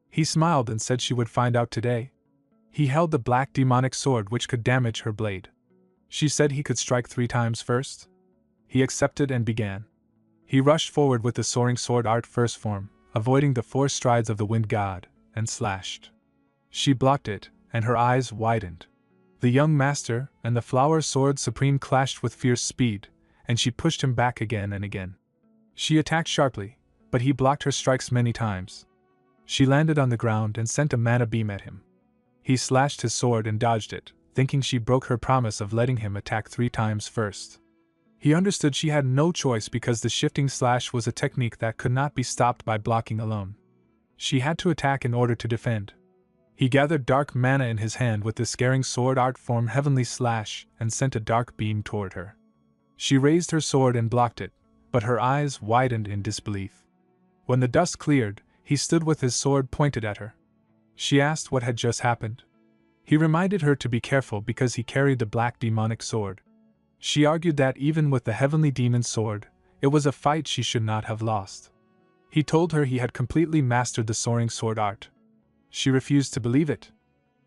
A: He smiled and said she would find out today. He held the black demonic sword which could damage her blade. She said he could strike 3 times first. He accepted and began. He rushed forward with the soaring sword art first form, avoiding the 4 strides of the wind god, and slashed. She blocked it, and her eyes widened. The young master and the Flower Sword Supreme clashed with fierce speed, and she pushed him back again and again. She attacked sharply, but he blocked her strikes many times. She landed on the ground and sent a mana beam at him. He slashed his sword and dodged it, thinking she broke her promise of letting him attack 3 times first. He understood she had no choice because the shifting slash was a technique that could not be stopped by blocking alone. She had to attack in order to defend. He gathered dark mana in his hand with the scaring sword art form Heavenly Slash and sent a dark beam toward her. She raised her sword and blocked it, but her eyes widened in disbelief. When the dust cleared, he stood with his sword pointed at her. She asked what had just happened. He reminded her to be careful because he carried the black demonic sword. She argued that even with the heavenly demon sword, it was a fight she should not have lost. He told her he had completely mastered the soaring sword art. She refused to believe it.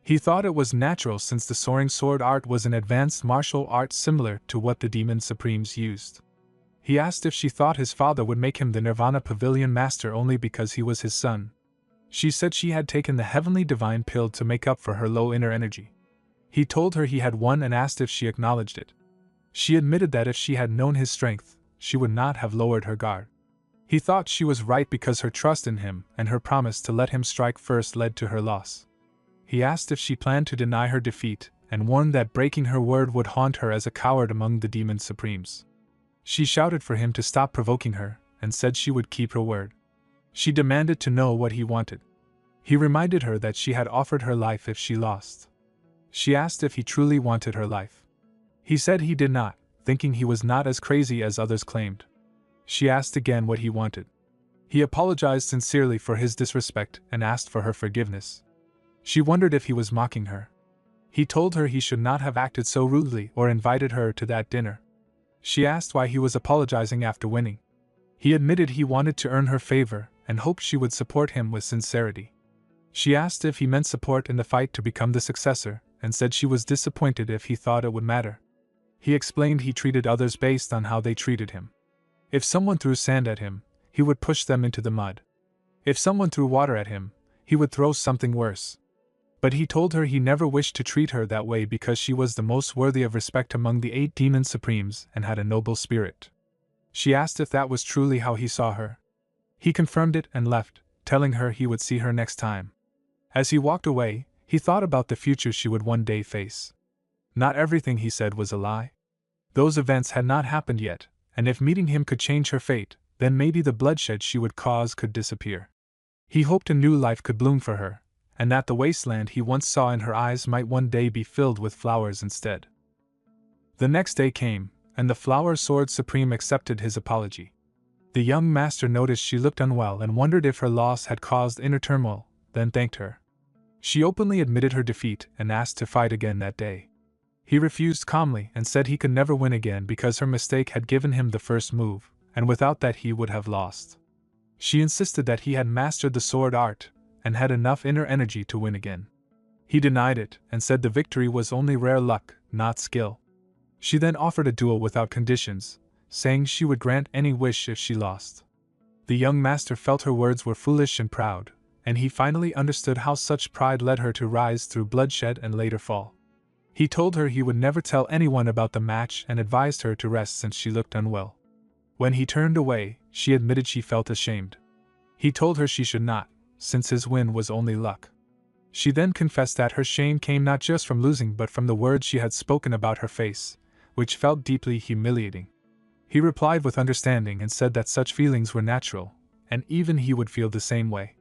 A: He thought it was natural since the soaring sword art was an advanced martial art similar to what the Demon Supremes used. He asked if she thought his father would make him the Nirvana Pavilion Master only because he was his son. She said she had taken the heavenly divine pill to make up for her low inner energy. He told her he had won and asked if she acknowledged it. She admitted that if she had known his strength, she would not have lowered her guard. He thought she was right because her trust in him and her promise to let him strike first led to her loss. He asked if she planned to deny her defeat, and warned that breaking her word would haunt her as a coward among the demon supremes. She shouted for him to stop provoking her, and said she would keep her word. She demanded to know what he wanted. He reminded her that she had offered her life if she lost. She asked if he truly wanted her life. He said he did not, thinking he was not as crazy as others claimed. She asked again what he wanted. He apologized sincerely for his disrespect and asked for her forgiveness. She wondered if he was mocking her. He told her he should not have acted so rudely or invited her to that dinner. She asked why he was apologizing after winning. He admitted he wanted to earn her favor and hoped she would support him with sincerity. She asked if he meant support in the fight to become the successor, and said she was disappointed if he thought it would matter. He explained he treated others based on how they treated him. If someone threw sand at him, he would push them into the mud. If someone threw water at him, he would throw something worse. But he told her he never wished to treat her that way because she was the most worthy of respect among the 8 demon supremes and had a noble spirit. She asked if that was truly how he saw her. He confirmed it and left, telling her he would see her next time. As he walked away, he thought about the future she would one day face. Not everything he said was a lie. Those events had not happened yet, and if meeting him could change her fate, then maybe the bloodshed she would cause could disappear. He hoped a new life could bloom for her, and that the wasteland he once saw in her eyes might one day be filled with flowers instead. The next day came, and the Flower Sword Supreme accepted his apology. The young master noticed she looked unwell and wondered if her loss had caused inner turmoil, then thanked her. She openly admitted her defeat and asked to fight again that day. He refused calmly and said he could never win again because her mistake had given him the first move, and without that he would have lost. She insisted that he had mastered the sword art and had enough inner energy to win again. He denied it and said the victory was only rare luck, not skill. She then offered a duel without conditions, saying she would grant any wish if she lost. The young master felt her words were foolish and proud, and he finally understood how such pride led her to rise through bloodshed and later fall. He told her he would never tell anyone about the match and advised her to rest since she looked unwell. When he turned away, she admitted she felt ashamed. He told her she should not, since his win was only luck. She then confessed that her shame came not just from losing but from the words she had spoken about her face, which felt deeply humiliating. He replied with understanding and said that such feelings were natural, and even he would feel the same way.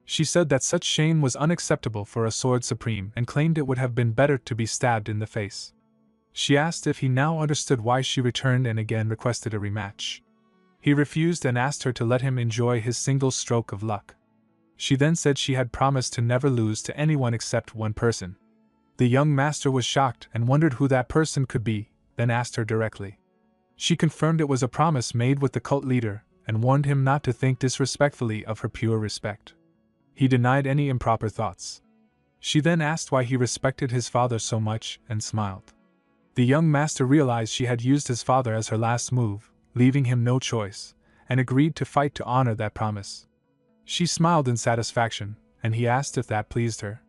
A: She said that such shame was unacceptable for a sword supreme and claimed it would have been better to be stabbed in the face. She asked if he now understood why she returned and again requested a rematch. He refused and asked her to let him enjoy his single stroke of luck. She then said she had promised to never lose to anyone except one person. The young master was shocked and wondered who that person could be, then asked her directly. She confirmed it was a promise made with the cult leader and warned him not to think disrespectfully of her pure respect. He denied any improper thoughts. She then asked why he respected his father so much and smiled. The young master realized she had used his father as her last move, leaving him no choice, and agreed to fight to honor that promise. She smiled in satisfaction, and he asked if that pleased her.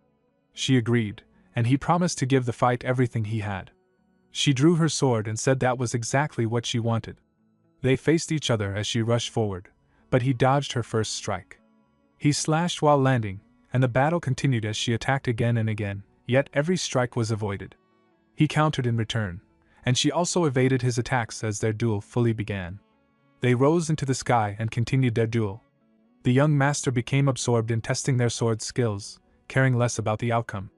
A: She agreed, and he promised to give the fight everything he had. She drew her sword and said that was exactly what she wanted. They faced each other as she rushed forward, but he dodged her first strike. He slashed while landing, and the battle continued as she attacked again and again, yet every strike was avoided. He countered in return, and she also evaded his attacks as their duel fully began. They rose into the sky and continued their duel. The young master became absorbed in testing their sword skills, caring less about the outcome.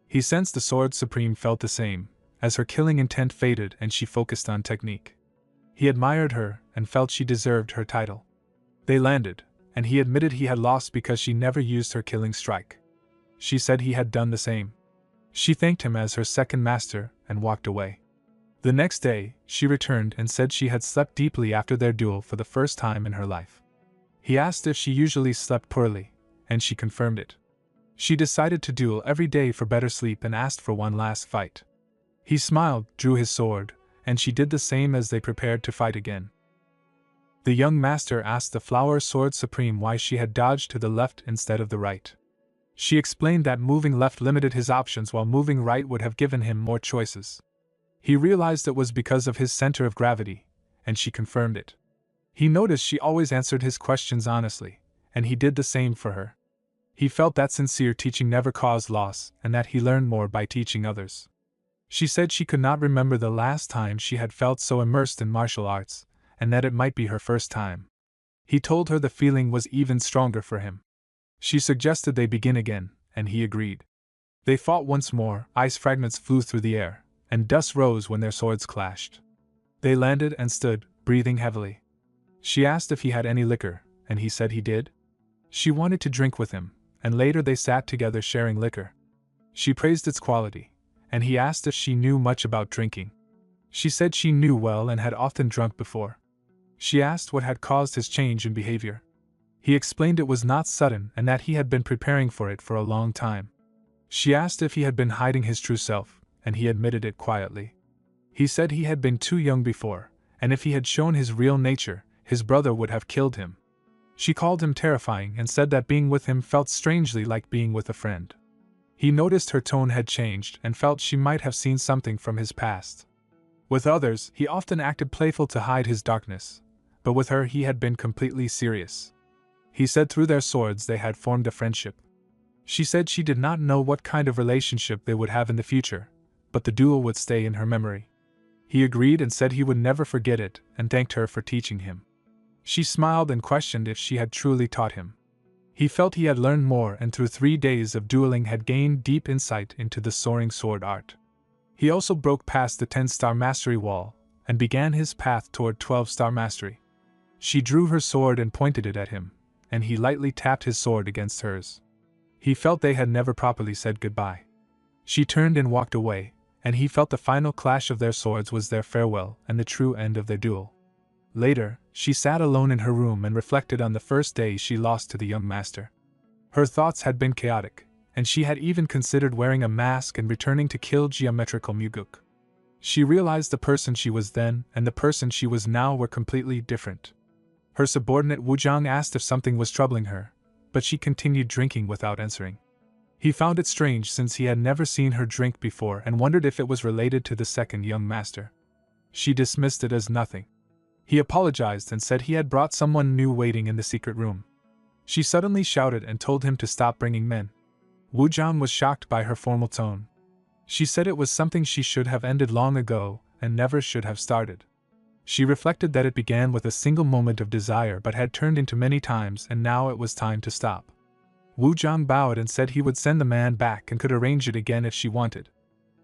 A: He sensed the sword supreme felt the same, as her killing intent faded and she focused on technique. He admired her and felt she deserved her title. They landed, and he admitted he had lost because she never used her killing strike. She said he had done the same. She thanked him as her second master and walked away. The next day, she returned and said she had slept deeply after their duel for the first time in her life. He asked if she usually slept poorly, and she confirmed it. She decided to duel every day for better sleep and asked for one last fight. He smiled, drew his sword, and she did the same as they prepared to fight again. The young master asked the Flower Sword Supreme why she had dodged to the left instead of the right. She explained that moving left limited his options while moving right would have given him more choices. He realized it was because of his center of gravity, and she confirmed it. He noticed she always answered his questions honestly, and he did the same for her. He felt that sincere teaching never caused loss, and that he learned more by teaching others. She said she could not remember the last time she had felt so immersed in martial arts, and that it might be her first time. He told her the feeling was even stronger for him. She suggested they begin again, and he agreed. They fought once more, ice fragments flew through the air, and dust rose when their swords clashed. They landed and stood, breathing heavily. She asked if he had any liquor, and he said he did. She wanted to drink with him, and later they sat together sharing liquor. She praised its quality, and he asked if she knew much about drinking. She said she knew well and had often drunk before. She asked what had caused his change in behavior. He explained it was not sudden and that he had been preparing for it for a long time. She asked if he had been hiding his true self, and he admitted it quietly. He said he had been too young before, and if he had shown his real nature, his brother would have killed him. She called him terrifying and said that being with him felt strangely like being with a friend. He noticed her tone had changed and felt she might have seen something from his past. With others, he often acted playful to hide his darkness, but with her he had been completely serious. He said through their swords they had formed a friendship. She said she did not know what kind of relationship they would have in the future, but the duel would stay in her memory. He agreed and said he would never forget it, and thanked her for teaching him. She smiled and questioned if she had truly taught him. He felt he had learned more and through 3 days of dueling had gained deep insight into the soaring sword art. He also broke past the 10-star mastery wall, and began his path toward 12-star mastery. She drew her sword and pointed it at him, and he lightly tapped his sword against hers. He felt they had never properly said goodbye. She turned and walked away, and he felt the final clash of their swords was their farewell and the true end of their duel. Later, she sat alone in her room and reflected on the first day she lost to the young master. Her thoughts had been chaotic, and she had even considered wearing a mask and returning to kill geometrical Muguk. She realized the person she was then and the person she was now were completely different. Her subordinate Wuzhang asked if something was troubling her, but she continued drinking without answering. He found it strange since he had never seen her drink before and wondered if it was related to the second young master. She dismissed it as nothing. He apologized and said he had brought someone new waiting in the secret room. She suddenly shouted and told him to stop bringing men. Wuzhang was shocked by her formal tone. She said it was something she should have ended long ago and never should have started. She reflected that it began with a single moment of desire but had turned into many times and now it was time to stop. Wuzhang bowed and said he would send the man back and could arrange it again if she wanted.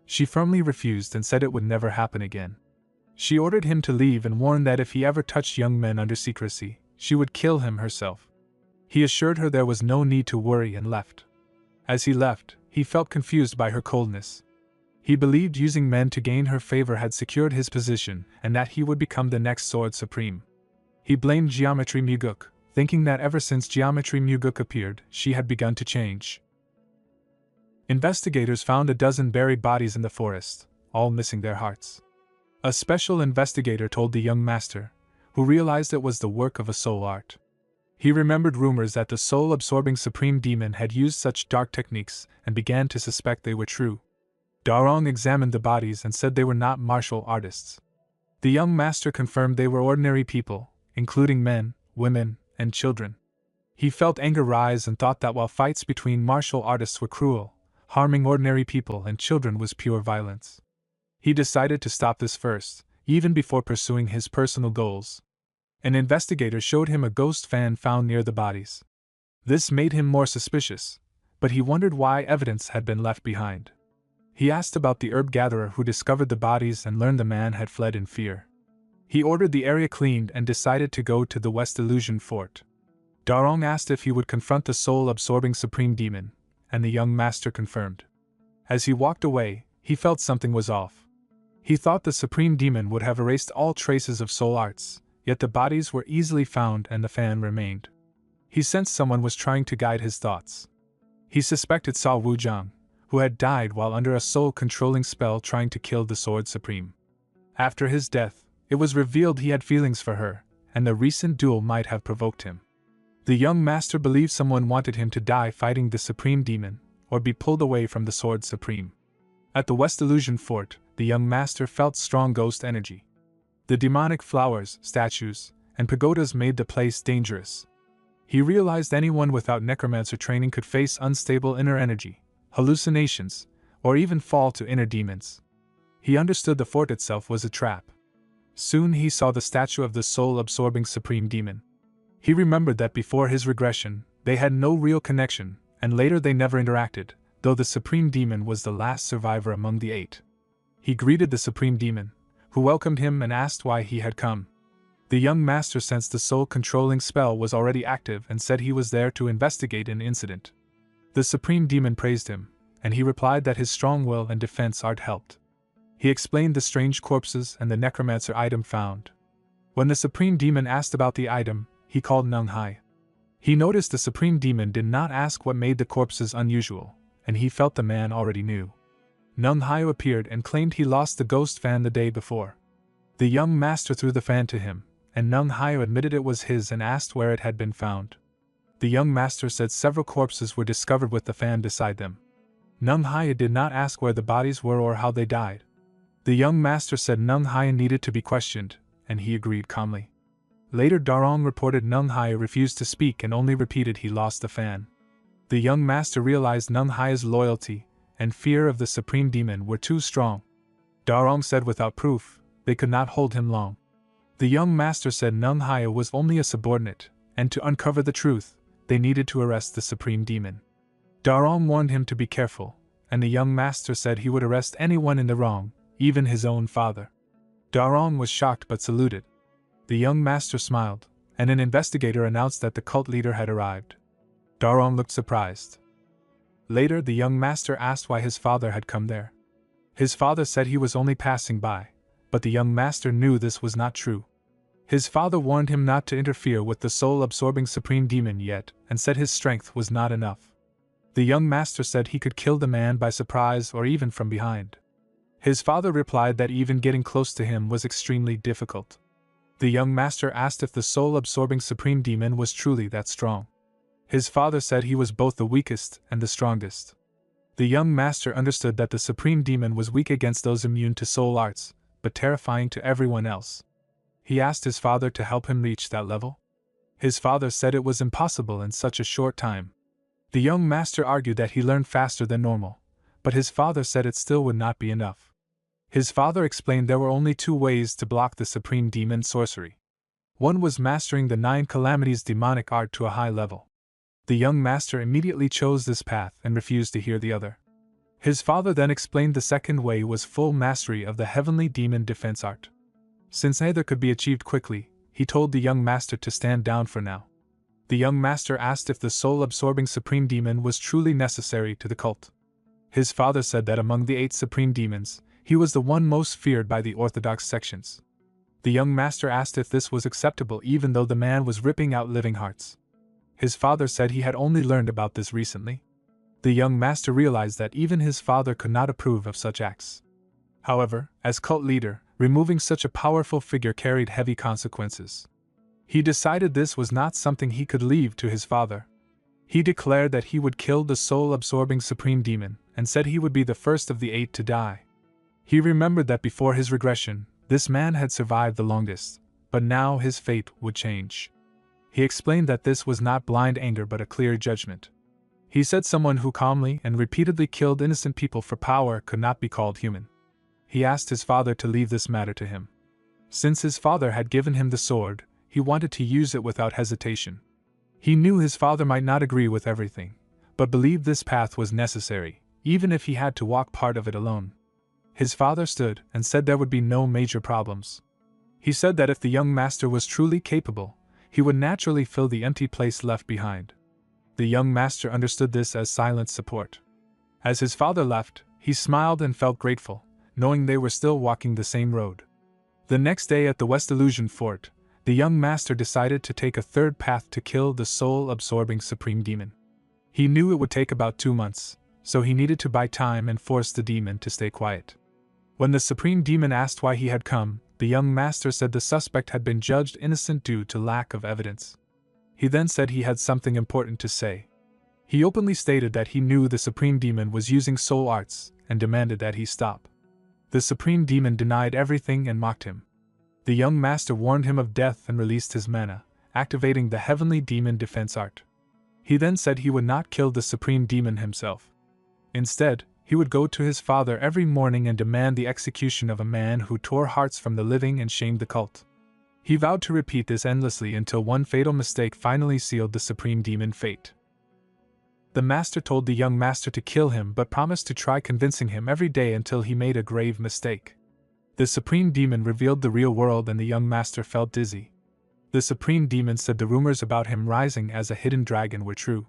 A: She firmly refused and said it would never happen again. She ordered him to leave and warned that if he ever touched young men under secrecy, she would kill him herself. He assured her there was no need to worry and left. As he left, he felt confused by her coldness. He believed using men to gain her favor had secured his position and that he would become the next Sword Supreme. He blamed Geometry Muguk, thinking that ever since Geometry Muguk appeared, she had begun to change. Investigators found a dozen buried bodies in the forest, all missing their hearts. A special investigator told the young master, who realized it was the work of a soul art. He remembered rumors that the soul-absorbing supreme demon had used such dark techniques and began to suspect they were true. Darong examined the bodies and said they were not martial artists. The young master confirmed they were ordinary people, including men, women, and children. He felt anger rise and thought that while fights between martial artists were cruel, harming ordinary people and children was pure violence. He decided to stop this first, even before pursuing his personal goals. An investigator showed him a ghost fan found near the bodies. This made him more suspicious, but he wondered why evidence had been left behind. He asked about the herb gatherer who discovered the bodies and learned the man had fled in fear. He ordered the area cleaned and decided to go to the West Illusion Fort. Darong asked if he would confront the soul-absorbing supreme demon, and the young master confirmed. As he walked away, he felt something was off. He thought the supreme demon would have erased all traces of soul arts, yet the bodies were easily found and the fan remained. He sensed someone was trying to guide his thoughts. He suspected Cao Wuzhang, who had died while under a soul-controlling spell trying to kill the Sword Supreme. After his death, it was revealed he had feelings for her, and the recent duel might have provoked him. The young master believed someone wanted him to die fighting the supreme demon, or be pulled away from the Sword Supreme. At the West Illusion Fort, the young master felt strong ghost energy. The demonic flowers, statues, and pagodas made the place dangerous. He realized anyone without necromancer training could face unstable inner energy, hallucinations, or even fall to inner demons. He understood the fort itself was a trap. Soon he saw the statue of the soul-absorbing supreme demon. He remembered that before his regression, they had no real connection, and later they never interacted, though the supreme demon was the last survivor among the 8. He greeted the supreme demon, who welcomed him and asked why he had come. The young master sensed the soul-controlling spell was already active and said he was there to investigate an incident. The supreme demon praised him, and he replied that his strong will and defense art helped. He explained the strange corpses and the necromancer item found. When the supreme demon asked about the item, he called DONGHUA. He noticed the supreme demon did not ask what made the corpses unusual, and he felt the man already knew. DONGHUA appeared and claimed he lost the ghost fan the day before. The young master threw the fan to him, and DONGHUA admitted it was his and asked where it had been found. The young master said several corpses were discovered with the fan beside them. DONGHUA did not ask where the bodies were or how they died. The young master said DONGHUA needed to be questioned, and he agreed calmly. Later DONGHUA reported DONGHUA refused to speak and only repeated he lost the fan. The young master realized DONGHUA's loyalty and fear of the supreme demon were too strong. DONGHUA said without proof, they could not hold him long. The young master said DONGHUA was only a subordinate, and to uncover the truth, they needed to arrest the supreme demon. DONGHUA warned him to be careful, and the young master said he would arrest anyone in the wrong, even his own father. DONGHUA was shocked but saluted. The young master smiled, and an investigator announced that the cult leader had arrived. DONGHUA looked surprised. Later the young master asked why his father had come there. His father said he was only passing by, but the young master knew this was not true. His father warned him not to interfere with the soul-absorbing supreme demon yet, and said his strength was not enough. The young master said he could kill the man by surprise or even from behind. His father replied that even getting close to him was extremely difficult. The young master asked if the soul-absorbing supreme demon was truly that strong. His father said he was both the weakest and the strongest. The young master understood that the supreme demon was weak against those immune to soul arts, but terrifying to everyone else. He asked his father to help him reach that level. His father said it was impossible in such a short time. The young master argued that he learned faster than normal, but his father said it still would not be enough. His father explained there were only 2 ways to block the supreme demon sorcery. One was mastering the 9 calamities demonic art to a high level. The young master immediately chose this path and refused to hear the other. His father then explained the second way was full mastery of the heavenly demon defense art. Since neither could be achieved quickly, he told the young master to stand down for now. The young master asked if the soul-absorbing supreme demon was truly necessary to the cult. His father said that among the 8 supreme demons, he was the one most feared by the orthodox sections. The young master asked if this was acceptable even though the man was ripping out living hearts. His father said he had only learned about this recently. The young master realized that even his father could not approve of such acts. However, as cult leader, removing such a powerful figure carried heavy consequences. He decided this was not something he could leave to his father. He declared that he would kill the soul-absorbing supreme demon, and said he would be the first of the 8 to die. He remembered that before his regression, this man had survived the longest, but now his fate would change. He explained that this was not blind anger but a clear judgment. He said someone who calmly and repeatedly killed innocent people for power could not be called human. He asked his father to leave this matter to him. Since his father had given him the sword, he wanted to use it without hesitation. He knew his father might not agree with everything, but believed this path was necessary, even if he had to walk part of it alone. His father stood and said there would be no major problems. He said that if the young master was truly capable, he would naturally fill the empty place left behind. The young master understood this as silent support. As his father left, he smiled and felt grateful, knowing they were still walking the same road. The next day at the West Illusion Fort, the young master decided to take a third path to kill the soul-absorbing supreme demon. He knew it would take about 2 months, so he needed to buy time and force the demon to stay quiet. When the supreme demon asked why he had come, the young master said the suspect had been judged innocent due to lack of evidence. He then said he had something important to say. He openly stated that he knew the supreme demon was using soul arts and demanded that he stop. The supreme demon denied everything and mocked him. The young master warned him of death and released his mana, activating the heavenly demon defense art. He then said he would not kill the supreme demon himself. Instead, he would go to his father every morning and demand the execution of a man who tore hearts from the living and shamed the cult. He vowed to repeat this endlessly until one fatal mistake finally sealed the supreme demon fate. The master told the young master to kill him but promised to try convincing him every day until he made a grave mistake. The supreme demon revealed the real world and the young master felt dizzy. The supreme demon said the rumors about him rising as a hidden dragon were true.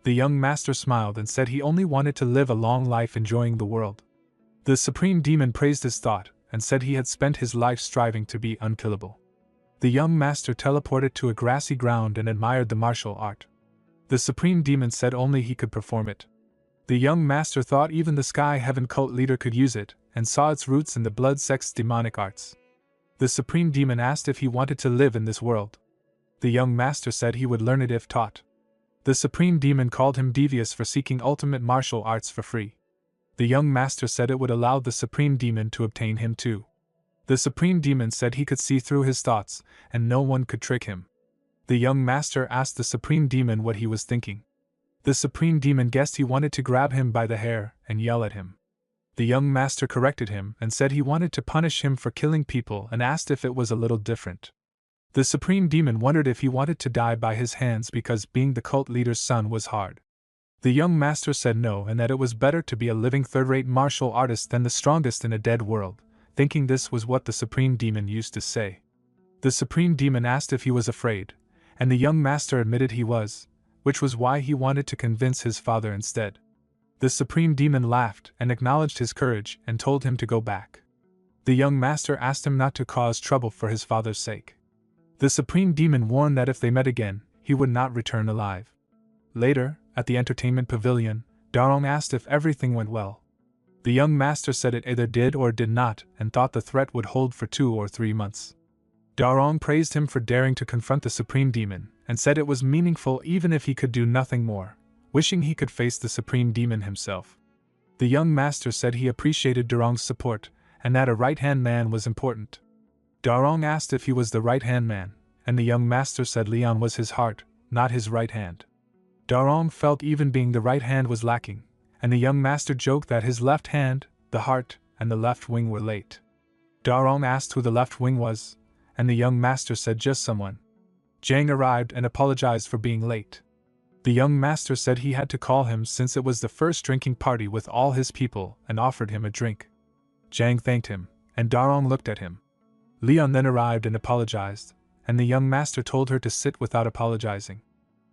A: The young master smiled and said he only wanted to live a long life enjoying the world. The supreme demon praised his thought and said he had spent his life striving to be unkillable. The young master teleported to a grassy ground and admired the martial art. The supreme demon said only he could perform it. The young master thought even the Sky Heaven cult leader could use it, and saw its roots in the blood sex demonic arts. The supreme demon asked if he wanted to live in this world. The young master said he would learn it if taught. The supreme demon called him devious for seeking ultimate martial arts for free. The young master said it would allow the supreme demon to obtain him too. The supreme demon said he could see through his thoughts, and no one could trick him. The young master asked the supreme demon what he was thinking. The supreme demon guessed he wanted to grab him by the hair and yell at him. The young master corrected him and said he wanted to punish him for killing people and asked if it was a little different. The supreme demon wondered if he wanted to die by his hands because being the cult leader's son was hard. The young master said no and that it was better to be a living third-rate martial artist than the strongest in a dead world, thinking this was what the supreme demon used to say. The supreme demon asked if he was afraid, and the young master admitted he was, which was why he wanted to convince his father instead. The supreme demon laughed and acknowledged his courage and told him to go back. The young master asked him not to cause trouble for his father's sake. The supreme demon warned that if they met again, he would not return alive. Later, at the entertainment pavilion, Donghua asked if everything went well. The young master said it either did or did not and thought the threat would hold for 2 or 3 months. Donghua praised him for daring to confront the supreme demon and said it was meaningful even if he could do nothing more, wishing he could face the supreme demon himself. The young master said he appreciated Donghwa's support and that a right-hand man was important. Donghua asked if he was the right-hand man, and the young master said Leon was his heart, not his right hand. Donghua felt even being the right hand was lacking, and the young master joked that his left hand, the heart, and the left wing were late. Donghua asked who the left wing was, and the young master said just someone. Jang arrived and apologized for being late. The young master said he had to call him since it was the first drinking party with all his people and offered him a drink. Jang thanked him, and Donghua looked at him. Leon then arrived and apologized, and the young master told her to sit without apologizing.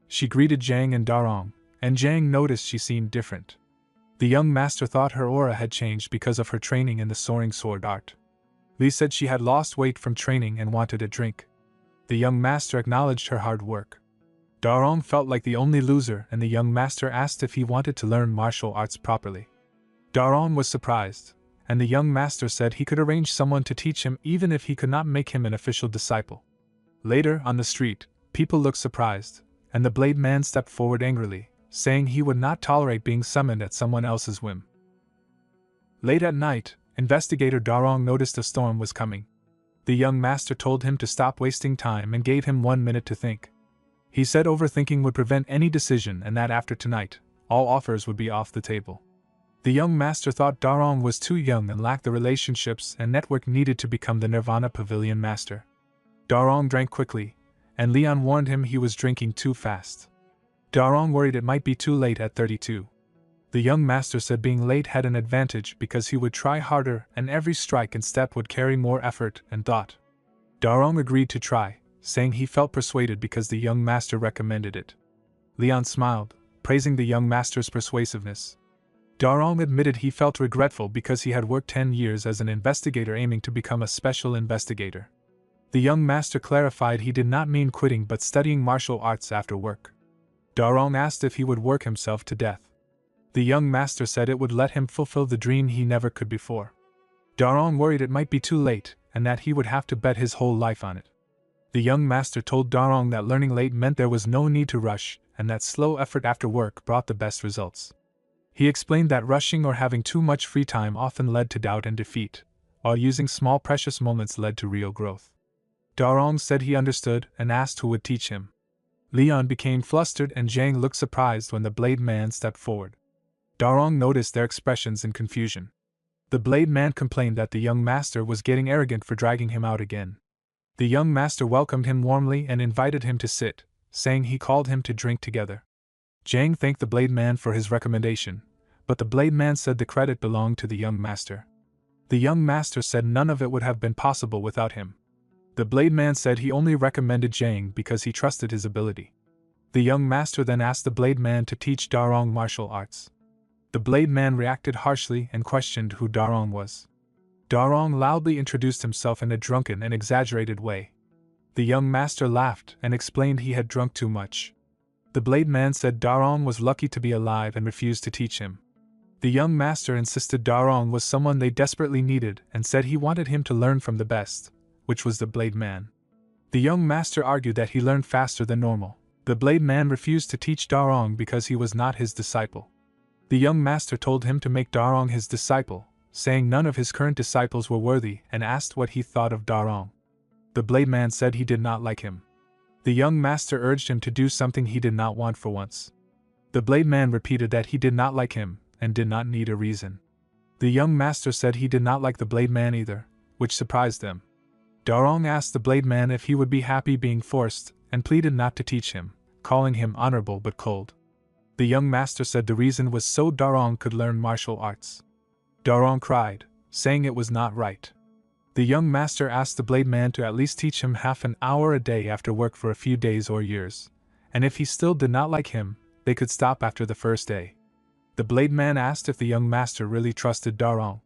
A: She greeted Jang and Donghua, and Jang noticed she seemed different. The young master thought her aura had changed because of her training in the soaring sword art. Lee said she had lost weight from training and wanted a drink. The young master acknowledged her hard work. Donghua felt like the only loser and the young master asked if he wanted to learn martial arts properly. Donghua was surprised, and the young master said he could arrange someone to teach him even if he could not make him an official disciple. Later, on the street, people looked surprised, and the blade man stepped forward angrily, saying he would not tolerate being summoned at someone else's whim. Late at night, investigator Donghua noticed a storm was coming. The young master told him to stop wasting time and gave him 1 minute to think. He said overthinking would prevent any decision and that after tonight, all offers would be off the table. The young master thought Donghua was too young and lacked the relationships and network needed to become the Nirvana Pavilion master. Donghua drank quickly, and Leon warned him he was drinking too fast. Donghua worried it might be too late at 32. The young master said being late had an advantage because he would try harder and every strike and step would carry more effort and thought. Donghua agreed to try, saying he felt persuaded because the young master recommended it. Leon smiled, praising the young master's persuasiveness. Donghua admitted he felt regretful because he had worked 10 years as an investigator aiming to become a special investigator. The young master clarified he did not mean quitting but studying martial arts after work. Donghua asked if he would work himself to death. The young master said it would let him fulfill the dream he never could before. Donghua worried it might be too late and that he would have to bet his whole life on it. The young master told Donghua that learning late meant there was no need to rush and that slow effort after work brought the best results. He explained that rushing or having too much free time often led to doubt and defeat, while using small precious moments led to real growth. Darong said he understood and asked who would teach him. Leon became flustered and Jang looked surprised when the blade man stepped forward. Darong noticed their expressions in confusion. The blade man complained that the young master was getting arrogant for dragging him out again. The young master welcomed him warmly and invited him to sit, saying he called him to drink together. Jang thanked the blade man for his recommendation, but the blade man said the credit belonged to the young master. The young master said none of it would have been possible without him. The blade man said he only recommended Jang because he trusted his ability. The young master then asked the blade man to teach Darong martial arts. The blade man reacted harshly and questioned who Darong was. Darong loudly introduced himself in a drunken and exaggerated way. The young master laughed and explained he had drunk too much. The blade man said Darong was lucky to be alive and refused to teach him. The young master insisted Darong was someone they desperately needed and said he wanted him to learn from the best, which was the blade man. The young master argued that he learned faster than normal. The blade man refused to teach Darong because he was not his disciple. The young master told him to make Darong his disciple, saying none of his current disciples were worthy, and asked what he thought of Darong. The blade man said he did not like him. The young master urged him to do something he did not want for once. The blade man repeated that he did not like him, and did not need a reason. The young master said he did not like the blade man either, which surprised them. Darong asked the blade man if he would be happy being forced, and pleaded not to teach him, calling him honorable but cold. The young master said the reason was so Darong could learn martial arts. Darong cried, saying it was not right. The young master asked the blade man to at least teach him half an hour a day after work for a few days or years, and if he still did not like him, they could stop after the first day. The blade man asked if the young master really trusted Darong.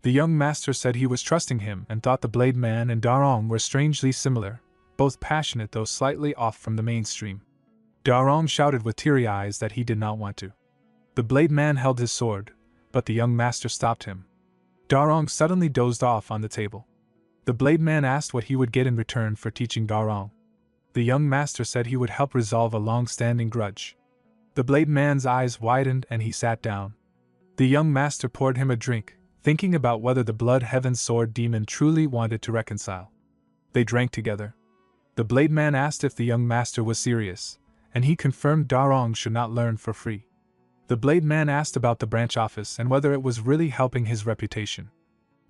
A: The young master said he was trusting him and thought the blade man and Darong were strangely similar, both passionate though slightly off from the mainstream. Darong shouted with teary eyes that he did not want to. The blade man held his sword, but the young master stopped him. Darong suddenly dozed off on the table. The blade man asked what he would get in return for teaching Darong. The young master said he would help resolve a long-standing grudge. The blade man's eyes widened and he sat down. The young master poured him a drink, thinking about whether the Blood Heaven Sword demon truly wanted to reconcile. They drank together. The blade man asked if the young master was serious, and he confirmed Darong should not learn for free. The blade man asked about the branch office and whether it was really helping his reputation.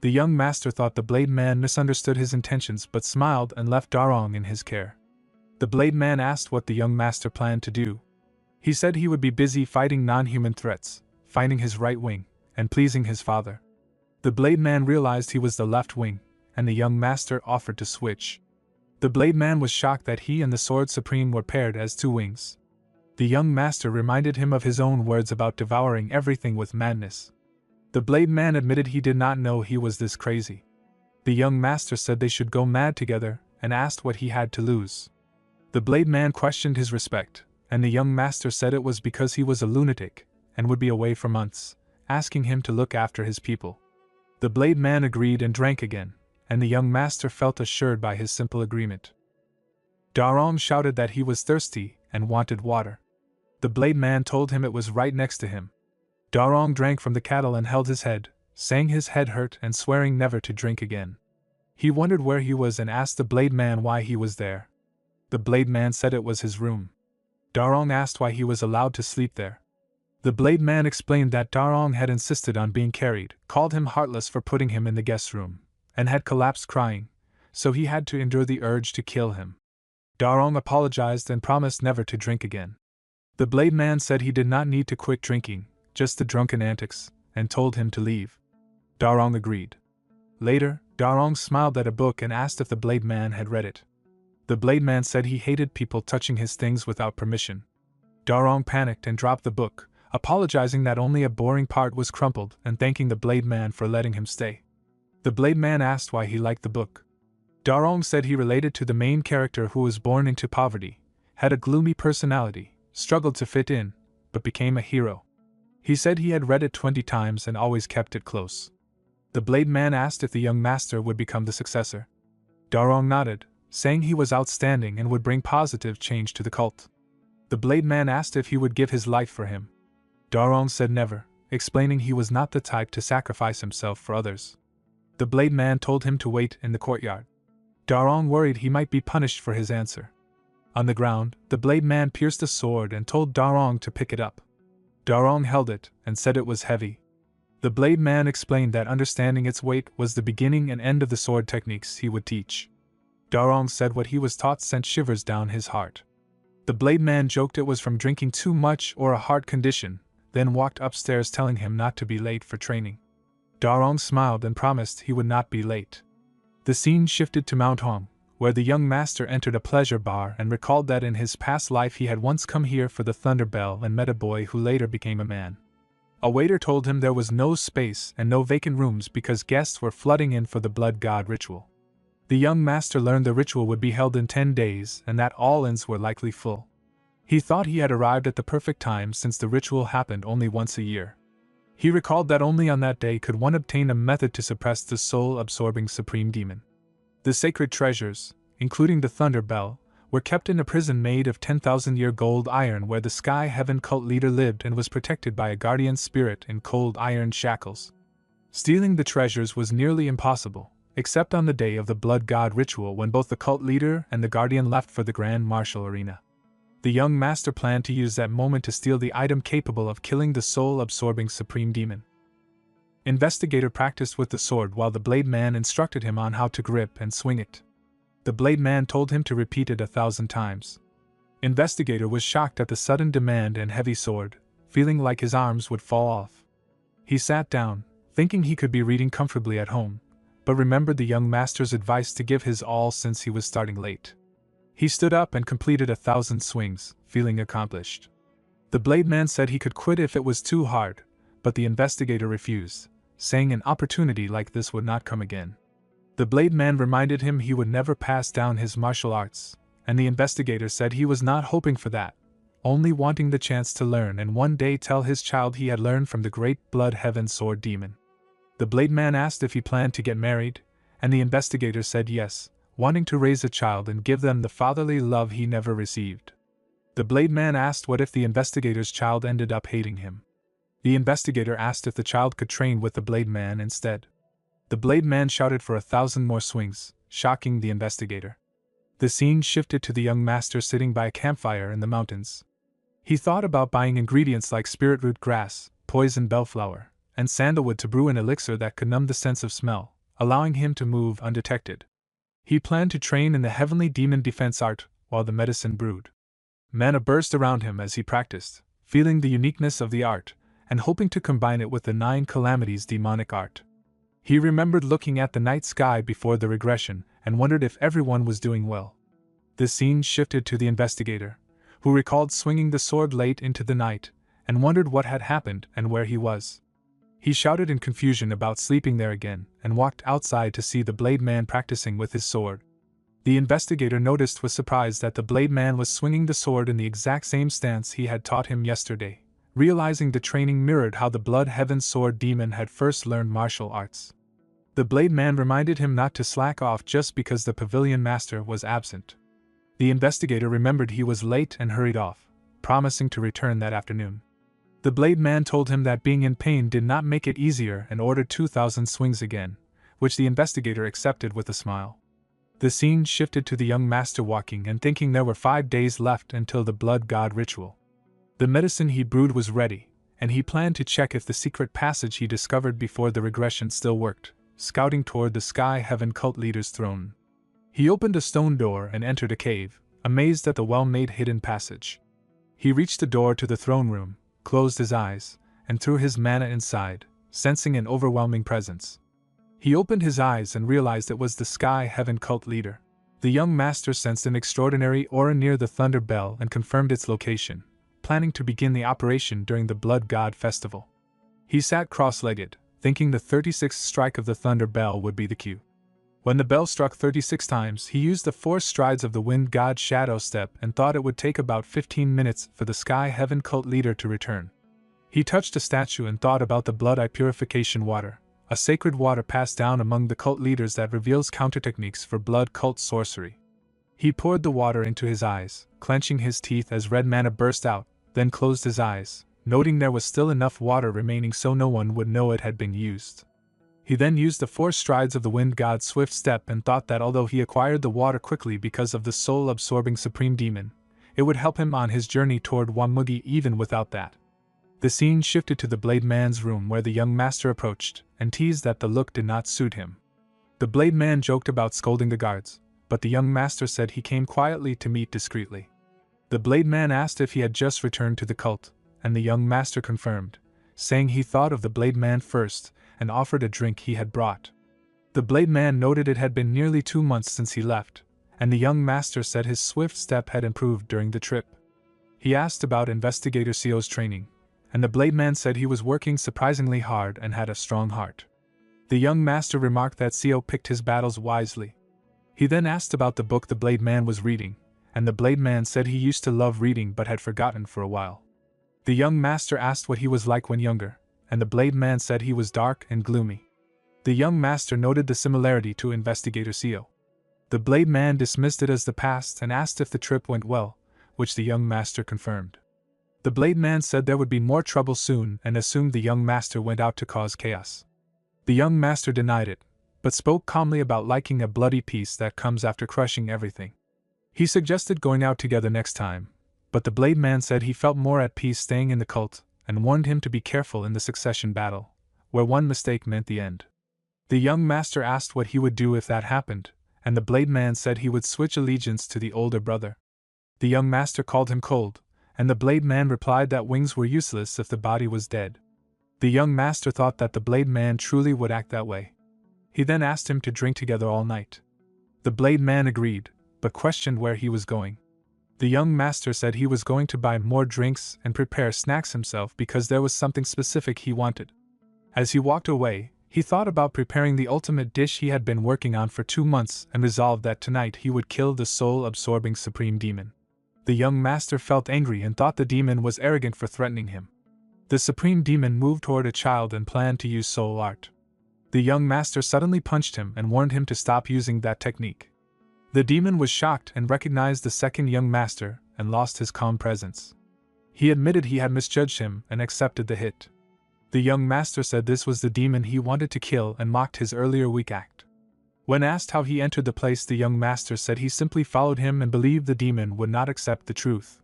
A: The young master thought the blade man misunderstood his intentions but smiled and left Darong in his care. The blade man asked what the young master planned to do. He said he would be busy fighting non-human threats, finding his right wing, and pleasing his father. The blade man realized he was the left wing, and the young master offered to switch. The blade man was shocked that he and the Sword Supreme were paired as two wings. The young master reminded him of his own words about devouring everything with madness. The blade man admitted he did not know he was this crazy. The young master said they should go mad together, and asked what he had to lose. The blade man questioned his respect, and the young master said it was because he was a lunatic, and would be away for months, asking him to look after his people. The blade man agreed and drank again, and the young master felt assured by his simple agreement. Darong shouted that he was thirsty and wanted water. The blade man told him it was right next to him. Darong drank from the kettle and held his head, saying his head hurt and swearing never to drink again. He wondered where he was and asked the blade man why he was there. The blade man said it was his room. Darong asked why he was allowed to sleep there. The blade man explained that Darong had insisted on being carried, called him heartless for putting him in the guest room, and had collapsed crying, so he had to endure the urge to kill him. Darong apologized and promised never to drink again. The blade man said he did not need to quit drinking, just the drunken antics, and told him to leave. Darong agreed. Later, Darong smiled at a book and asked if the blade man had read it. The blade man said he hated people touching his things without permission. Darong panicked and dropped the book, apologizing that only a boring part was crumpled and thanking the blade man for letting him stay. The blade man asked why he liked the book. Darong said he related to the main character who was born into poverty, had a gloomy personality, struggled to fit in, but became a hero. He said he had read it 20 times and always kept it close. The blade man asked if the young master would become the successor. Darong nodded, saying he was outstanding and would bring positive change to the cult. The blade man asked if he would give his life for him. Darong said never, explaining he was not the type to sacrifice himself for others. The blade man told him to wait in the courtyard. Darong worried he might be punished for his answer. On the ground, the blade man pierced a sword and told Darong to pick it up. Darong held it and said it was heavy. The blade man explained that understanding its weight was the beginning and end of the sword techniques he would teach. Darong said what he was taught sent shivers down his heart. The blade man joked it was from drinking too much or a heart condition, then walked upstairs telling him not to be late for training. Darong smiled and promised he would not be late. The scene shifted to Mount Hong, where the young master entered a pleasure bar and recalled that in his past life he had once come here for the Thunder Bell and met a boy who later became a man. A waiter told him there was no space and no vacant rooms because guests were flooding in for the blood god ritual. The young master learned the ritual would be held in 10 days and that all inns were likely full. He thought he had arrived at the perfect time since the ritual happened only once a year. He recalled that only on that day could one obtain a method to suppress the soul-absorbing supreme demon. The sacred treasures, including the Thunder Bell, were kept in a prison made of 10,000-year gold iron where the Sky Heaven cult leader lived and was protected by a guardian spirit in cold iron shackles. Stealing the treasures was nearly impossible, except on the day of the blood god ritual when both the cult leader and the guardian left for the grand martial arena. The young master planned to use that moment to steal the item capable of killing the soul-absorbing supreme demon. Investigator practiced with the sword while the blade man instructed him on how to grip and swing it. The blade man told him to repeat it 1,000 times. Investigator was shocked at the sudden demand and heavy sword, feeling like his arms would fall off. He sat down, thinking he could be reading comfortably at home, but remembered the young master's advice to give his all since he was starting late. He stood up and completed 1,000 swings, feeling accomplished. The blade man said he could quit if it was too hard, but the investigator refused, saying an opportunity like this would not come again. The blade man reminded him he would never pass down his martial arts, and the investigator said he was not hoping for that, only wanting the chance to learn and one day tell his child he had learned from the great blood heaven sword demon. The blade man asked if he planned to get married, and the investigator said yes, wanting to raise a child and give them the fatherly love he never received. The blade man asked what if the investigator's child ended up hating him. The investigator asked if the child could train with the blade man instead. The blade man shouted for 1,000 more swings, shocking the investigator. The scene shifted to the young master sitting by a campfire in the mountains. He thought about buying ingredients like spirit root grass, poison bellflower, and sandalwood to brew an elixir that could numb the sense of smell, allowing him to move undetected. He planned to train in the heavenly demon defense art while the medicine brewed. Mana burst around him as he practiced, feeling the uniqueness of the art and hoping to combine it with the 9 calamities demonic art. He remembered looking at the night sky before the regression and wondered if everyone was doing well. The scene shifted to the investigator, who recalled swinging the sword late into the night and wondered what had happened and where he was. He shouted in confusion about sleeping there again and walked outside to see the blade man practicing with his sword. The investigator noticed with surprise that the blade man was swinging the sword in the exact same stance he had taught him yesterday, realizing the training mirrored how the blood heaven sword demon had first learned martial arts. The blade man reminded him not to slack off just because the pavilion master was absent. The investigator remembered he was late and hurried off, promising to return that afternoon. The blade man told him that being in pain did not make it easier and ordered 2,000 swings again, which the investigator accepted with a smile. The scene shifted to the young master walking and thinking there were 5 days left until the blood god ritual. The medicine he brewed was ready, and he planned to check if the secret passage he discovered before the regression still worked, scouting toward the Sky Heaven cult leader's throne. He opened a stone door and entered a cave, amazed at the well-made hidden passage. He reached the door to the throne room, closed his eyes, and threw his mana inside, sensing an overwhelming presence. He opened his eyes and realized it was the Sky Heaven cult leader. The young master sensed an extraordinary aura near the Thunder Bell and confirmed its location, planning to begin the operation during the Blood God Festival. He sat cross-legged, thinking the 36th strike of the Thunder Bell would be the cue. When the bell struck 36 times, he used the 4 strides of the Wind God Shadow Step and thought it would take about 15 minutes for the Sky Heaven cult leader to return. He touched a statue and thought about the Blood Eye Purification Water, a sacred water passed down among the cult leaders that reveals counter-techniques for blood cult sorcery. He poured the water into his eyes, clenching his teeth as red mana burst out, then closed his eyes, noting there was still enough water remaining so no one would know it had been used. He then used the 4 strides of the wind god's swift step and thought that although he acquired the water quickly because of the soul-absorbing supreme demon, it would help him on his journey toward Wamugi even without that. The scene shifted to the Blade Man's room where the young master approached, and teased that the look did not suit him. The Blade Man joked about scolding the guards, but the young master said he came quietly to meet discreetly. The Blade Man asked if he had just returned to the cult, and the young master confirmed, saying he thought of the Blade Man first, and offered a drink he had brought. The Blade Man noted it had been nearly 2 months since he left, and the young master said his swift step had improved during the trip. He asked about Investigator Seo's training, and the Blade Man said he was working surprisingly hard and had a strong heart. The young master remarked that Seo picked his battles wisely. He then asked about the book the Blade Man was reading, and the Blade Man said he used to love reading but had forgotten for a while. The young master asked what he was like when younger, and the Blade Man said he was dark and gloomy. The young master noted the similarity to Investigator Seo. The Blade Man dismissed it as the past and asked if the trip went well, which the young master confirmed. The Blade Man said there would be more trouble soon and assumed the young master went out to cause chaos. The young master denied it, but spoke calmly about liking a bloody peace that comes after crushing everything. He suggested going out together next time, but the Blade Man said he felt more at peace staying in the cult, and warned him to be careful in the succession battle, where one mistake meant the end. The young master asked what he would do if that happened, and the Blade Man said he would switch allegiance to the older brother. The young master called him cold, and the Blade Man replied that wings were useless if the body was dead. The young master thought that the Blade Man truly would act that way. He then asked him to drink together all night. The Blade Man agreed, but questioned where he was going. The young master said he was going to buy more drinks and prepare snacks himself because there was something specific he wanted. As he walked away, he thought about preparing the ultimate dish he had been working on for 2 months and resolved that tonight he would kill the soul-absorbing supreme demon. The young master felt angry and thought the demon was arrogant for threatening him. The supreme demon moved toward a child and planned to use soul art. The young master suddenly punched him and warned him to stop using that technique. The demon was shocked and recognized the second young master and lost his calm presence. He admitted he had misjudged him and accepted the hit. The young master said this was the demon he wanted to kill and mocked his earlier weak act. When asked how he entered the place, the young master said he simply followed him and believed the demon would not accept the truth.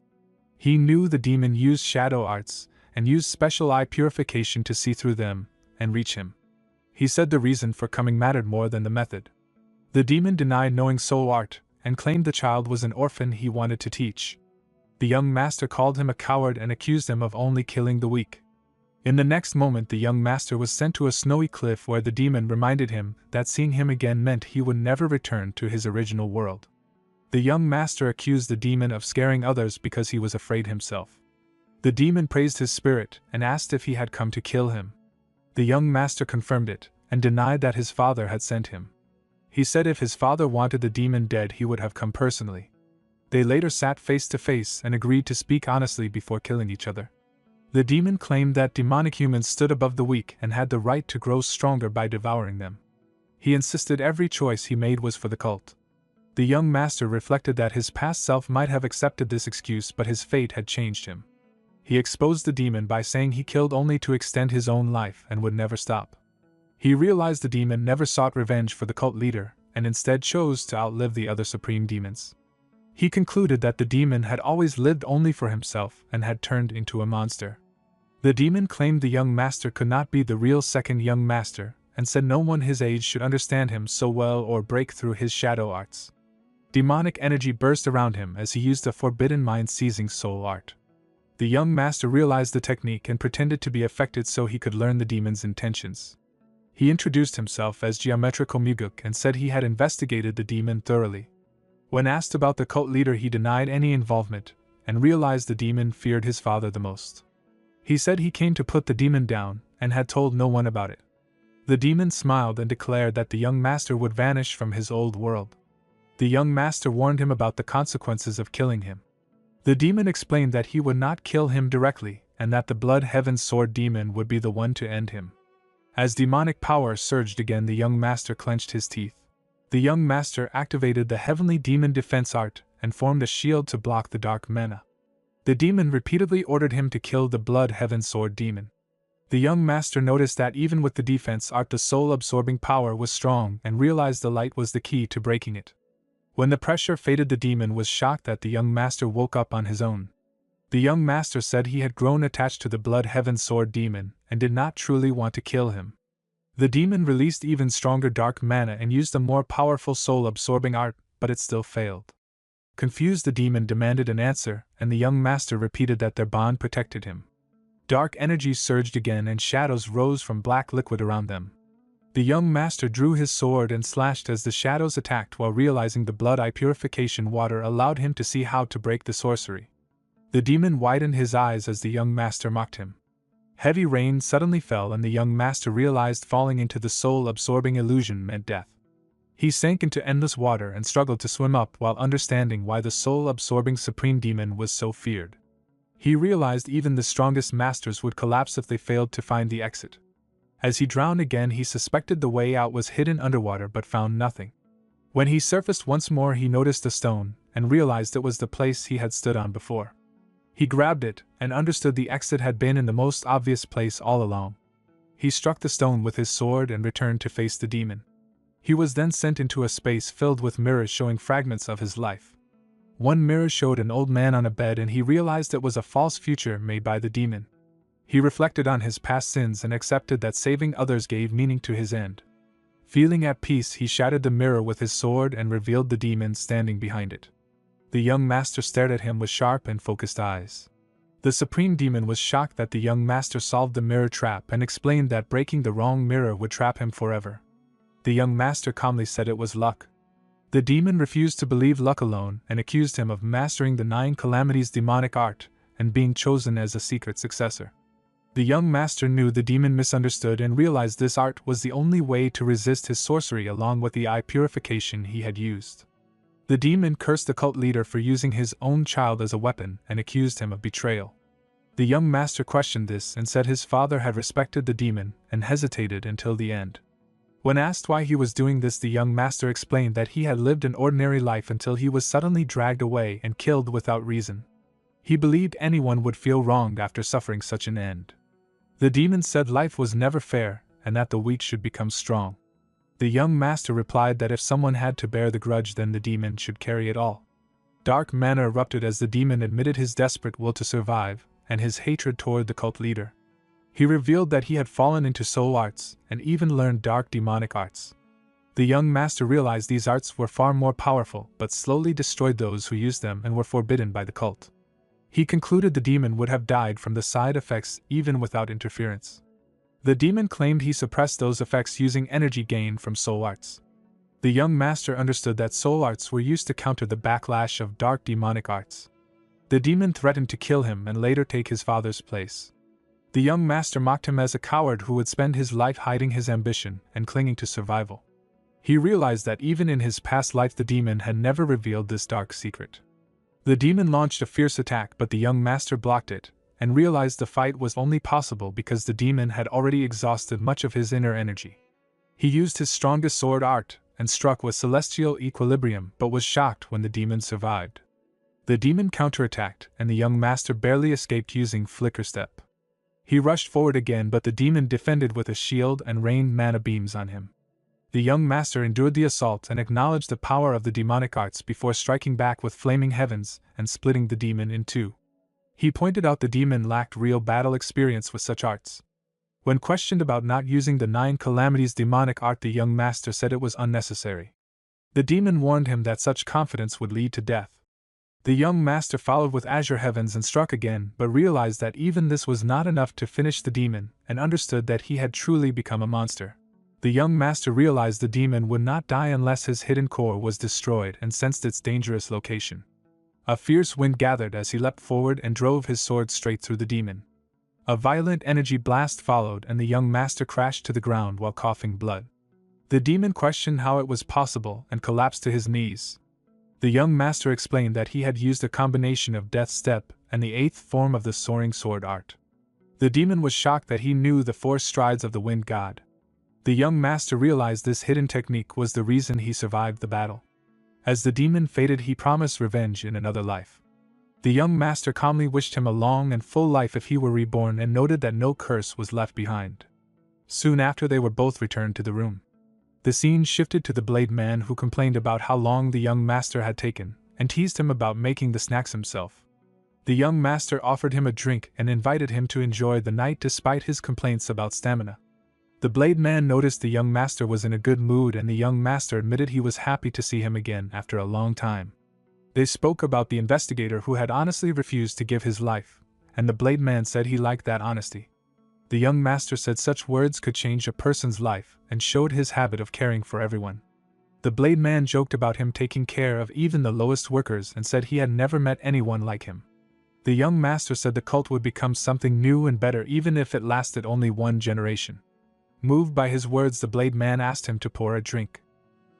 A: He knew the demon used shadow arts and used special eye purification to see through them and reach him. He said the reason for coming mattered more than the method. The demon denied knowing soul art and claimed the child was an orphan he wanted to teach. The young master called him a coward and accused him of only killing the weak. In the next moment, the young master was sent to a snowy cliff where the demon reminded him that seeing him again meant he would never return to his original world. The young master accused the demon of scaring others because he was afraid himself. The demon praised his spirit and asked if he had come to kill him. The young master confirmed it and denied that his father had sent him. He said if his father wanted the demon dead, he would have come personally. They later sat face to face and agreed to speak honestly before killing each other. The demon claimed that demonic humans stood above the weak and had the right to grow stronger by devouring them. He insisted every choice he made was for the cult. The young master reflected that his past self might have accepted this excuse, but his fate had changed him. He exposed the demon by saying he killed only to extend his own life and would never stop. He realized the demon never sought revenge for the cult leader and instead chose to outlive the other supreme demons. He concluded that the demon had always lived only for himself and had turned into a monster. The demon claimed the young master could not be the real second young master and said no one his age should understand him so well or break through his shadow arts. Demonic energy burst around him as he used a forbidden mind-seizing soul art. The young master realized the technique and pretended to be affected so he could learn the demon's intentions. He introduced himself as Geometrical Muguk and said he had investigated the demon thoroughly. When asked about the cult leader, he denied any involvement and realized the demon feared his father the most. He said he came to put the demon down and had told no one about it. The demon smiled and declared that the young master would vanish from his old world. The young master warned him about the consequences of killing him. The demon explained that he would not kill him directly and that the Blood Heaven Sword demon would be the one to end him. As demonic power surged again, the young master clenched his teeth. The young master activated the Heavenly Demon Defense Art and formed a shield to block the dark mana. The demon repeatedly ordered him to kill the Blood Heaven Sword demon. The young master noticed that even with the defense art the soul-absorbing power was strong and realized the light was the key to breaking it. When the pressure faded, the demon was shocked that the young master woke up on his own. The young master said he had grown attached to the Blood Heaven Sword demon and did not truly want to kill him. The demon released even stronger dark mana and used a more powerful soul-absorbing art, but it still failed. Confused, the demon demanded an answer, and the young master repeated that their bond protected him. Dark energies surged again and shadows rose from black liquid around them. The young master drew his sword and slashed as the shadows attacked, while realizing the blood eye purification water allowed him to see how to break the sorcery. The demon widened his eyes as the young master mocked him. Heavy rain suddenly fell and the young master realized falling into the soul-absorbing illusion meant death. He sank into endless water and struggled to swim up while understanding why the soul-absorbing supreme demon was so feared. He realized even the strongest masters would collapse if they failed to find the exit. As he drowned again, he suspected the way out was hidden underwater but found nothing. When he surfaced once more, he noticed a stone and realized it was the place he had stood on before. He grabbed it and understood the exit had been in the most obvious place all along. He struck the stone with his sword and returned to face the demon. He was then sent into a space filled with mirrors showing fragments of his life. One mirror showed an old man on a bed and he realized it was a false future made by the demon. He reflected on his past sins and accepted that saving others gave meaning to his end. Feeling at peace, he shattered the mirror with his sword and revealed the demon standing behind it. The young master stared at him with sharp and focused eyes. The supreme demon was shocked that the young master solved the mirror trap and explained that breaking the wrong mirror would trap him forever. The young master calmly said it was luck. The demon refused to believe luck alone and accused him of mastering the 9 calamities demonic art and being chosen as a secret successor. The young master knew the demon misunderstood and realized this art was the only way to resist his sorcery along with the eye purification he had used. The demon cursed the cult leader for using his own child as a weapon and accused him of betrayal. The young master questioned this and said his father had respected the demon and hesitated until the end. When asked why he was doing this, the young master explained that he had lived an ordinary life until he was suddenly dragged away and killed without reason. He believed anyone would feel wronged after suffering such an end. The demon said life was never fair and that the weak should become strong. The young master replied that if someone had to bear the grudge, then the demon should carry it all. Dark mana erupted as the demon admitted his desperate will to survive and his hatred toward the cult leader. He revealed that he had fallen into soul arts and even learned dark demonic arts. The young master realized these arts were far more powerful but slowly destroyed those who used them and were forbidden by the cult. He concluded the demon would have died from the side effects even without interference. The demon claimed he suppressed those effects using energy gained from soul arts. The young master understood that soul arts were used to counter the backlash of dark demonic arts. The demon threatened to kill him and later take his father's place. The young master mocked him as a coward who would spend his life hiding his ambition and clinging to survival. He realized that even in his past life the demon had never revealed this dark secret. The demon launched a fierce attack, but the young master blocked it, and realized the fight was only possible because the demon had already exhausted much of his inner energy. He used his strongest sword art and struck with celestial equilibrium, but was shocked when the demon survived. The demon counterattacked, and the young master barely escaped using flicker step. He rushed forward again, but the demon defended with a shield and rained mana beams on him. The young master endured the assault and acknowledged the power of the demonic arts before striking back with flaming heavens and splitting the demon in two. He pointed out the demon lacked real battle experience with such arts. When questioned about not using the 9 calamities demonic art, the young master said it was unnecessary. The demon warned him that such confidence would lead to death. The young master followed with azure heavens and struck again, but realized that even this was not enough to finish the demon and understood that he had truly become a monster. The young master realized the demon would not die unless his hidden core was destroyed and sensed its dangerous location. A fierce wind gathered as he leapt forward and drove his sword straight through the demon. A violent energy blast followed and the young master crashed to the ground while coughing blood. The demon questioned how it was possible and collapsed to his knees. The young master explained that he had used a combination of Death Step and the 8th form of the soaring sword art. The demon was shocked that he knew the 4 strides of the wind god. The young master realized this hidden technique was the reason he survived the battle. As the demon faded, he promised revenge in another life. The young master calmly wished him a long and full life if he were reborn and noted that no curse was left behind. Soon after they were both returned to the room. The scene shifted to the blade man, who complained about how long the young master had taken, and teased him about making the snacks himself. The young master offered him a drink and invited him to enjoy the night despite his complaints about stamina. The blade man noticed the young master was in a good mood, and the young master admitted he was happy to see him again after a long time. They spoke about the investigator who had honestly refused to give his life, and the blade man said he liked that honesty. The young master said such words could change a person's life and showed his habit of caring for everyone. The blade man joked about him taking care of even the lowest workers and said he had never met anyone like him. The young master said the cult would become something new and better even if it lasted only one generation. Moved by his words, the blade man asked him to pour a drink.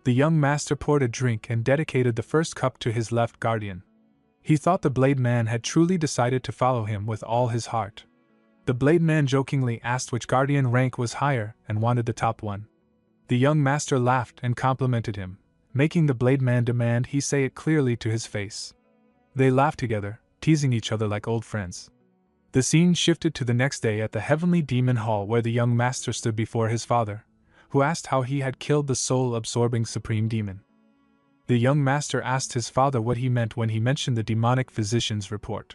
A: The young master poured a drink and dedicated the first cup to his left guardian. He thought the blade man had truly decided to follow him with all his heart. The blade man jokingly asked which guardian rank was higher and wanted the top one. The young master laughed and complimented him, making the blade man demand he say it clearly to his face. They laughed together, teasing each other like old friends. The scene shifted to the next day at the Heavenly Demon Hall, where the young master stood before his father, who asked how he had killed the soul-absorbing supreme demon. The young master asked his father what he meant when he mentioned the demonic physician's report.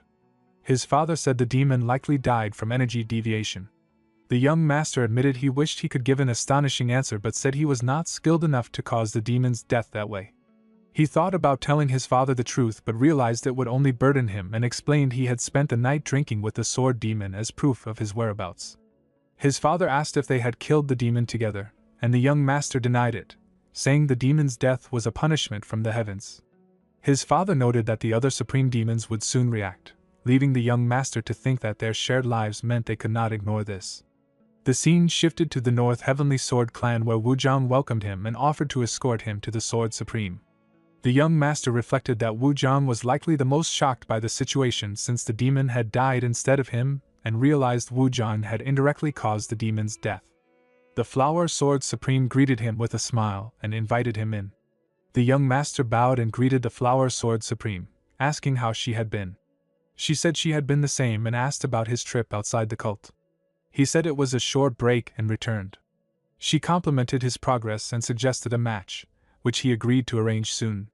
A: His father said the demon likely died from energy deviation. The young master admitted he wished he could give an astonishing answer, but said he was not skilled enough to cause the demon's death that way. He thought about telling his father the truth but realized it would only burden him, and explained he had spent the night drinking with the sword demon as proof of his whereabouts. His father asked if they had killed the demon together, and the young master denied it, saying the demon's death was a punishment from the heavens. His father noted that the other supreme demons would soon react, leaving the young master to think that their shared lives meant they could not ignore this. The scene shifted to the North Heavenly Sword Clan, where Wuzhang welcomed him and offered to escort him to the Sword Supreme. The young master reflected that Wuzhang was likely the most shocked by the situation since the demon had died instead of him, and realized Wuzhang had indirectly caused the demon's death. The Flower Sword Supreme greeted him with a smile and invited him in. The young master bowed and greeted the Flower Sword Supreme, asking how she had been. She said she had been the same and asked about his trip outside the cult. He said it was a short break and returned. She complimented his progress and suggested a match, which he agreed to arrange soon.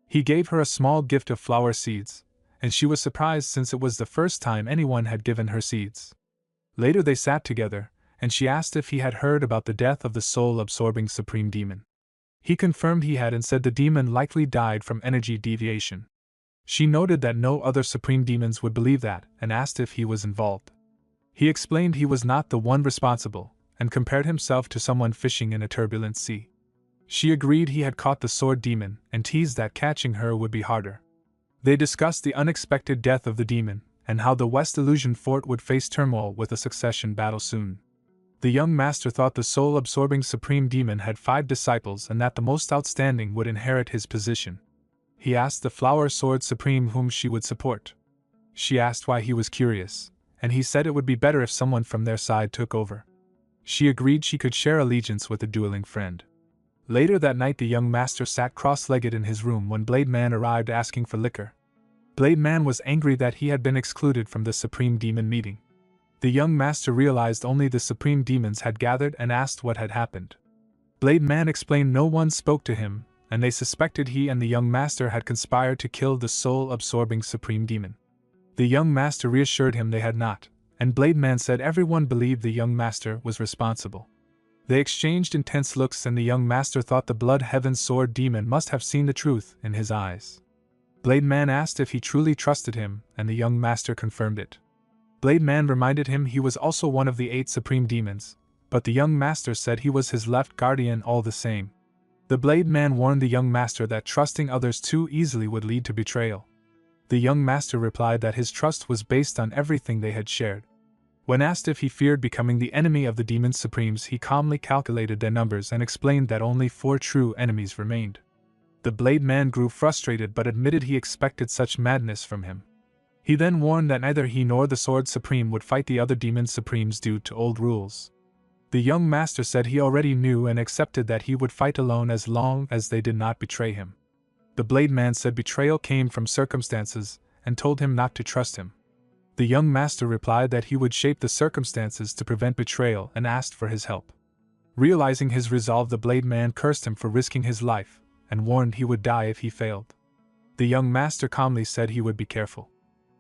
A: He gave her a small gift of flower seeds, and she was surprised since it was the first time anyone had given her seeds. Later they sat together, and she asked if he had heard about the death of the soul-absorbing supreme demon. He confirmed he had and said the demon likely died from energy deviation. She noted that no other supreme demons would believe that and asked if he was involved. He explained he was not the one responsible, and compared himself to someone fishing in a turbulent sea. She agreed he had caught the sword demon and teased that catching her would be harder. They discussed the unexpected death of the demon and how the West Illusion Fort would face turmoil with a succession battle soon. The young master thought the soul-absorbing supreme demon had 5 disciples and that the most outstanding would inherit his position. He asked the Flower Sword Supreme whom she would support. She asked why he was curious, and he said it would be better if someone from their side took over. She agreed she could share allegiance with a dueling friend. Later that night the young master sat cross-legged in his room when Blade Man arrived asking for liquor. Blade Man was angry that he had been excluded from the Supreme Demon meeting. The young master realized only the Supreme Demons had gathered and asked what had happened. Blade Man explained no one spoke to him, and they suspected he and the young master had conspired to kill the soul-absorbing Supreme Demon. The young master reassured him they had not, and Blade Man said everyone believed the young master was responsible. They exchanged intense looks and the young master thought the Blood Heaven Sword Demon must have seen the truth in his eyes. Blade Man asked if he truly trusted him, and the young master confirmed it. Blade Man reminded him he was also one of the 8 Supreme Demons, but the young master said he was his left guardian all the same. The Blade Man warned the young master that trusting others too easily would lead to betrayal. The young master replied that his trust was based on everything they had shared. When asked if he feared becoming the enemy of the Demon Supremes, he calmly calculated their numbers and explained that only 4 true enemies remained. The Blade Man grew frustrated but admitted he expected such madness from him. He then warned that neither he nor the Sword Supreme would fight the other Demon Supremes due to old rules. The young master said he already knew and accepted that he would fight alone as long as they did not betray him. The Blade Man said betrayal came from circumstances, and told him not to trust him. The young master replied that he would shape the circumstances to prevent betrayal and asked for his help. Realizing his resolve, the Blade Man cursed him for risking his life and warned he would die if he failed. The young master calmly said he would be careful.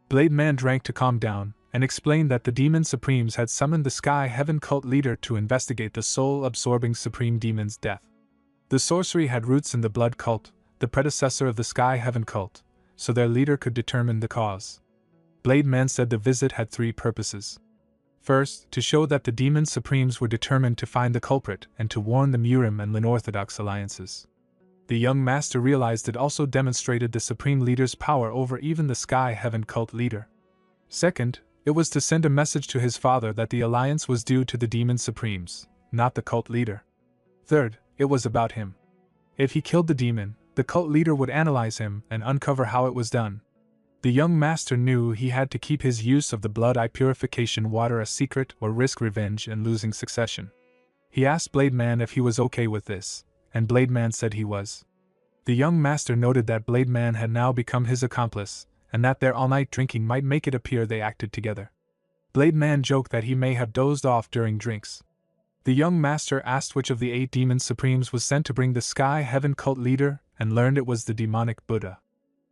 A: Blade Man drank to calm down and explained that the Demon Supremes had summoned the Sky Heaven cult leader to investigate the soul-absorbing Supreme Demon's death. The sorcery had roots in the Blood Cult, the predecessor of the Sky Heaven cult, so their leader could determine the cause. Blade Man said the visit had 3 purposes. First, to show that the Demon Supremes were determined to find the culprit and to warn the Murim and Unorthodox alliances. The young master realized it also demonstrated the Supreme Leader's power over even the Sky Heaven cult leader. Second, it was to send a message to his father that the alliance was due to the Demon Supremes, not the cult leader. Third, it was about him. If he killed the demon, the cult leader would analyze him and uncover how it was done. The young master knew he had to keep his use of the blood eye purification water a secret or risk revenge and losing succession. He asked Blade Man if he was okay with this, and Blade Man said he was. The young master noted that Blade Man had now become his accomplice, and that their all-night drinking might make it appear they acted together. Blade Man joked that he may have dozed off during drinks. The young master asked which of the 8 Demon Supremes was sent to bring the Sky Heaven cult leader, and learned it was the demonic Buddha.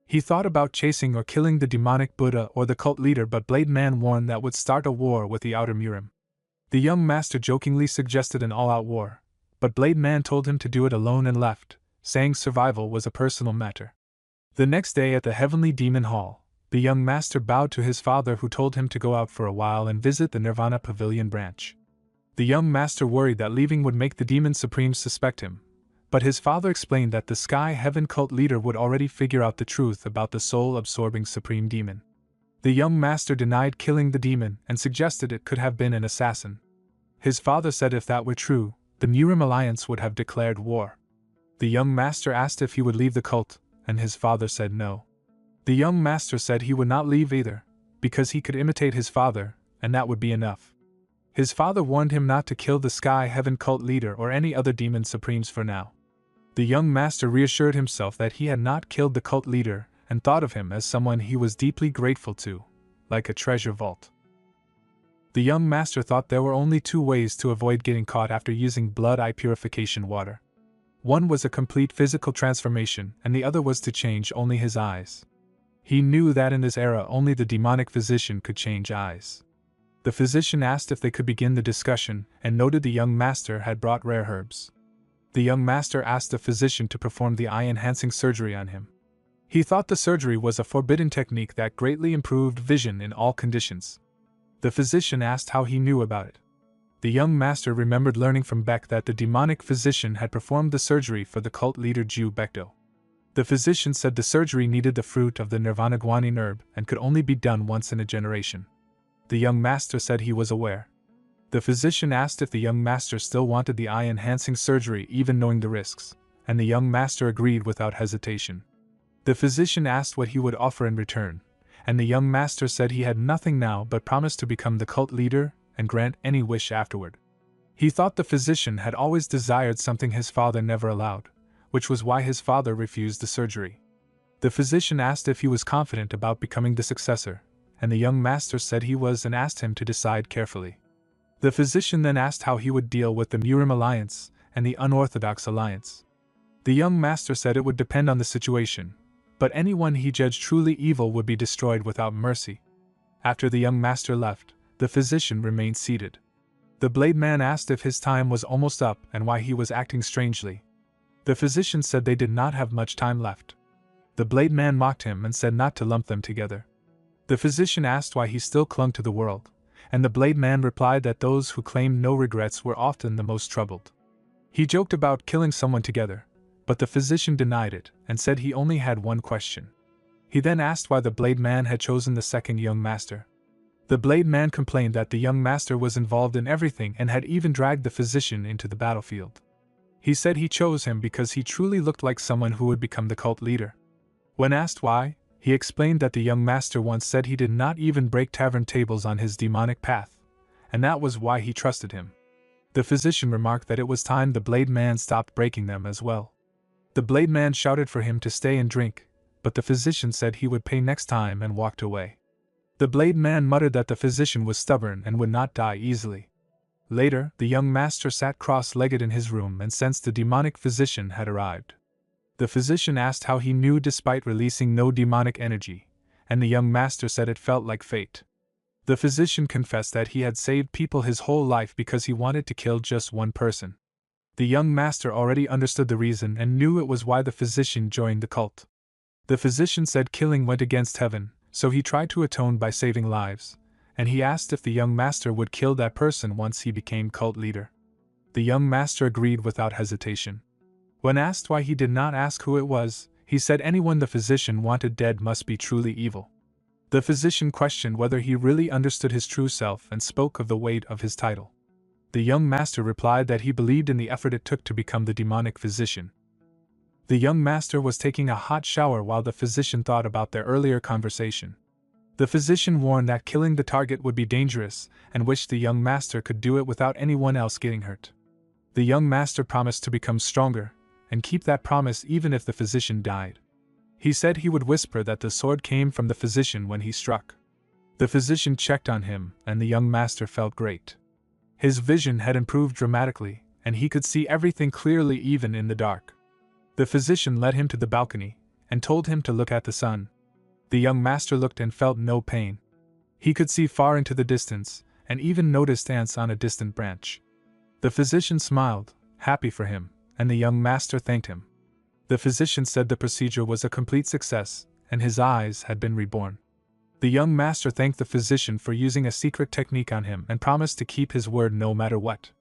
A: He thought about chasing or killing the demonic Buddha or the cult leader, but Blade Man warned that would start a war with the outer Murim. The young master jokingly suggested an all-out war, but Blade Man told him to do it alone and left, saying survival was a personal matter. The next day at the Heavenly Demon Hall, the young master bowed to his father, who told him to go out for a while and visit the Nirvana Pavilion branch. The young master worried that leaving would make the Demon Supremes suspect him, but his father explained that the Sky Heaven cult leader would already figure out the truth about the soul-absorbing Supreme Demon. The young master denied killing the demon and suggested it could have been an assassin. His father said if that were true, the Murim alliance would have declared war. The young master asked if he would leave the cult, and his father said no. The young master said he would not leave either, because he could imitate his father, and that would be enough. His father warned him not to kill the Sky Heaven cult leader or any other Demon Supremes for now. The young master reassured himself that he had not killed the cult leader and thought of him as someone he was deeply grateful to, like a treasure vault. The young master thought there were only 2 ways to avoid getting caught after using blood eye purification water. One was a complete physical transformation, and the other was to change only his eyes. He knew that in this era only the demonic physician could change eyes. The physician asked if they could begin the discussion, and noted the young master had brought rare herbs. The young master asked the physician to perform the eye-enhancing surgery on him. He thought the surgery was a forbidden technique that greatly improved vision in all conditions. The physician asked how he knew about it. The young master remembered learning from Beck that the demonic physician had performed the surgery for the cult leader Jew Bekto. The physician said the surgery needed the fruit of the Nirvana guanine herb and could only be done once in a generation. The young master said he was aware. The physician asked if the young master still wanted the eye-enhancing surgery even knowing the risks, and the young master agreed without hesitation. The physician asked what he would offer in return, and the young master said he had nothing now but promised to become the cult leader and grant any wish afterward. He thought the physician had always desired something his father never allowed, which was why his father refused the surgery. The physician asked if he was confident about becoming the successor, and the young master said he was and asked him to decide carefully. The physician then asked how he would deal with the Murim alliance and the unorthodox alliance. The young master said it would depend on the situation, but anyone he judged truly evil would be destroyed without mercy. After the young master left, the physician remained seated. The Blade Man asked if his time was almost up and why he was acting strangely. The physician said they did not have much time left. The Blade Man mocked him and said not to lump them together. The physician asked why he still clung to the world, and the Blade Man replied that those who claimed no regrets were often the most troubled. He joked about killing someone together, but the physician denied it and said he only had one question. He then asked why the Blade Man had chosen the second young master. The Blade Man complained that the young master was involved in everything and had even dragged the physician into the battlefield. He said he chose him because he truly looked like someone who would become the cult leader. When asked why, he explained that the young master once said he did not even break tavern tables on his demonic path, and that was why he trusted him. The physician remarked that it was time the Blade Man stopped breaking them as well. The Blade Man shouted for him to stay and drink, but the physician said he would pay next time and walked away. The blade man muttered that the physician was stubborn and would not die easily. Later, the young master sat cross-legged in his room and sensed the demonic physician had arrived. The physician asked how he knew despite releasing no demonic energy, and the young master said it felt like fate. The physician confessed that he had saved people his whole life because he wanted to kill just one person. The young master already understood the reason and knew it was why the physician joined the cult. The physician said killing went against heaven, so he tried to atone by saving lives, and he asked if the young master would kill that person once he became cult leader. The young master agreed without hesitation. When asked why he did not ask who it was, he said anyone the physician wanted dead must be truly evil. The physician questioned whether he really understood his true self and spoke of the weight of his title. The young master replied that he believed in the effort it took to become the demonic physician. The young master was taking a hot shower while the physician thought about their earlier conversation. The physician warned that killing the target would be dangerous and wished the young master could do it without anyone else getting hurt. The young master promised to become stronger and keep that promise even if the physician died. He said he would whisper that the sword came from the physician when he struck. The physician checked on him, and the young master felt great. His vision had improved dramatically, and he could see everything clearly even in the dark. The physician led him to the balcony and told him to look at the sun. The young master looked and felt no pain. He could see far into the distance, and even noticed ants on a distant branch. The physician smiled, happy for him, and the young master thanked him. The physician said the procedure was a complete success, and his eyes had been reborn. The young master thanked the physician for using a secret technique on him and promised to keep his word no matter what.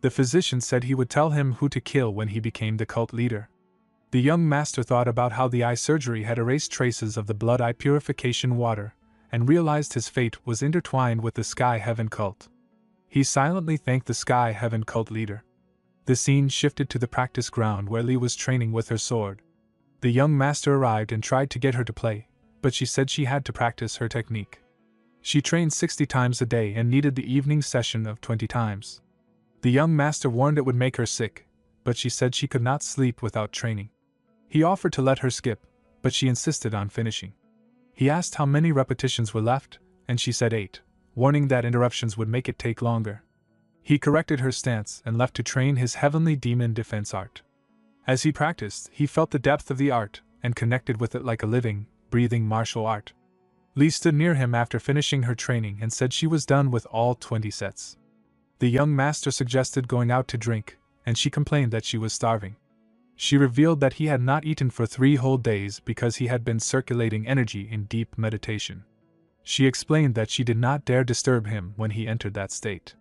A: The physician said he would tell him who to kill when he became the cult leader. The young master thought about how the eye surgery had erased traces of the blood eye purification water, and realized his fate was intertwined with the Sky Heaven cult. He silently thanked the Sky Heaven cult leader. The scene shifted to the practice ground where Lee was training with her sword. The young master arrived and tried to get her to play, but she said she had to practice her technique. She trained 60 times a day and needed the evening session of 20 times. The young master warned it would make her sick, but she said she could not sleep without training. He offered to let her skip, but she insisted on finishing. He asked how many repetitions were left, and she said 8, warning that interruptions would make it take longer. He corrected her stance and left to train his heavenly demon defense art. As he practiced, he felt the depth of the art and connected with it like a living, breathing martial art. Lee stood near him after finishing her training and said she was done with all 20 sets. The young master suggested going out to drink, and she complained that she was starving. She revealed that he had not eaten for 3 whole days because he had been circulating energy in deep meditation. She explained that she did not dare disturb him when he entered that state.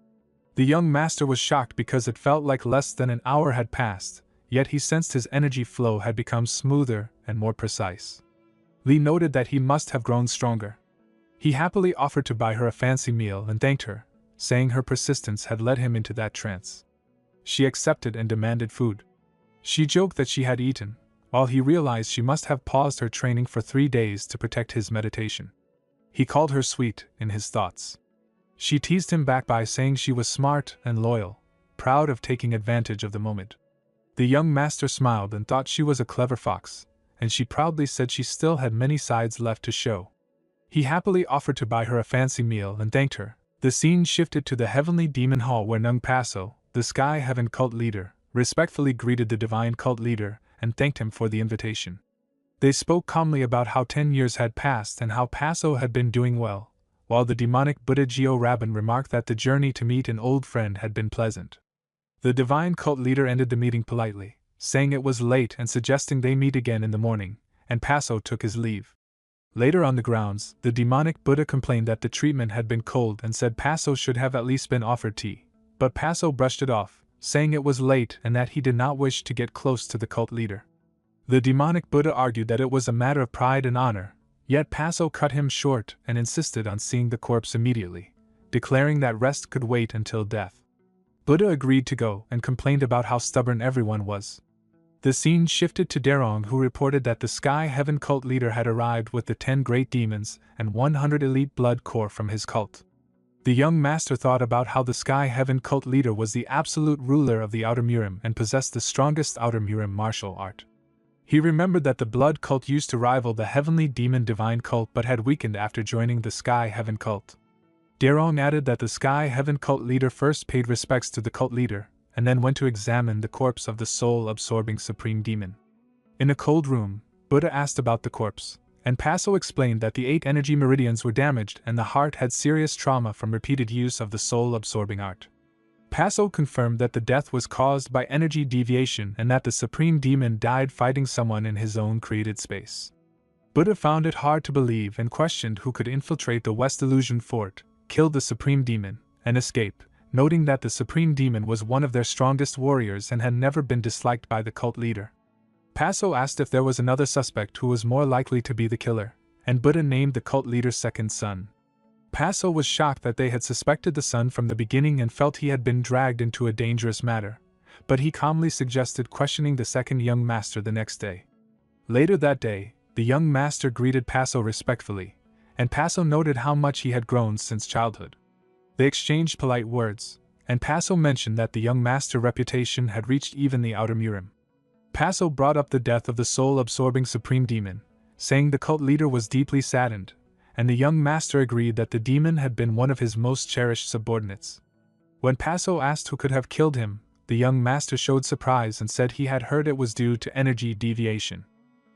A: The young master was shocked because it felt like less than an hour had passed, yet he sensed his energy flow had become smoother and more precise. Lee noted that he must have grown stronger. He happily offered to buy her a fancy meal and thanked her, saying her persistence had led him into that trance. She accepted and demanded food. She joked that she had eaten, while he realized she must have paused her training for 3 days to protect his meditation. He called her sweet in his thoughts. She teased him back by saying she was smart and loyal, proud of taking advantage of the moment. The young master smiled and thought she was a clever fox, and she proudly said she still had many sides left to show. He happily offered to buy her a fancy meal and thanked her. The scene shifted to the heavenly demon hall where Nung Paso, the Sky Heaven cult leader, respectfully greeted the divine cult leader and thanked him for the invitation. They spoke calmly about how 10 years had passed and how Paso had been doing well, while the demonic Buddha Geo Rabin remarked that the journey to meet an old friend had been pleasant. The divine cult leader ended the meeting politely, saying it was late and suggesting they meet again in the morning, and Paso took his leave. Later on the grounds, the demonic Buddha complained that the treatment had been cold and said Paso should have at least been offered tea, but Paso brushed it off, saying it was late and that he did not wish to get close to the cult leader. The demonic Buddha argued that it was a matter of pride and honor, yet Paso cut him short and insisted on seeing the corpse immediately, declaring that rest could wait until death. Buddha agreed to go and complained about how stubborn everyone was. The scene shifted to Derong, who reported that the Sky Heaven cult leader had arrived with the 10 great demons and 100 elite blood core from his cult. The young master thought about how the Sky Heaven cult leader was the absolute ruler of the Outer Murim and possessed the strongest Outer Murim martial art. He remembered that the blood cult used to rival the heavenly demon divine cult but had weakened after joining the sky heaven cult. Dairong added that the sky heaven cult leader first paid respects to the cult leader, and then went to examine the corpse of the soul-absorbing supreme demon. In a cold room, Buddha asked about the corpse, and Paso explained that the 8 energy meridians were damaged and the heart had serious trauma from repeated use of the soul-absorbing art. Paso confirmed that the death was caused by energy deviation and that the supreme demon died fighting someone in his own created space. Buddha found it hard to believe and questioned who could infiltrate the West Illusion Fort, kill the supreme demon, and escape, noting that the supreme demon was one of their strongest warriors and had never been disliked by the cult leader. Paso asked if there was another suspect who was more likely to be the killer, and Buddha named the cult leader's second son. Paso was shocked that they had suspected the son from the beginning and felt he had been dragged into a dangerous matter, but he calmly suggested questioning the second young master the next day. Later that day, the young master greeted Paso respectfully, and Paso noted how much he had grown since childhood. They exchanged polite words, and Paso mentioned that the young master's reputation had reached even the outer Murim. Paso brought up the death of the soul-absorbing supreme demon, saying the cult leader was deeply saddened, and the young master agreed that the demon had been one of his most cherished subordinates. When Paso asked who could have killed him, the young master showed surprise and said he had heard it was due to energy deviation.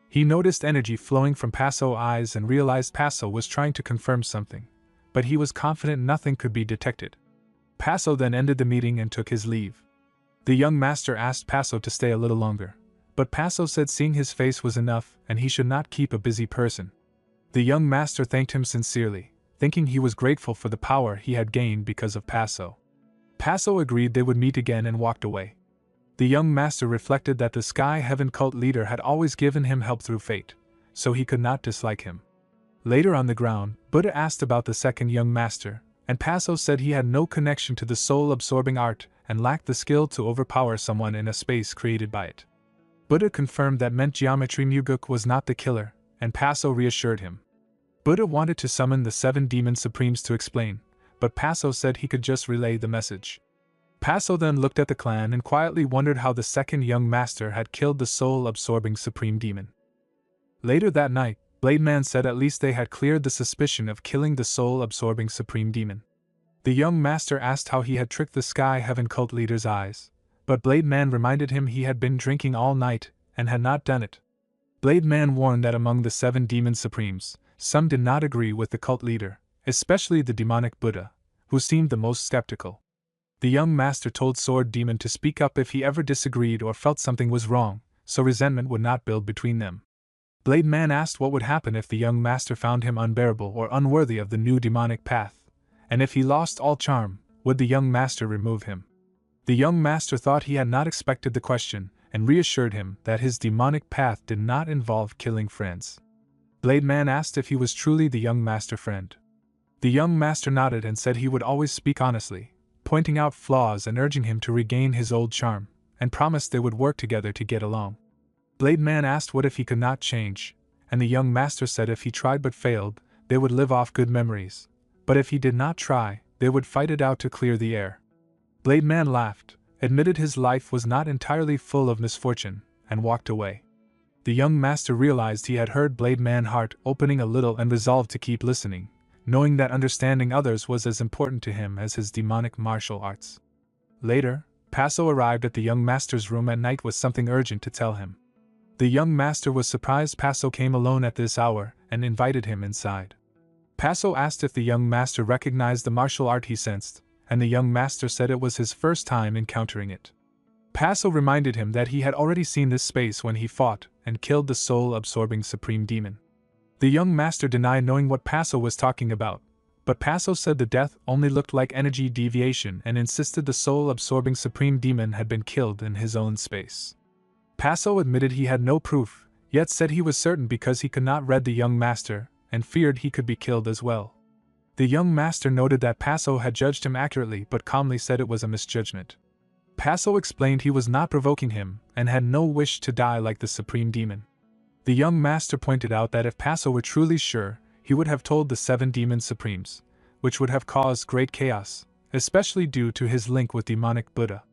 A: He noticed energy flowing from Paso's eyes and realized Paso was trying to confirm something, but he was confident nothing could be detected. Paso then ended the meeting and took his leave. The young master asked Paso to stay a little longer, but Paso said seeing his face was enough and he should not keep a busy person. The young master thanked him sincerely, thinking he was grateful for the power he had gained because of Paso. Paso agreed they would meet again and walked away. The young master reflected that the Sky Heaven cult leader had always given him help through fate, so he could not dislike him. Later on the ground, Buddha asked about the second young master, and Paso said he had no connection to the soul-absorbing art and lacked the skill to overpower someone in a space created by it. Buddha confirmed that meant Geometry Muguk was not the killer, and Paso reassured him. Buddha wanted to summon the 7 demon supremes to explain, but Paso said he could just relay the message. Paso then looked at the clan and quietly wondered how the second young master had killed the soul-absorbing supreme demon. Later that night, Blade Man said at least they had cleared the suspicion of killing the soul-absorbing supreme demon. The young master asked how he had tricked the Sky Heaven cult leader's eyes, but Blade Man reminded him he had been drinking all night and had not done it. Blade Man warned that among the 7 demon supremes, some did not agree with the cult leader, especially the demonic Buddha, who seemed the most skeptical. The young master told Sword Demon to speak up if he ever disagreed or felt something was wrong, so resentment would not build between them. Blade Man asked what would happen if the young master found him unbearable or unworthy of the new demonic path, and if he lost all charm, would the young master remove him? The young master thought he had not expected the question, and reassured him that his demonic path did not involve killing friends. Blade Man asked if he was truly the young master friend. The young master nodded and said he would always speak honestly, pointing out flaws and urging him to regain his old charm, and promised they would work together to get along. Blade Man asked what if he could not change, and the young master said if he tried but failed, they would live off good memories, but if he did not try, they would fight it out to clear the air. Blade Man laughed, admitted his life was not entirely full of misfortune, and walked away. The young master realized he had heard Blade Man's heart opening a little and resolved to keep listening, knowing that understanding others was as important to him as his demonic martial arts. Later, Paso arrived at the young master's room at night with something urgent to tell him. The young master was surprised Paso came alone at this hour and invited him inside. Paso asked if the young master recognized the martial art he sensed, and the young master said it was his first time encountering it. Paso reminded him that he had already seen this space when he fought and killed the soul-absorbing supreme demon. The young master denied knowing what Paso was talking about, but Paso said the death only looked like energy deviation and insisted the soul-absorbing supreme demon had been killed in his own space. Paso admitted he had no proof, yet said he was certain because he could not read the young master and feared he could be killed as well. The young master noted that Paso had judged him accurately but calmly said it was a misjudgment. Paso explained he was not provoking him and had no wish to die like the supreme demon. The young master pointed out that if Paso were truly sure, he would have told the 7 demon supremes, which would have caused great chaos, especially due to his link with demonic Buddha.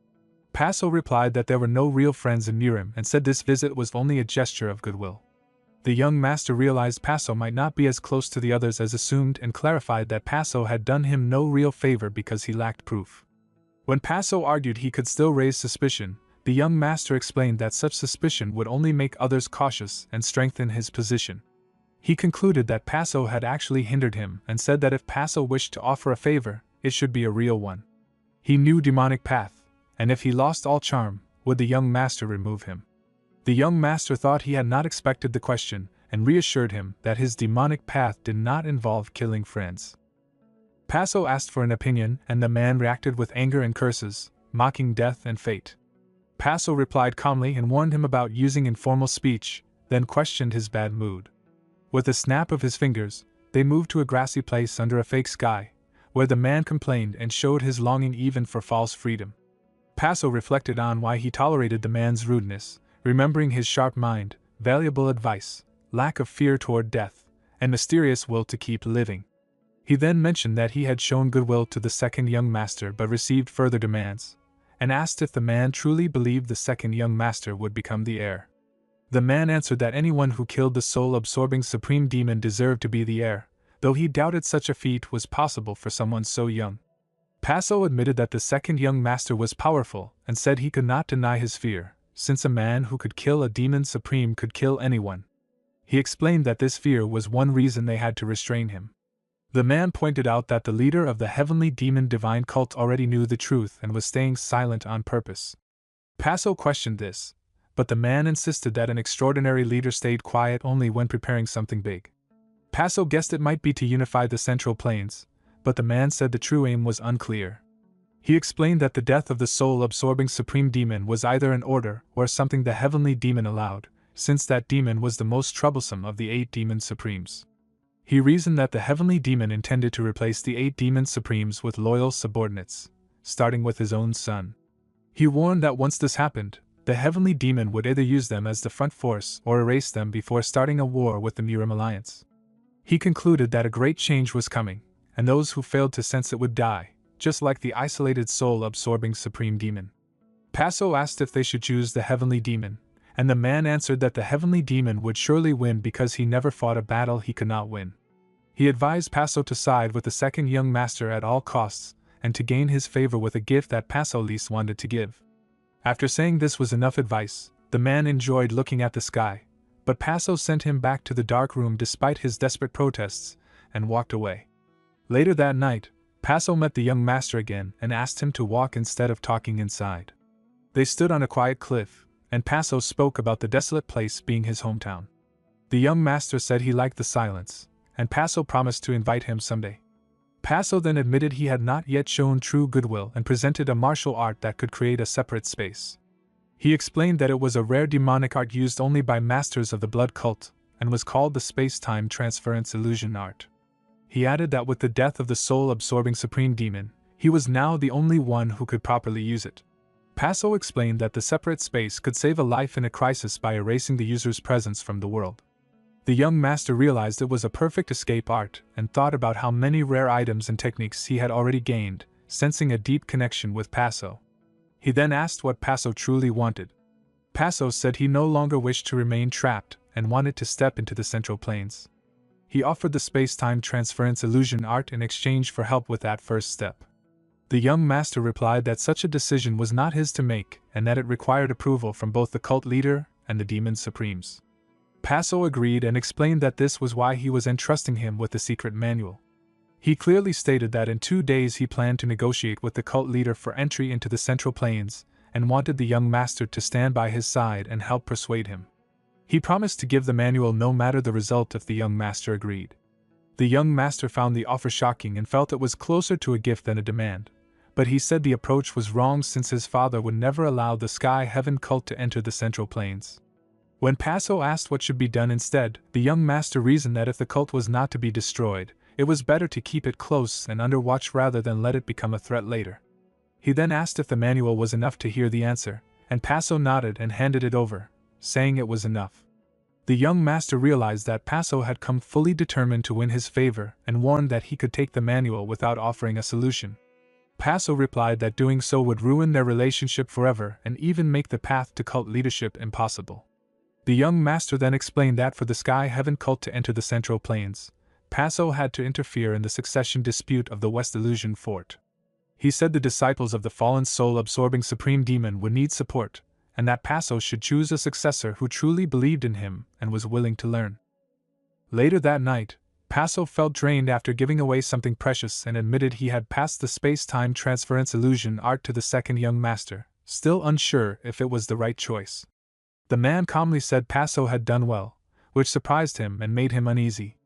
A: Paso replied that there were no real friends in Murim and said this visit was only a gesture of goodwill. The young master realized Paso might not be as close to the others as assumed and clarified that Paso had done him no real favor because he lacked proof. When Paso argued he could still raise suspicion, the young master explained that such suspicion would only make others cautious and strengthen his position. He concluded that Paso had actually hindered him and said that if Paso wished to offer a favor, it should be a real one. He knew demonic path, and if he lost all charm, would the young master remove him? The young master thought he had not expected the question and reassured him that his demonic path did not involve killing friends. Paso asked for an opinion and the man reacted with anger and curses, mocking death and fate. Paso replied calmly and warned him about using informal speech, then questioned his bad mood. With a snap of his fingers, they moved to a grassy place under a fake sky, where the man complained and showed his longing even for false freedom. Paso reflected on why he tolerated the man's rudeness, remembering his sharp mind, valuable advice, lack of fear toward death, and mysterious will to keep living. He then mentioned that he had shown goodwill to the second young master but received further demands, and asked if the man truly believed the second young master would become the heir. The man answered that anyone who killed the soul-absorbing supreme demon deserved to be the heir, though he doubted such a feat was possible for someone so young. Paso admitted that the second young master was powerful and said he could not deny his fear, since a man who could kill a demon supreme could kill anyone. He explained that this fear was one reason they had to restrain him. The man pointed out that the leader of the heavenly demon divine cult already knew the truth and was staying silent on purpose. Paso questioned this, but the man insisted that an extraordinary leader stayed quiet only when preparing something big. Paso guessed it might be to unify the Central Plains, but the man said the true aim was unclear. He explained that the death of the soul-absorbing supreme demon was either an order or something the heavenly demon allowed, since that demon was the most troublesome of the 8 demon supremes. He reasoned that the heavenly demon intended to replace the 8 demon supremes with loyal subordinates, starting with his own son. He warned that once this happened, the heavenly demon would either use them as the front force or erase them before starting a war with the Murim Alliance. He concluded that a great change was coming, and those who failed to sense it would die, just like the isolated soul-absorbing supreme demon. Paso asked if they should choose the heavenly demon, and the man answered that the heavenly demon would surely win because he never fought a battle he could not win. He advised Paso to side with the second young master at all costs, and to gain his favor with a gift that Paso least wanted to give. After saying this was enough advice, the man enjoyed looking at the sky, but Paso sent him back to the dark room despite his desperate protests, and walked away. Later that night, Paso met the young master again and asked him to walk instead of talking inside. They stood on a quiet cliff, and Paso spoke about the desolate place being his hometown. The young master said he liked the silence, and Paso promised to invite him someday. Paso then admitted he had not yet shown true goodwill and presented a martial art that could create a separate space. He explained that it was a rare demonic art used only by masters of the blood cult, and was called the space-time transference illusion art. He added that with the death of the soul-absorbing supreme demon, he was now the only one who could properly use it. Paso explained that the separate space could save a life in a crisis by erasing the user's presence from the world. The young master realized it was a perfect escape art and thought about how many rare items and techniques he had already gained, sensing a deep connection with Paso. He then asked what Paso truly wanted. Paso said he no longer wished to remain trapped and wanted to step into the Central Plains. He offered the space-time transference illusion art in exchange for help with that first step. The young master replied that such a decision was not his to make and that it required approval from both the cult leader and the demon supremes. Paso agreed and explained that this was why he was entrusting him with the secret manual. He clearly stated that in 2 days he planned to negotiate with the cult leader for entry into the Central Plains and wanted the young master to stand by his side and help persuade him. He promised to give the manual no matter the result if the young master agreed. The young master found the offer shocking and felt it was closer to a gift than a demand, but he said the approach was wrong since his father would never allow the Sky Heaven cult to enter the Central Plains. When Paso asked what should be done instead, the young master reasoned that if the cult was not to be destroyed, it was better to keep it close and under watch rather than let it become a threat later. He then asked if the manual was enough to hear the answer, and Paso nodded and handed it over, saying it was enough. The young master realized that Paso had come fully determined to win his favor and warned that he could take the manual without offering a solution. Paso replied that doing so would ruin their relationship forever and even make the path to cult leadership impossible. The young master then explained that for the Sky Heaven cult to enter the Central Plains, Paso had to interfere in the succession dispute of the West Illusion Fort. He said the disciples of the fallen soul-absorbing Supreme Demon would need support, and that Paso should choose a successor who truly believed in him and was willing to learn. Later that night, Paso felt drained after giving away something precious and admitted he had passed the space-time transference illusion art to the second young master, still unsure if it was the right choice. The man calmly said Paso had done well, which surprised him and made him uneasy.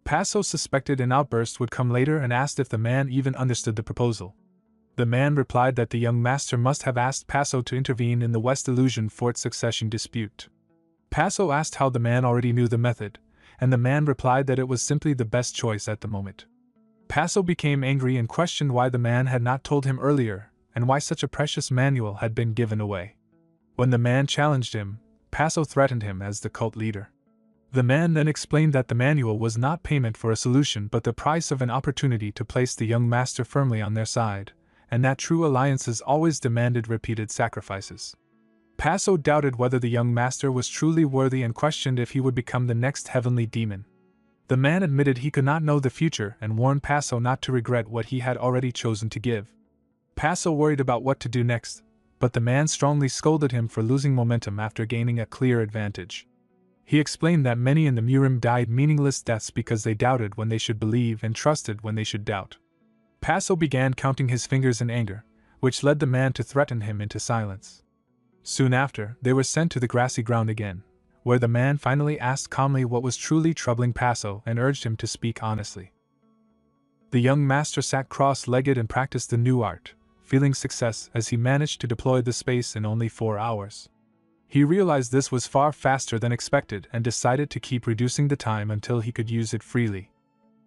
A: Paso suspected an outburst would come later and asked if the man even understood the proposal. The man replied that the young master must have asked Paso to intervene in the West Illusion Fort succession dispute. Paso asked how the man already knew the method, and the man replied that it was simply the best choice at the moment. Paso became angry and questioned why the man had not told him earlier, and why such a precious manual had been given away. When the man challenged him, Paso threatened him as the cult leader. The man then explained that the manual was not payment for a solution but the price of an opportunity to place the young master firmly on their side, and that true alliances always demanded repeated sacrifices. Paso doubted whether the young master was truly worthy and questioned if he would become the next heavenly demon. The man admitted he could not know the future and warned Paso not to regret what he had already chosen to give. Paso worried about what to do next, but the man strongly scolded him for losing momentum after gaining a clear advantage. He explained that many in the Murim died meaningless deaths because they doubted when they should believe and trusted when they should doubt. Paso began counting his fingers in anger, which led the man to threaten him into silence. Soon after, they were sent to the grassy ground again, where the man finally asked calmly what was truly troubling Paso and urged him to speak honestly. The young master sat cross-legged and practiced the new art, feeling success as he managed to deploy the space in only 4 hours. He realized this was far faster than expected and decided to keep reducing the time until he could use it freely.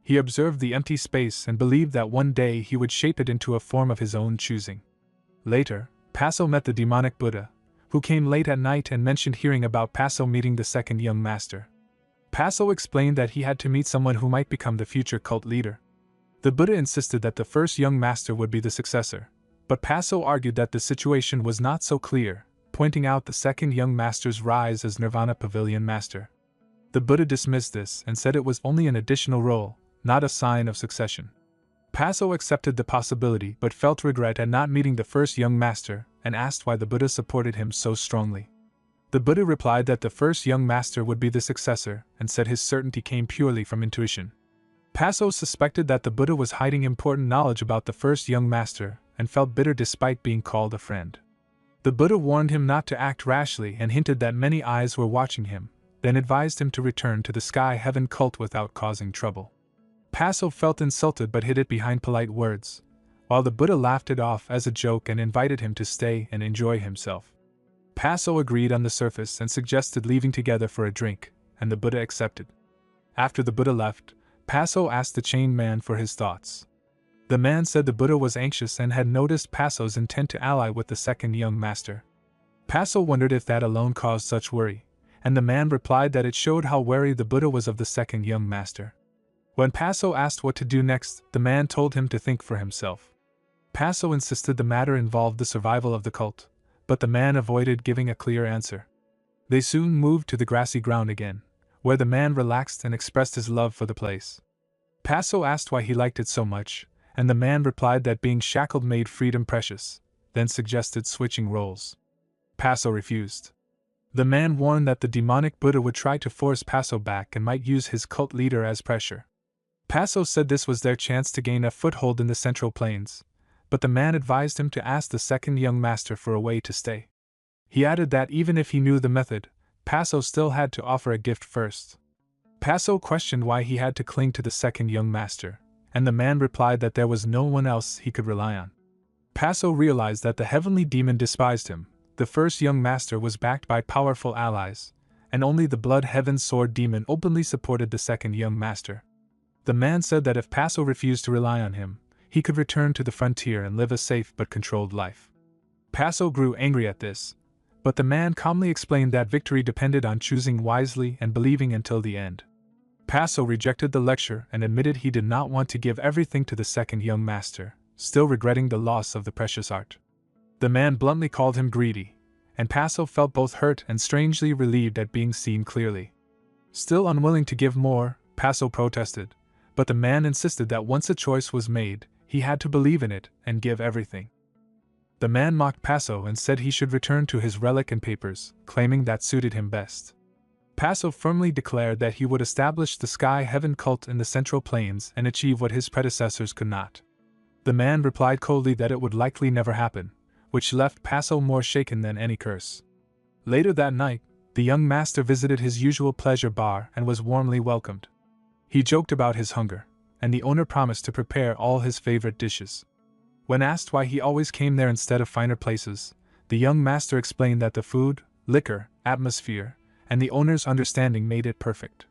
A: He observed the empty space and believed that one day he would shape it into a form of his own choosing. Later, Paso met the demonic Buddha, who came late at night and mentioned hearing about Paso meeting the second young master. Paso explained that he had to meet someone who might become the future cult leader. The Buddha insisted that the first young master would be the successor, but Paso argued that the situation was not so clear, pointing out the second young master's rise as Nirvana Pavilion Master. The Buddha dismissed this and said it was only an additional role, not a sign of succession. Paso accepted the possibility but felt regret at not meeting the first young master and asked why the Buddha supported him so strongly. The Buddha replied that the first young master would be the successor and said his certainty came purely from intuition. Paso suspected that the Buddha was hiding important knowledge about the first young master and felt bitter despite being called a friend. The Buddha warned him not to act rashly and hinted that many eyes were watching him, then advised him to return to the Sky Heaven cult without causing trouble. Paso felt insulted but hid it behind polite words, while the Buddha laughed it off as a joke and invited him to stay and enjoy himself. Paso agreed on the surface and suggested leaving together for a drink, and the Buddha accepted. After the Buddha left, Paso asked the chained man for his thoughts. The man said the Buddha was anxious and had noticed Paso's intent to ally with the second young master. Paso wondered if that alone caused such worry, and the man replied that it showed how wary the Buddha was of the second young master. When Paso asked what to do next, the man told him to think for himself. Paso insisted the matter involved the survival of the cult, but the man avoided giving a clear answer. They soon moved to the grassy ground again, where the man relaxed and expressed his love for the place. Paso asked why he liked it so much, and the man replied that being shackled made freedom precious, then suggested switching roles. Paso refused. The man warned that the demonic Buddha would try to force Paso back and might use his cult leader as pressure. Paso said this was their chance to gain a foothold in the Central Plains, but the man advised him to ask the second young master for a way to stay. He added that even if he knew the method, Paso still had to offer a gift first. Paso questioned why he had to cling to the second young master, and the man replied that there was no one else he could rely on. Paso realized that the heavenly demon despised him. The first young master was backed by powerful allies, and only the Blood Heaven Sword demon openly supported the second young master. The man said that if Paso refused to rely on him, he could return to the frontier and live a safe but controlled life. Paso grew angry at this, but the man calmly explained that victory depended on choosing wisely and believing until the end. Paso rejected the lecture and admitted he did not want to give everything to the second young master, still regretting the loss of the precious art. The man bluntly called him greedy, and Paso felt both hurt and strangely relieved at being seen clearly. Still unwilling to give more, Paso protested, but the man insisted that once a choice was made, he had to believe in it and give everything. The man mocked Paso and said he should return to his relic and papers, claiming that suited him best. Paso firmly declared that he would establish the Sky Heaven cult in the Central Plains and achieve what his predecessors could not. The man replied coldly that it would likely never happen, which left Paso more shaken than any curse. Later that night, the young master visited his usual pleasure bar and was warmly welcomed. He joked about his hunger, and the owner promised to prepare all his favorite dishes. When asked why he always came there instead of finer places, the young master explained that the food, liquor, atmosphere, and the owner's understanding made it perfect.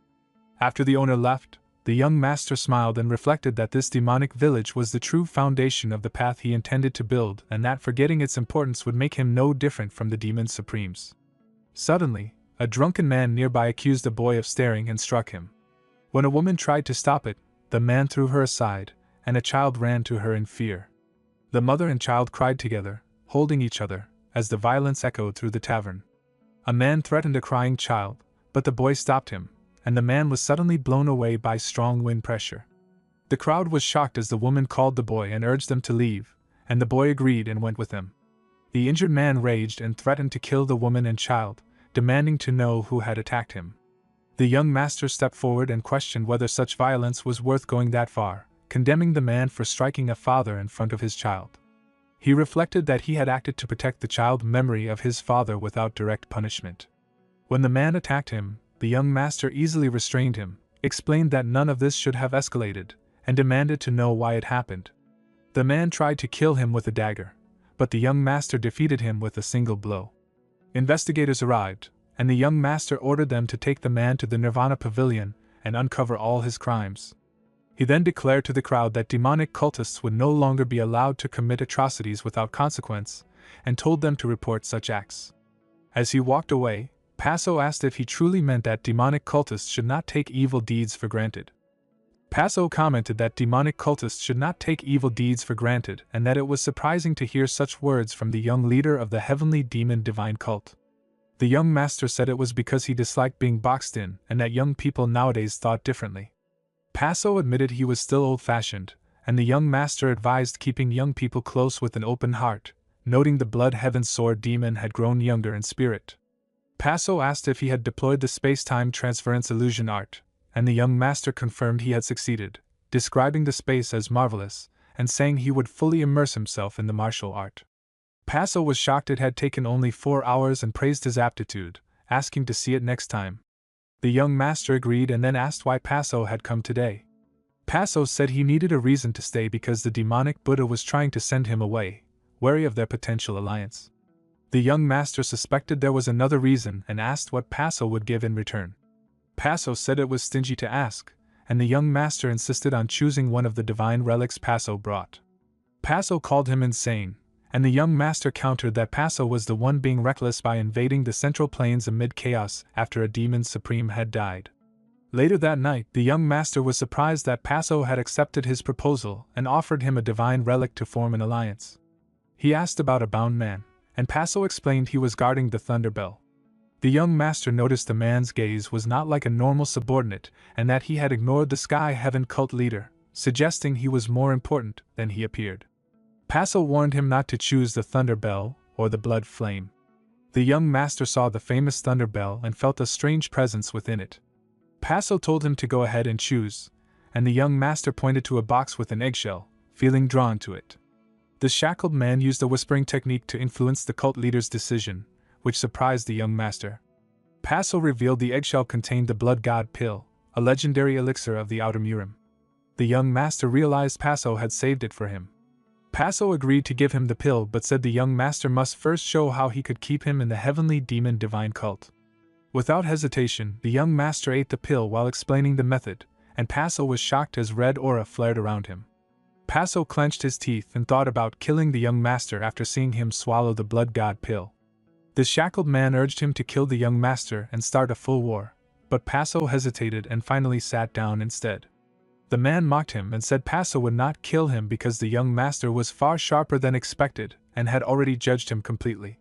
A: After the owner left, the young master smiled and reflected that this demonic village was the true foundation of the path he intended to build, and that forgetting its importance would make him no different from the demon supremes. Suddenly, a drunken man nearby accused a boy of staring and struck him. When a woman tried to stop it, the man threw her aside, and a child ran to her in fear. The mother and child cried together, holding each other, as the violence echoed through the tavern. A man threatened a crying child, but the boy stopped him, and the man was suddenly blown away by strong wind pressure. The crowd was shocked as the woman called the boy and urged them to leave, and the boy agreed and went with them. The injured man raged and threatened to kill the woman and child, demanding to know who had attacked him. The young master stepped forward and questioned whether such violence was worth going that far, condemning the man for striking a father in front of his child. He reflected that he had acted to protect the child's memory of his father without direct punishment. When the man attacked him, the young master easily restrained him, explained that none of this should have escalated, and demanded to know why it happened. The man tried to kill him with a dagger, but the young master defeated him with a single blow. Investigators arrived, and the young master ordered them to take the man to the Nirvana Pavilion and uncover all his crimes. He then declared to the crowd that demonic cultists would no longer be allowed to commit atrocities without consequence, and told them to report such acts. As he walked away, Paso asked if he truly meant that demonic cultists should not take evil deeds for granted. Paso commented that demonic cultists should not take evil deeds for granted, and that it was surprising to hear such words from the young leader of the heavenly demon divine cult. The young master said it was because he disliked being boxed in, and that young people nowadays thought differently. Paso admitted he was still old-fashioned, and the young master advised keeping young people close with an open heart, noting the blood heaven sword demon had grown younger in spirit. Paso asked if he had deployed the space-time transference illusion art, and the young master confirmed he had succeeded, describing the space as marvelous, and saying he would fully immerse himself in the martial art. Paso was shocked it had taken only 4 hours and praised his aptitude, asking to see it next time. The young master agreed and then asked why Paso had come today. Paso said he needed a reason to stay because the demonic Buddha was trying to send him away, wary of their potential alliance. The young master suspected there was another reason and asked what Paso would give in return. Paso said it was stingy to ask, and the young master insisted on choosing one of the divine relics Paso brought. Paso called him insane, and the young master countered that Paso was the one being reckless by invading the Central Plains amid chaos after a demon supreme had died. Later that night, the young master was surprised that Paso had accepted his proposal and offered him a divine relic to form an alliance. He asked about a bound man, and Paso explained he was guarding the Thunder Bell. The young master noticed the man's gaze was not like a normal subordinate and that he had ignored the Sky Heaven cult leader, suggesting he was more important than he appeared. Paso warned him not to choose the Thunder Bell or the Blood Flame. The young master saw the famous Thunder Bell and felt a strange presence within it. Paso told him to go ahead and choose, and the young master pointed to a box with an eggshell, feeling drawn to it. The shackled man used a whispering technique to influence the cult leader's decision, which surprised the young master. Paso revealed the eggshell contained the Blood God Pill, a legendary elixir of the Outer Murim. The young master realized Paso had saved it for him. Paso agreed to give him the pill but said the young master must first show how he could keep him in the heavenly demon divine cult. Without hesitation, the young master ate the pill while explaining the method, and Paso was shocked as red aura flared around him. Paso clenched his teeth and thought about killing the young master after seeing him swallow the Blood God Pill. The shackled man urged him to kill the young master and start a full war, but Paso hesitated and finally sat down instead. The man mocked him and said Paso would not kill him because the young master was far sharper than expected and had already judged him completely.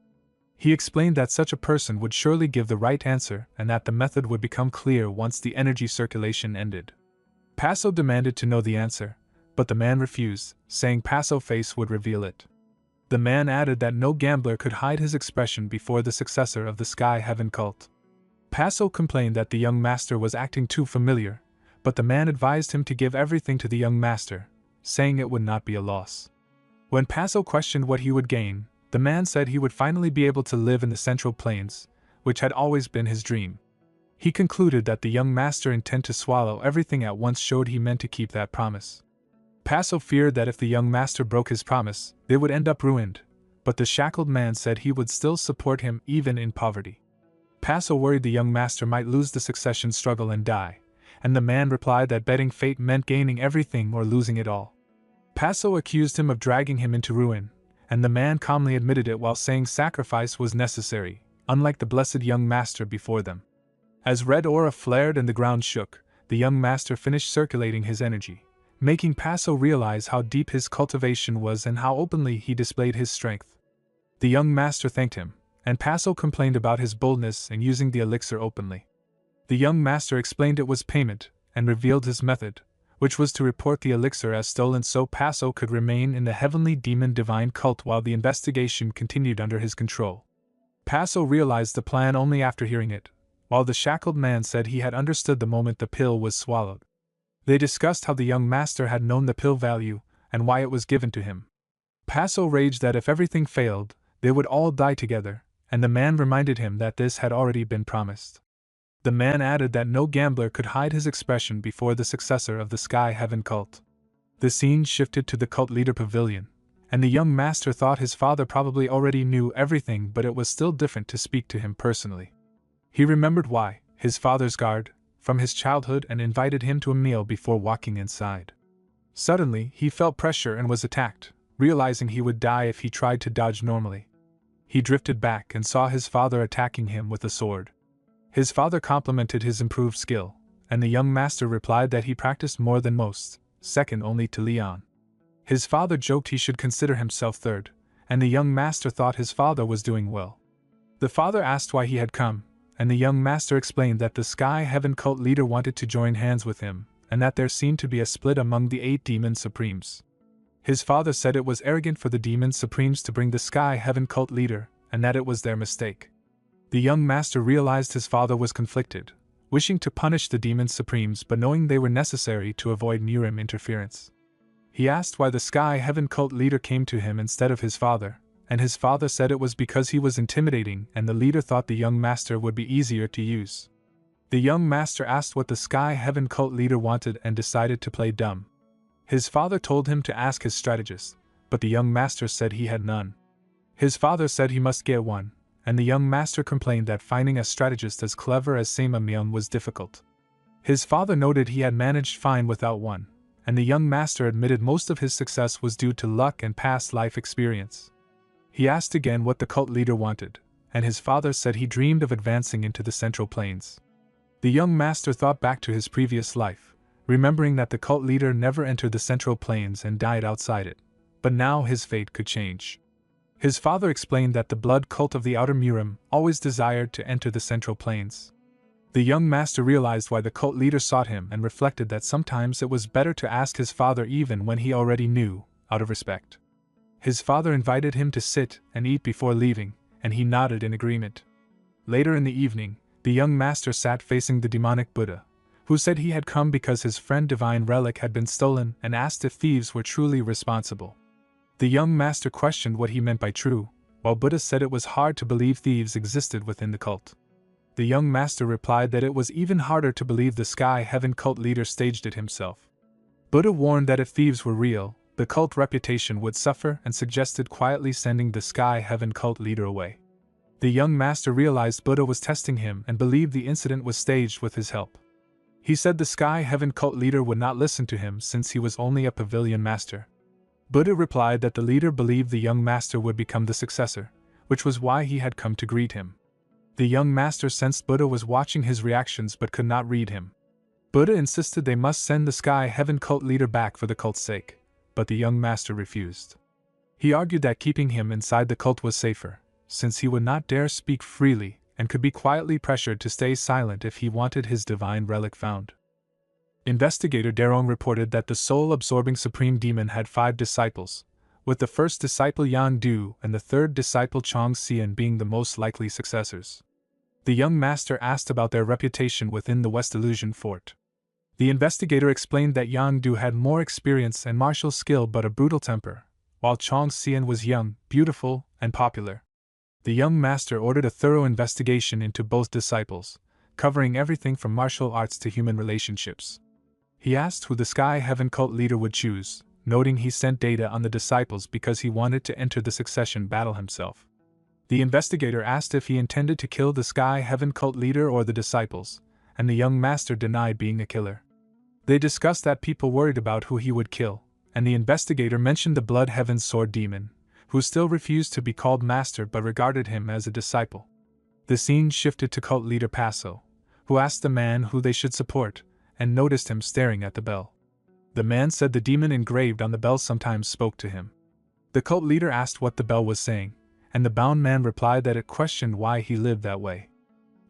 A: He explained that such a person would surely give the right answer and that the method would become clear once the energy circulation ended. Paso demanded to know the answer, but the man refused, saying Paso's face would reveal it. The man added that no gambler could hide his expression before the successor of the Sky Heaven cult. Paso complained that the young master was acting too familiar, but the man advised him to give everything to the young master, saying it would not be a loss. When Paso questioned what he would gain, the man said he would finally be able to live in the Central Plains, which had always been his dream. He concluded that the young master intent to swallow everything at once showed he meant to keep that promise. Paso feared that if the young master broke his promise, they would end up ruined, but the shackled man said he would still support him even in poverty. Paso worried the young master might lose the succession struggle and die, and the man replied that betting fate meant gaining everything or losing it all. Paso accused him of dragging him into ruin, and the man calmly admitted it while saying sacrifice was necessary, unlike the blessed young master before them. As red aura flared and the ground shook, the young master finished circulating his energy, making Paso realize how deep his cultivation was and how openly he displayed his strength. The young master thanked him, and Paso complained about his boldness in using the elixir openly. The young master explained it was payment, and revealed his method, which was to report the elixir as stolen so Paso could remain in the heavenly demon divine cult while the investigation continued under his control. Paso realized the plan only after hearing it, while the shackled man said he had understood the moment the pill was swallowed. They discussed how the young master had known the pill value, and why it was given to him. Paso raged that if everything failed, they would all die together, and the man reminded him that this had already been promised. The man added that no gambler could hide his expression before the successor of the Sky Heaven cult. The scene shifted to the cult leader pavilion, and the young master thought his father probably already knew everything, but it was still different to speak to him personally. He remembered why, his father's guard, from his childhood, and invited him to a meal before walking inside. Suddenly, he felt pressure and was attacked, realizing he would die if he tried to dodge normally. He drifted back and saw his father attacking him with a sword. His father complimented his improved skill, and the young master replied that he practiced more than most, second only to Leon. His father joked he should consider himself third, and the young master thought his father was doing well. The father asked why he had come, and the young master explained that the Sky Heaven cult leader wanted to join hands with him, and that there seemed to be a split among the 8 demon supremes. His father said it was arrogant for the demon supremes to bring the Sky Heaven cult leader, and that it was their mistake. The young master realized his father was conflicted, wishing to punish the demon supremes but knowing they were necessary to avoid Murim interference. He asked why the Sky Heaven cult leader came to him instead of his father, and his father said it was because he was intimidating and the leader thought the young master would be easier to use. The young master asked what the Sky Heaven cult leader wanted and decided to play dumb. His father told him to ask his strategist, but the young master said he had none. His father said he must get one, and the young master complained that finding a strategist as clever as Sema Myung was difficult. His father noted he had managed fine without one, and the young master admitted most of his success was due to luck and past life experience. He asked again what the cult leader wanted, and his father said he dreamed of advancing into the Central Plains. The young master thought back to his previous life, remembering that the cult leader never entered the Central Plains and died outside it, but now his fate could change. His father explained that the blood cult of the Outer Murim always desired to enter the Central Plains. The young master realized why the cult leader sought him and reflected that sometimes it was better to ask his father even when he already knew, out of respect. His father invited him to sit and eat before leaving, and he nodded in agreement. Later in the evening, the young master sat facing the demonic Buddha, who said he had come because his friend Divine Relic had been stolen and asked if thieves were truly responsible. The young master questioned what he meant by true, while Buddha said it was hard to believe thieves existed within the cult. The young master replied that it was even harder to believe the Sky Heaven cult leader staged it himself. Buddha warned that if thieves were real, the cult reputation would suffer and suggested quietly sending the Sky Heaven cult leader away. The young master realized Buddha was testing him and believed the incident was staged with his help. He said the Sky Heaven cult leader would not listen to him since he was only a pavilion master. Buddha replied that the leader believed the young master would become the successor, which was why he had come to greet him. The young master sensed Buddha was watching his reactions but could not read him. Buddha insisted they must send the Sky Heaven cult leader back for the cult's sake, but the young master refused. He argued that keeping him inside the cult was safer, since he would not dare speak freely and could be quietly pressured to stay silent if he wanted his divine relic found. Investigator Darong reported that the soul-absorbing supreme demon had 5 disciples, with the first disciple Yang Du and the third disciple Chong Xian being the most likely successors. The young master asked about their reputation within the West Illusion Fort. The investigator explained that Yang Du had more experience and martial skill but a brutal temper, while Chong Xian was young, beautiful, and popular. The young master ordered a thorough investigation into both disciples, covering everything from martial arts to human relationships. He asked who the Sky Heaven cult leader would choose, noting he sent data on the disciples because he wanted to enter the succession battle himself. The investigator asked if he intended to kill the Sky Heaven cult leader or the disciples, and the young master denied being a killer. They discussed that people worried about who he would kill, and the investigator mentioned the Blood Heaven Sword Demon, who still refused to be called master but regarded him as a disciple. The scene shifted to cult leader Paso, who asked the man who they should support, and noticed him staring at the bell. The man said the demon engraved on the bell sometimes spoke to him. The cult leader asked what the bell was saying, and the bound man replied that it questioned why he lived that way.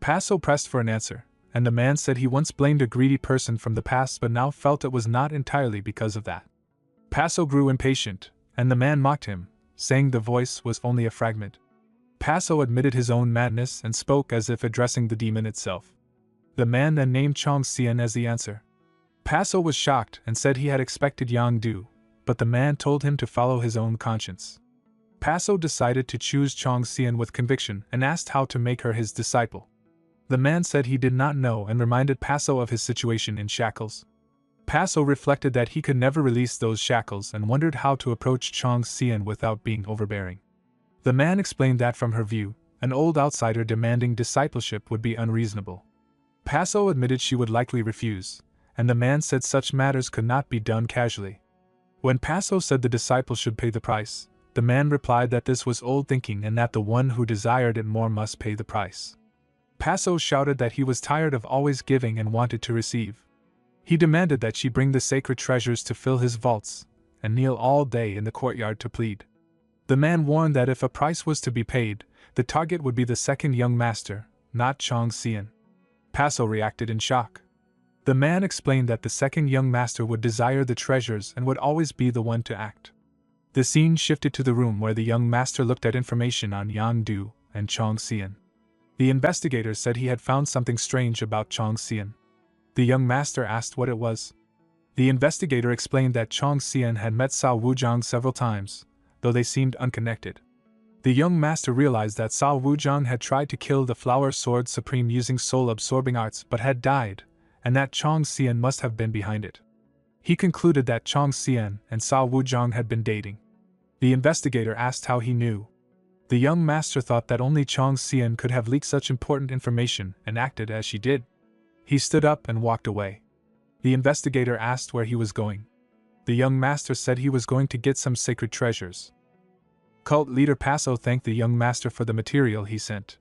A: Paso pressed for an answer, and the man said he once blamed a greedy person from the past but now felt it was not entirely because of that. Paso grew impatient, and the man mocked him, saying the voice was only a fragment. Paso admitted his own madness and spoke as if addressing the demon itself. The man then named Chong Xian as the answer. Paso was shocked and said he had expected Yang Du, but the man told him to follow his own conscience. Paso decided to choose Chong Xian with conviction and asked how to make her his disciple. The man said he did not know and reminded Paso of his situation in shackles. Paso reflected that he could never release those shackles and wondered how to approach Chong Xian without being overbearing. The man explained that from her view, an old outsider demanding discipleship would be unreasonable. Paso admitted she would likely refuse, and the man said such matters could not be done casually. When Paso said the disciple should pay the price, the man replied that this was old thinking and that the one who desired it more must pay the price. Paso shouted that he was tired of always giving and wanted to receive. He demanded that she bring the sacred treasures to fill his vaults, and kneel all day in the courtyard to plead. The man warned that if a price was to be paid, the target would be the second young master, not Chong Xian. Paso reacted in shock. The man explained that the second young master would desire the treasures and would always be the one to act. The scene shifted to the room where the young master looked at information on Yang Du and Chong Xian. The investigator said he had found something strange about Chong Xian. The young master asked what it was. The investigator explained that Chong Xian had met Sao Wuzhang several times, though they seemed unconnected. The young master realized that Sao Wuzhang had tried to kill the Flower Sword Supreme using soul-absorbing arts but had died, and that Chong Xian must have been behind it. He concluded that Chong Xian and Sao Wuzhang had been dating. The investigator asked how he knew. The young master thought that only Chong Xian could have leaked such important information and acted as she did. He stood up and walked away. The investigator asked where he was going. The young master said he was going to get some sacred treasures. Cult leader Paso thanked the young master for the material he sent.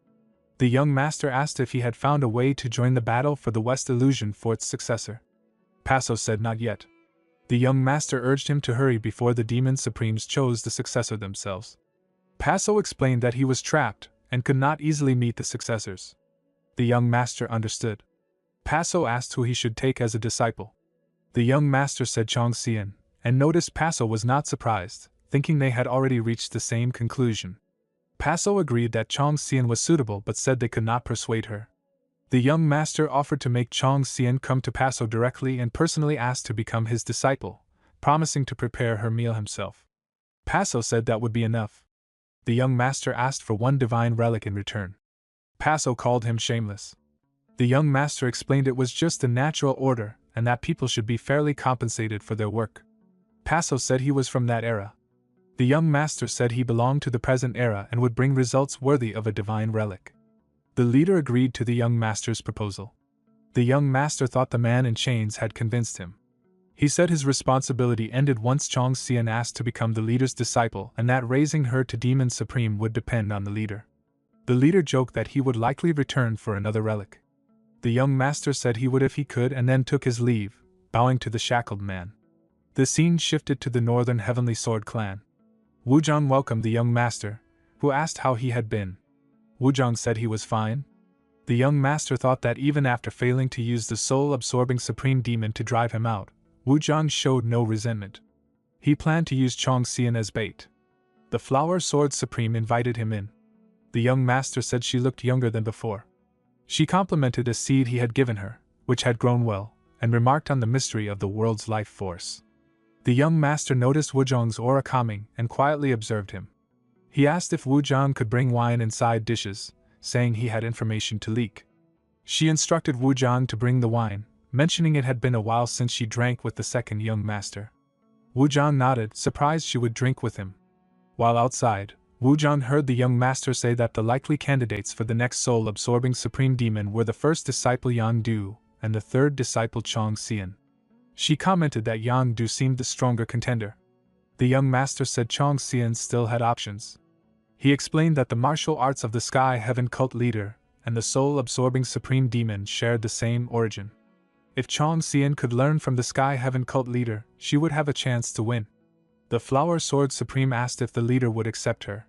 A: The young master asked if he had found a way to join the battle for the West Illusion Fort's successor. Paso said not yet. The young master urged him to hurry before the Demon Supremes chose the successor themselves. Paso explained that he was trapped and could not easily meet the successors. The young master understood. Paso asked who he should take as a disciple. The young master said Chong Xian, and noticed Paso was not surprised, thinking they had already reached the same conclusion. Paso agreed that Chong Xian was suitable but said they could not persuade her. The young master offered to make Chong Xian come to Paso directly and personally asked to become his disciple, promising to prepare her meal himself. Paso said that would be enough. The young master asked for one divine relic in return. Paso called him shameless. The young master explained it was just the natural order and that people should be fairly compensated for their work. Paso said he was from that era. The young master said he belonged to the present era and would bring results worthy of a divine relic. The leader agreed to the young master's proposal. The young master thought the man in chains had convinced him. He said his responsibility ended once Chong Xian asked to become the leader's disciple and that raising her to Demon Supreme would depend on the leader. The leader joked that he would likely return for another relic. The young master said he would if he could and then took his leave, bowing to the shackled man. The scene shifted to the northern Heavenly Sword clan. Wuzhang welcomed the young master, who asked how he had been. Wuzhang said he was fine. The young master thought that even after failing to use the soul-absorbing supreme demon to drive him out, Wuzhang showed no resentment. He planned to use Chong Xian as bait. The Flower Sword Supreme invited him in. The young master said she looked younger than before. She complimented a seed he had given her, which had grown well, and remarked on the mystery of the world's life force. The young master noticed Wuzhang's aura calming and quietly observed him. He asked if Wuzhang could bring wine in side dishes, saying he had information to leak. She instructed Wuzhang to bring the wine, mentioning it had been a while since she drank with the second young master. Wuzhang nodded, surprised she would drink with him. While outside, Wuzhang heard the young master say that the likely candidates for the next soul-absorbing supreme demon were the first disciple Yang Du and the third disciple Chong Xian. She commented that Yang Du seemed the stronger contender. The young master said Chong Xian still had options. He explained that the martial arts of the Sky Heaven cult leader and the soul-absorbing supreme demon shared the same origin. If Chong Xian could learn from the Sky Heaven cult leader, she would have a chance to win. The Flower Sword Supreme asked if the leader would accept her.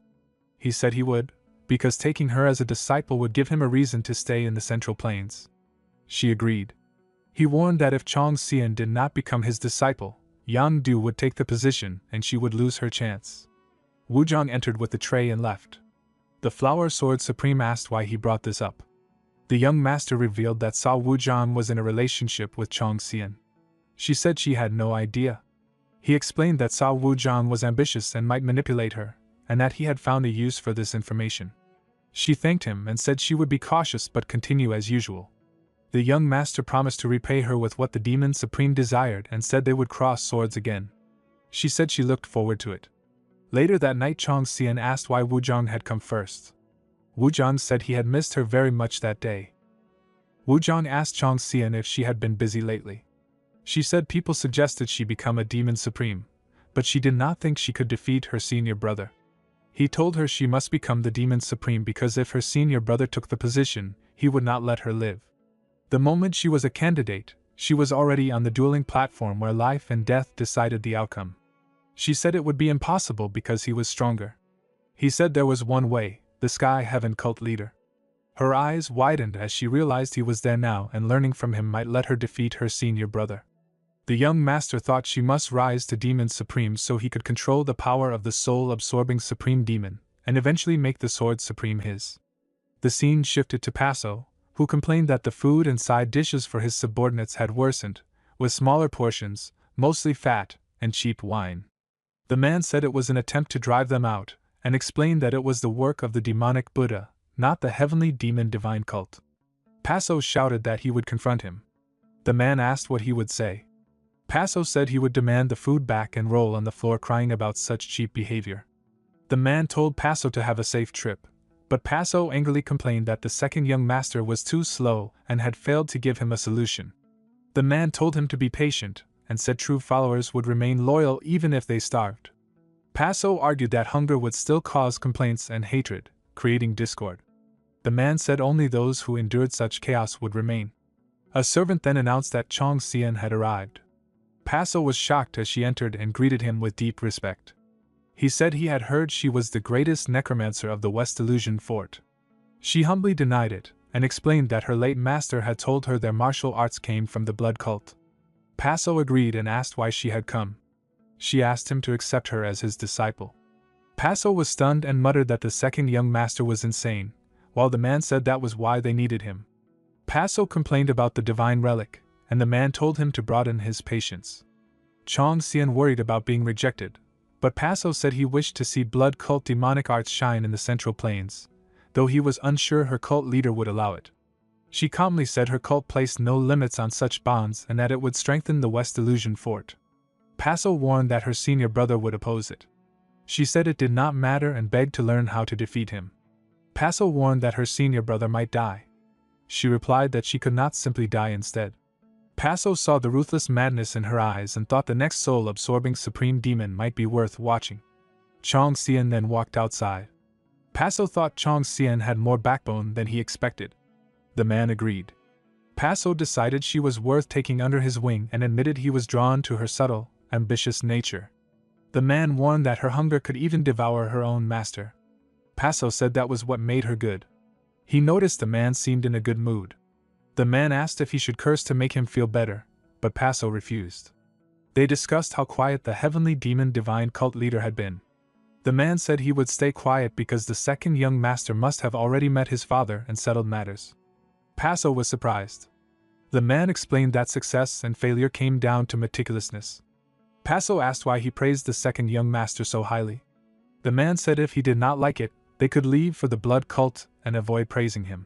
A: He said he would, because taking her as a disciple would give him a reason to stay in the Central Plains. She agreed. He warned that if Chong Xian did not become his disciple, Yang Du would take the position and she would lose her chance. Wuzhang entered with the tray and left. The Flower Sword Supreme asked why he brought this up. The young master revealed that Sa Wuzhang was in a relationship with Chong Xian. She said she had no idea. He explained that Sa Wuzhang was ambitious and might manipulate her, and that he had found a use for this information. She thanked him and said she would be cautious but continue as usual. The young master promised to repay her with what the demon supreme desired and said they would cross swords again. She said she looked forward to it. Later that night Chong Xian asked why Wuzhang had come first. Wuzhang said he had missed her very much that day. Wuzhang asked Chong Xian if she had been busy lately. She said people suggested she become a demon supreme, but she did not think she could defeat her senior brother. He told her she must become the demon supreme because if her senior brother took the position, he would not let her live. The moment she was a candidate, she was already on the dueling platform where life and death decided the outcome. She said it would be impossible because he was stronger. He said there was one way, the Sky Heaven cult leader. Her eyes widened as she realized he was there now and learning from him might let her defeat her senior brother. The young master thought she must rise to demon supreme so he could control the power of the soul-absorbing supreme demon, and eventually make the sword supreme his. The scene shifted to Paso, who complained that the food and side dishes for his subordinates had worsened, with smaller portions, mostly fat, and cheap wine. The man said it was an attempt to drive them out, and explained that it was the work of the demonic Buddha, not the heavenly demon divine cult. Paso shouted that he would confront him. The man asked what he would say. Paso said he would demand the food back and roll on the floor crying about such cheap behavior. The man told Paso to have a safe trip, but Paso angrily complained that the second young master was too slow and had failed to give him a solution. The man told him to be patient, and said true followers would remain loyal even if they starved. Paso argued that hunger would still cause complaints and hatred, creating discord. The man said only those who endured such chaos would remain. A servant then announced that Chong Xian had arrived. Paso was shocked as she entered and greeted him with deep respect. He said he had heard she was the greatest necromancer of the West Illusion Fort. She humbly denied it, and explained that her late master had told her their martial arts came from the blood cult. Paso agreed and asked why she had come. She asked him to accept her as his disciple. Paso was stunned and muttered that the second young master was insane, while the man said that was why they needed him. Paso complained about the divine relic, and the man told him to broaden his patience. Chong Xian worried about being rejected, but Paso said he wished to see blood cult demonic arts shine in the Central Plains, though he was unsure her cult leader would allow it. She calmly said her cult placed no limits on such bonds and that it would strengthen the West Illusion Fort. Paso warned that her senior brother would oppose it. She said it did not matter and begged to learn how to defeat him. Paso warned that her senior brother might die. She replied that she could not simply die instead. Paso saw the ruthless madness in her eyes and thought the next soul-absorbing supreme demon might be worth watching. Chong Xian then walked outside. Paso thought Chong Xian had more backbone than he expected. The man agreed. Paso decided she was worth taking under his wing and admitted he was drawn to her subtle, ambitious nature. The man warned that her hunger could even devour her own master. Paso said that was what made her good. He noticed the man seemed in a good mood. The man asked if he should curse to make him feel better, but Paso refused. They discussed how quiet the heavenly demon divine cult leader had been. The man said he would stay quiet because the second young master must have already met his father and settled matters. Paso was surprised. The man explained that success and failure came down to meticulousness. Paso asked why he praised the second young master so highly. The man said if he did not like it, they could leave for the blood cult and avoid praising him.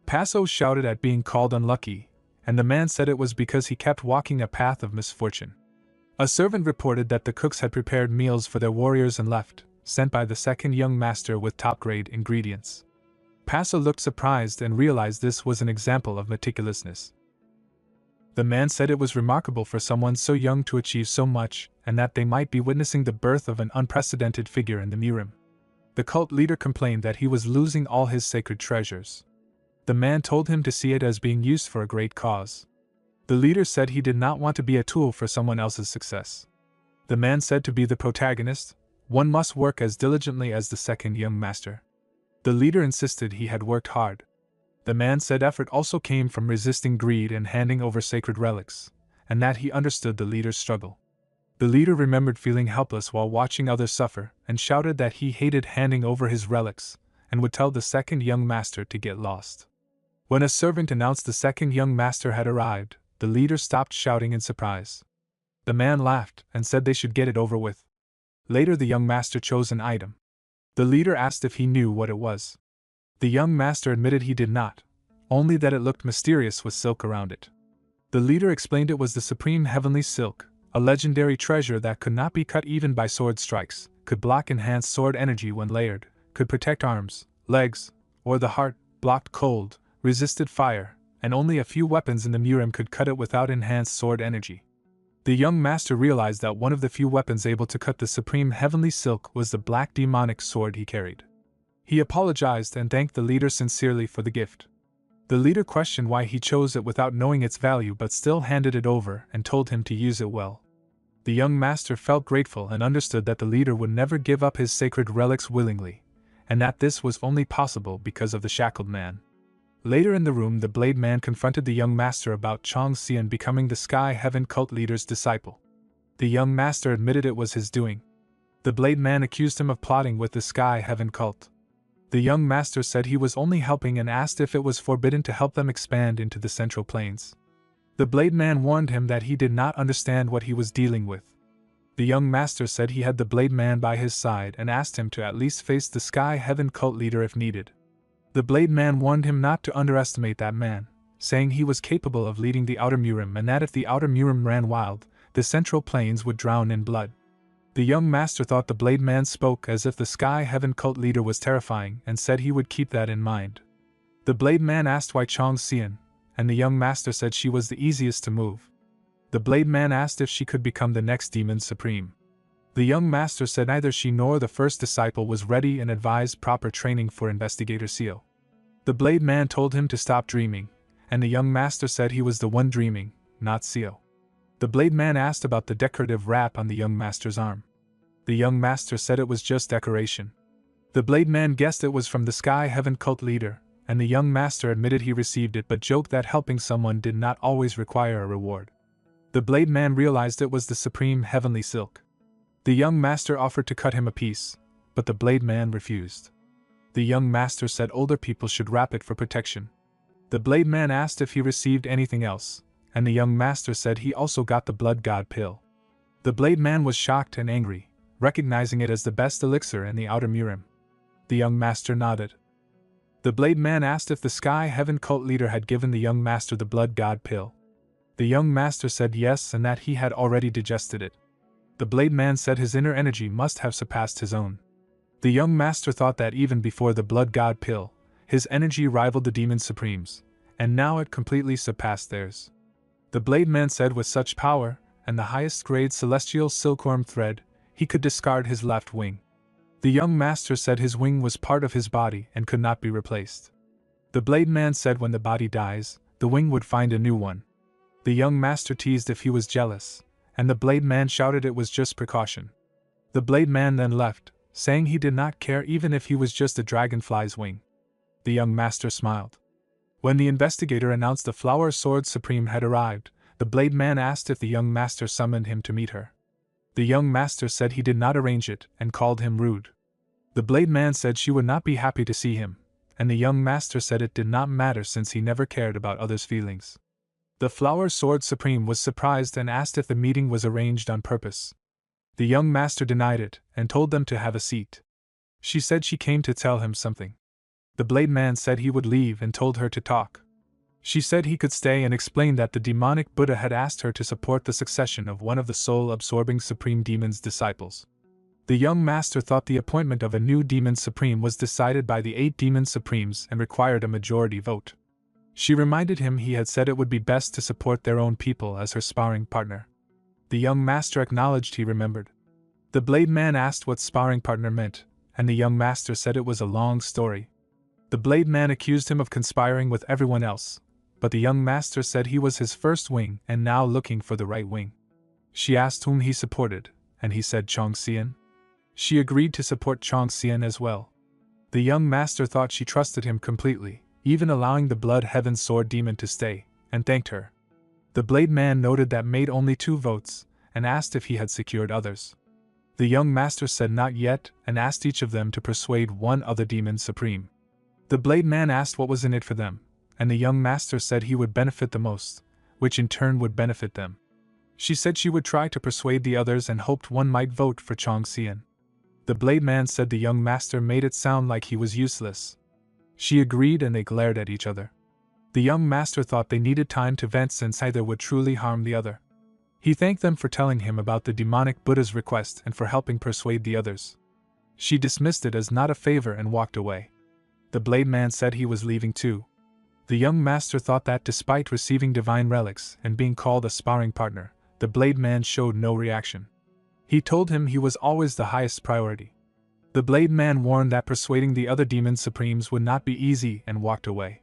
A: Paso shouted at being called unlucky, and the man said it was because he kept walking a path of misfortune. A servant reported that the cooks had prepared meals for their warriors and left, sent by the second young master with top-grade ingredients. Paso looked surprised and realized this was an example of meticulousness. The man said it was remarkable for someone so young to achieve so much, and that they might be witnessing the birth of an unprecedented figure in the Murim. The cult leader complained that he was losing all his sacred treasures. The man told him to see it as being used for a great cause. The leader said he did not want to be a tool for someone else's success. The man said to be the protagonist, one must work as diligently as the second young master. The leader insisted he had worked hard. The man said effort also came from resisting greed and handing over sacred relics, and that he understood the leader's struggle. The leader remembered feeling helpless while watching others suffer, and shouted that he hated handing over his relics, and would tell the second young master to get lost. When a servant announced the second young master had arrived, the leader stopped shouting in surprise. The man laughed and said they should get it over with. Later the young master chose an item. The leader asked if he knew what it was. The young master admitted he did not, only that it looked mysterious with silk around it. The leader explained it was the supreme heavenly silk, a legendary treasure that could not be cut even by sword strikes, could block enhanced sword energy when layered, could protect arms, legs, or the heart, blocked cold, resisted fire, and only a few weapons in the Murim could cut it without enhanced sword energy. The young master realized that one of the few weapons able to cut the supreme heavenly silk was the black demonic sword he carried. He apologized and thanked the leader sincerely for the gift. The leader questioned why he chose it without knowing its value but still handed it over and told him to use it well. The young master felt grateful and understood that the leader would never give up his sacred relics willingly, and that this was only possible because of the shackled man. Later in the room, the Blade Man confronted the young master about Chong Xian becoming the Sky Heaven cult leader's disciple. The young master admitted it was his doing. The Blade Man accused him of plotting with the Sky Heaven cult. The young master said he was only helping and asked if it was forbidden to help them expand into the Central Plains. The Blade Man warned him that he did not understand what he was dealing with. The young master said he had the Blade Man by his side and asked him to at least face the Sky Heaven cult leader if needed. The Blade Man warned him not to underestimate that man, saying he was capable of leading the Outer Murim and that if the Outer Murim ran wild, the Central Plains would drown in blood. The young master thought the Blade Man spoke as if the Sky Heaven cult leader was terrifying and said he would keep that in mind. The Blade Man asked why Chong Xian, and the young master said she was the easiest to move. The Blade Man asked if she could become the next Demon Supreme. The young master said neither she nor the first disciple was ready and advised proper training for Investigator Seal. The Blade Man told him to stop dreaming, and the young master said he was the one dreaming, not Seal. The Blade Man asked about the decorative wrap on the young master's arm. The young master said it was just decoration. The Blade Man guessed it was from the Sky Heaven cult leader, and the young master admitted he received it but joked that helping someone did not always require a reward. The Blade Man realized it was the supreme heavenly silk. The young master offered to cut him a piece, but the Blade Man refused. The young master said older people should wrap it for protection. The Blade Man asked if he received anything else, and the young master said he also got the Blood God pill. The Blade Man was shocked and angry, recognizing it as the best elixir in the Outer Murim. The young master nodded. The Blade Man asked if the Sky Heaven cult leader had given the young master the Blood God pill. The young master said yes and that he had already digested it. The Blade Man said his inner energy must have surpassed his own. The young master thought that even before the Blood God pill, his energy rivaled the Demon Supremes, and now it completely surpassed theirs. The Blade Man said with such power, and the highest grade celestial silkworm thread, he could discard his left wing. The young master said his wing was part of his body and could not be replaced. The Blade Man said when the body dies, the wing would find a new one. The young master teased if he was jealous, and the blade man shouted it was just precaution. The blade man then left, saying he did not care even if he was just a dragonfly's wing. The young master smiled. When the investigator announced the Flower Sword Supreme had arrived, the blade man asked if the young master summoned him to meet her. The young master said he did not arrange it and called him rude. The blade man said she would not be happy to see him, and the young master said it did not matter since he never cared about others' feelings. The Flower Sword Supreme was surprised and asked if the meeting was arranged on purpose. The young master denied it and told them to have a seat. She said she came to tell him something. The blade man said he would leave and told her to talk. She said he could stay and explained that the demonic Buddha had asked her to support the succession of one of the soul-absorbing Supreme Demon's disciples. The young master thought the appointment of a new Demon Supreme was decided by the 8 Demon Supremes and required a majority vote. She reminded him he had said it would be best to support their own people as her sparring partner. The young master acknowledged he remembered. The blade man asked what sparring partner meant, and the young master said it was a long story. The blade man accused him of conspiring with everyone else, but the young master said he was his first wing and now looking for the right wing. She asked whom he supported, and he said Chong Xian. She agreed to support Chong Xian as well. The young master thought she trusted him completely, even allowing the Blood Heaven Sword Demon to stay, and thanked her. The blade man noted that made only 2 votes, and asked if he had secured others. The young master said not yet, and asked each of them to persuade one other Demon Supreme. The blade man asked what was in it for them, and the young master said he would benefit the most, which in turn would benefit them. She said she would try to persuade the others and hoped one might vote for Chong Xian. The blade man said the young master made it sound like he was useless. She agreed and they glared at each other. The young master thought they needed time to vent since either would truly harm the other. He thanked them for telling him about the demonic Buddha's request and for helping persuade the others. She dismissed it as not a favor and walked away. The blade man said he was leaving too. The young master thought that despite receiving divine relics and being called a sparring partner, the blade man showed no reaction. He told him he was always the highest priority. The blade man warned that persuading the other Demon Supremes would not be easy and walked away.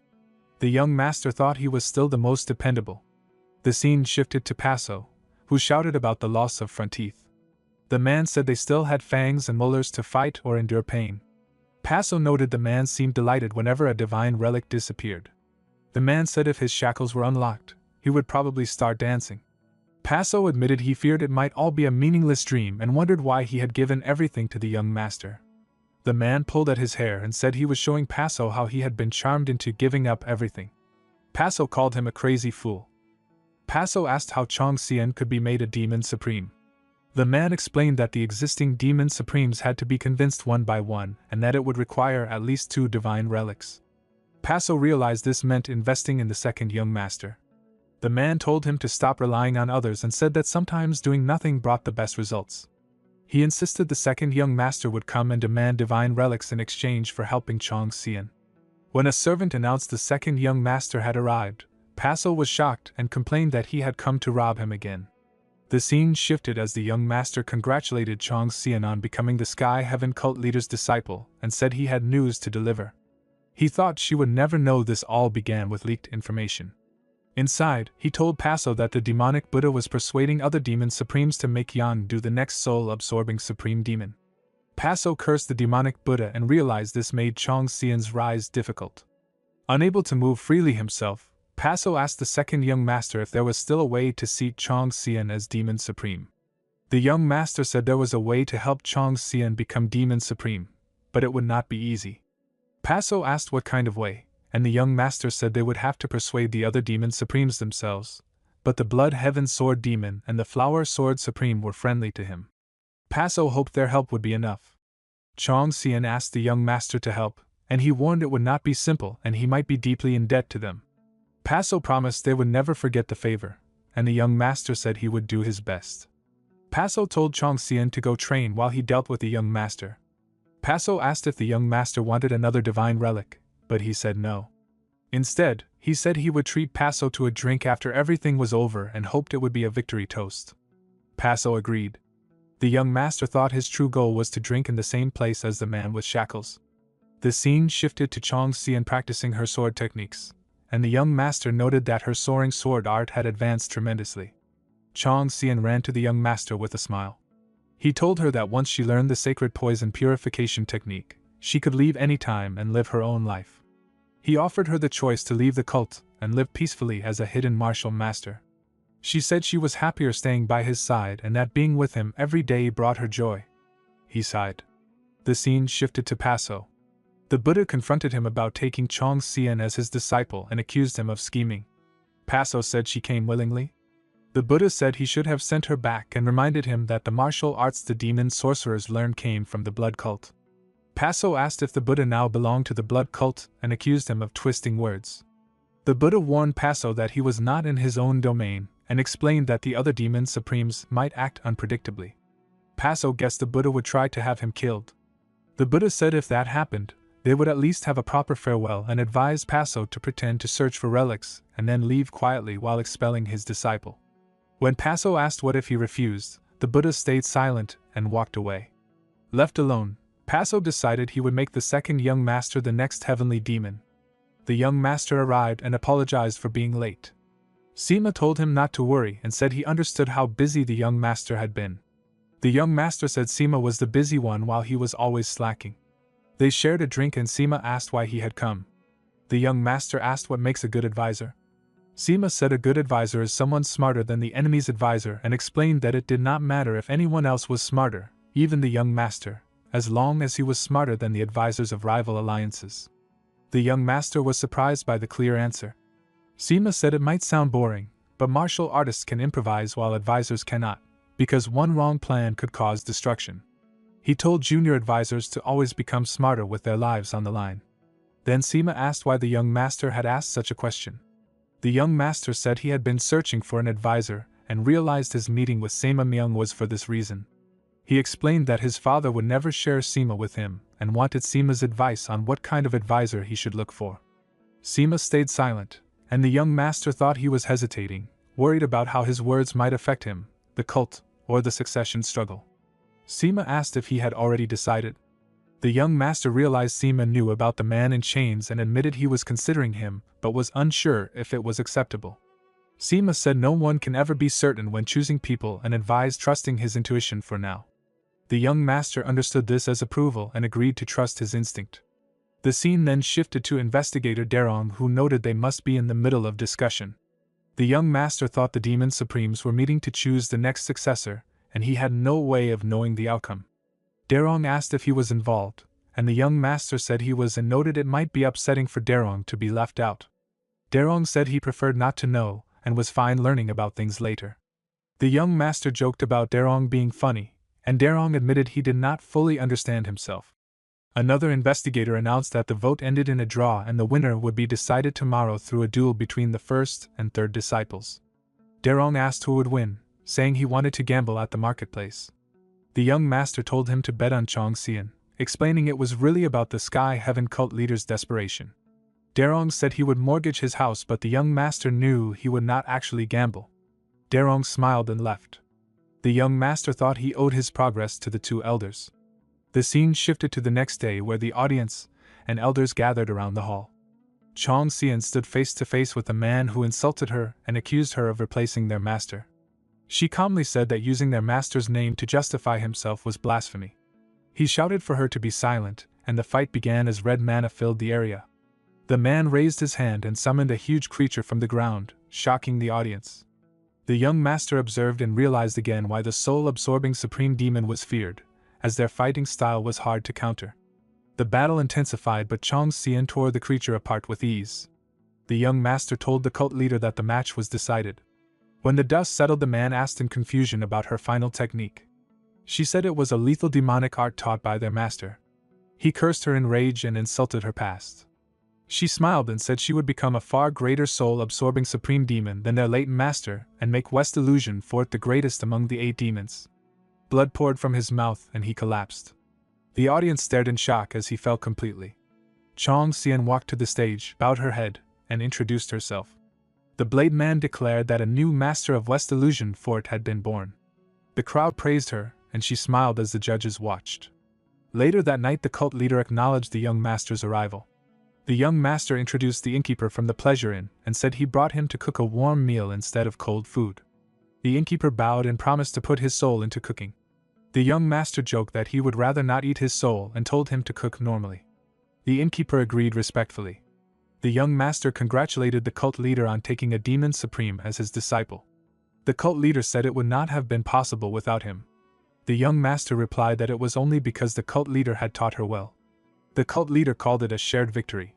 A: The young master thought he was still the most dependable. The scene shifted to Paso, who shouted about the loss of front teeth. The man said they still had fangs and molars to fight or endure pain. Paso noted the man seemed delighted whenever a divine relic disappeared. The man said if his shackles were unlocked, he would probably start dancing. Paso admitted he feared it might all be a meaningless dream and wondered why he had given everything to the young master. The man pulled at his hair and said he was showing Paso how he had been charmed into giving up everything. Paso called him a crazy fool. Paso asked how Chong Xian could be made a Demon Supreme. The man explained that the existing Demon Supremes had to be convinced one by one and that it would require at least 2 divine relics. Paso realized this meant investing in the second young master. The man told him to stop relying on others and said that sometimes doing nothing brought the best results. He insisted the second young master would come and demand divine relics in exchange for helping Chong Xian. When a servant announced the second young master had arrived, Paso was shocked and complained that he had come to rob him again. The scene shifted as the young master congratulated Chong Xian on becoming the Sky Heaven cult leader's disciple and said he had news to deliver. He thought she would never know this all began with leaked information. Inside, he told Paso that the demonic Buddha was persuading other Demon Supremes to make Yan do the next soul-absorbing Supreme Demon. Paso cursed the demonic Buddha and realized this made Chong Xian's rise difficult. Unable to move freely himself, Paso asked the second young master if there was still a way to seat Chong Xian as Demon Supreme. The young master said there was a way to help Chong Xian become Demon Supreme, but it would not be easy. Paso asked what kind of way, and the young master said they would have to persuade the other Demon Supremes themselves, but the Blood Heaven Sword Demon and the Flower Sword Supreme were friendly to him. Paso hoped their help would be enough. Chong Xian asked the young master to help, and he warned it would not be simple and he might be deeply in debt to them. Paso promised they would never forget the favor, and the young master said he would do his best. Paso told Chong Xian to go train while he dealt with the young master. Paso asked if the young master wanted another divine relic, but he said no. Instead, he said he would treat Paso to a drink after everything was over and hoped it would be a victory toast. Paso agreed. The young master thought his true goal was to drink in the same place as the man with shackles. The scene shifted to Chong Xian practicing her sword techniques, and the young master noted that her soaring sword art had advanced tremendously. Chong Xian ran to the young master with a smile. He told her that once she learned the sacred poison purification technique, she could leave any time and live her own life. He offered her the choice to leave the cult and live peacefully as a hidden martial master. She said she was happier staying by his side and that being with him every day brought her joy. He sighed. The scene shifted to Paso. The Buddha confronted him about taking Chong Xian as his disciple and accused him of scheming. Paso said she came willingly. The Buddha said he should have sent her back and reminded him that the martial arts the demon sorcerers learned came from the blood cult. Paso asked if the Buddha now belonged to the blood cult and accused him of twisting words. The Buddha warned Paso that he was not in his own domain and explained that the other demon supremes might act unpredictably. Paso guessed the Buddha would try to have him killed. The Buddha said if that happened, they would at least have a proper farewell and advised Paso to pretend to search for relics and then leave quietly while expelling his disciple. When Paso asked what if he refused, the Buddha stayed silent and walked away. Left alone, Paso decided he would make the second young master the next heavenly demon. The young master arrived and apologized for being late. Sima told him not to worry and said he understood how busy the young master had been. The young master said Sima was the busy one while he was always slacking. They shared a drink and Sima asked why he had come. The young master asked what makes a good advisor. Sima said a good advisor is someone smarter than the enemy's advisor and explained that it did not matter if anyone else was smarter, even the young master, as long as he was smarter than the advisors of rival alliances. The young master was surprised by the clear answer. Sima said it might sound boring, but martial artists can improvise while advisors cannot, because one wrong plan could cause destruction. He told junior advisors to always become smarter with their lives on the line. Then Sima asked why the young master had asked such a question. The young master said he had been searching for an advisor and realized his meeting with Sima Myung was for this reason. He explained that his father would never share Sima with him and wanted Sima's advice on what kind of advisor he should look for. Sima stayed silent, and the young master thought he was hesitating, worried about how his words might affect him, the cult, or the succession struggle. Sima asked if he had already decided. The young master realized Sima knew about the man in chains and admitted he was considering him, but was unsure if it was acceptable. Sima said no one can ever be certain when choosing people and advised trusting his intuition for now. The young master understood this as approval and agreed to trust his instinct. The scene then shifted to investigator Derong, who noted they must be in the middle of discussion. The young master thought the demon supremes were meeting to choose the next successor, and he had no way of knowing the outcome. Derong asked if he was involved, and the young master said he was and noted it might be upsetting for Derong to be left out. Derong said he preferred not to know, and was fine learning about things later. The young master joked about Derong being funny, and Derong admitted he did not fully understand himself. Another investigator announced that the vote ended in a draw and the winner would be decided tomorrow through a duel between the first and third disciples. Derong asked who would win, saying he wanted to gamble at the marketplace. The young master told him to bet on Chong Xian, explaining it was really about the Sky Heaven cult leader's desperation. Derong said he would mortgage his house, but the young master knew he would not actually gamble. Derong smiled and left. The young master thought he owed his progress to the two elders. The scene shifted to the next day where the audience and elders gathered around the hall. Chong Xian stood face to face with a man who insulted her and accused her of replacing their master. She calmly said that using their master's name to justify himself was blasphemy. He shouted for her to be silent, and the fight began as red mana filled the area. The man raised his hand and summoned a huge creature from the ground, shocking the audience. The young master observed and realized again why the soul-absorbing supreme demon was feared, as their fighting style was hard to counter. The battle intensified, but Chong Xian tore the creature apart with ease. The young master told the cult leader that the match was decided. When the dust settled, the man asked in confusion about her final technique. She said it was a lethal demonic art taught by their master. He cursed her in rage and insulted her past. She smiled and said she would become a far greater soul-absorbing supreme demon than their late master and make West Illusion Fort the greatest among the 8 demons. Blood poured from his mouth and he collapsed. The audience stared in shock as he fell completely. Chong Xian walked to the stage, bowed her head, and introduced herself. The Blade Man declared that a new master of West Illusion Fort had been born. The crowd praised her, and she smiled as the judges watched. Later that night, the cult leader acknowledged the young master's arrival. The young master introduced the innkeeper from the pleasure inn and said he brought him to cook a warm meal instead of cold food. The innkeeper bowed and promised to put his soul into cooking. The young master joked that he would rather not eat his soul and told him to cook normally. The innkeeper agreed respectfully. The young master congratulated the cult leader on taking a demon supreme as his disciple. The cult leader said it would not have been possible without him. The young master replied that it was only because the cult leader had taught her well. The cult leader called it a shared victory.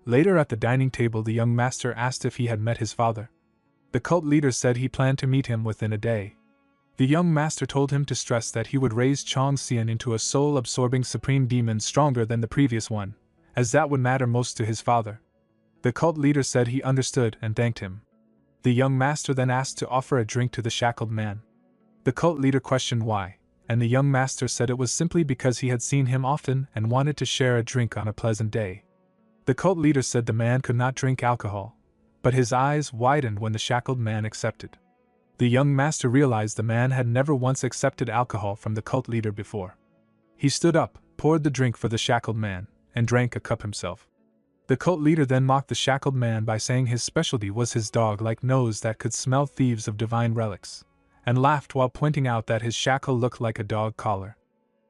A: Later at the dining table, the young master asked if he had met his father. The cult leader said he planned to meet him within a day. The young master told him to stress that he would raise Chong Xian into a soul-absorbing supreme demon stronger than the previous one, as that would matter most to his father. The cult leader said he understood and thanked him. The young master then asked to offer a drink to the shackled man. The cult leader questioned why, and the young master said it was simply because he had seen him often and wanted to share a drink on a pleasant day. The cult leader said the man could not drink alcohol, but his eyes widened when the shackled man accepted. The young master realized the man had never once accepted alcohol from the cult leader before. He stood up, poured the drink for the shackled man, and drank a cup himself. The cult leader then mocked the shackled man by saying his specialty was his dog-like nose that could smell thieves of divine relics, and laughed while pointing out that his shackle looked like a dog collar.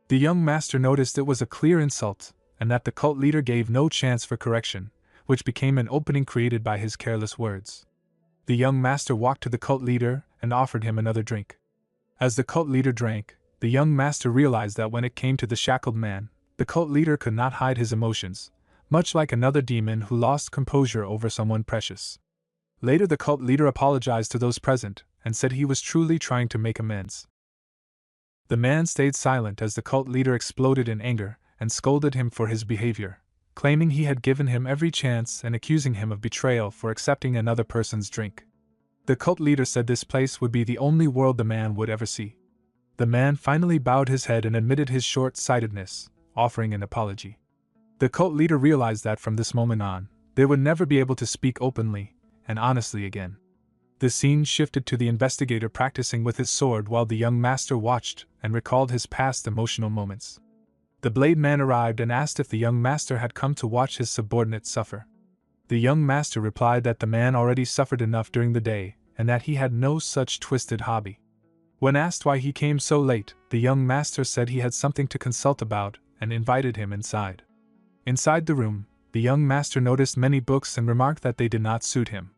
A: The young master noticed it was a clear insult, and that the cult leader gave no chance for correction, which became an opening created by his careless words. The young master walked to the cult leader and offered him another drink. As the cult leader drank, the young master realized that when it came to the shackled man, the cult leader could not hide his emotions, much like another demon who lost composure over someone precious. Later, the cult leader apologized to those present and said he was truly trying to make amends. The man stayed silent as the cult leader exploded in anger and scolded him for his behavior, claiming he had given him every chance and accusing him of betrayal for accepting another person's drink. The cult leader said this place would be the only world the man would ever see. The man finally bowed his head and admitted his short-sightedness, offering an apology. The cult leader realized that from this moment on, they would never be able to speak openly and honestly again. The scene shifted to the investigator practicing with his sword while the young master watched and recalled his past emotional moments. The blade man arrived and asked if the young master had come to watch his subordinate suffer. The young master replied that the man already suffered enough during the day and that he had no such twisted hobby. When asked why he came so late, the young master said he had something to consult about and invited him inside. Inside the room, the young master noticed many books and remarked that they did not suit him.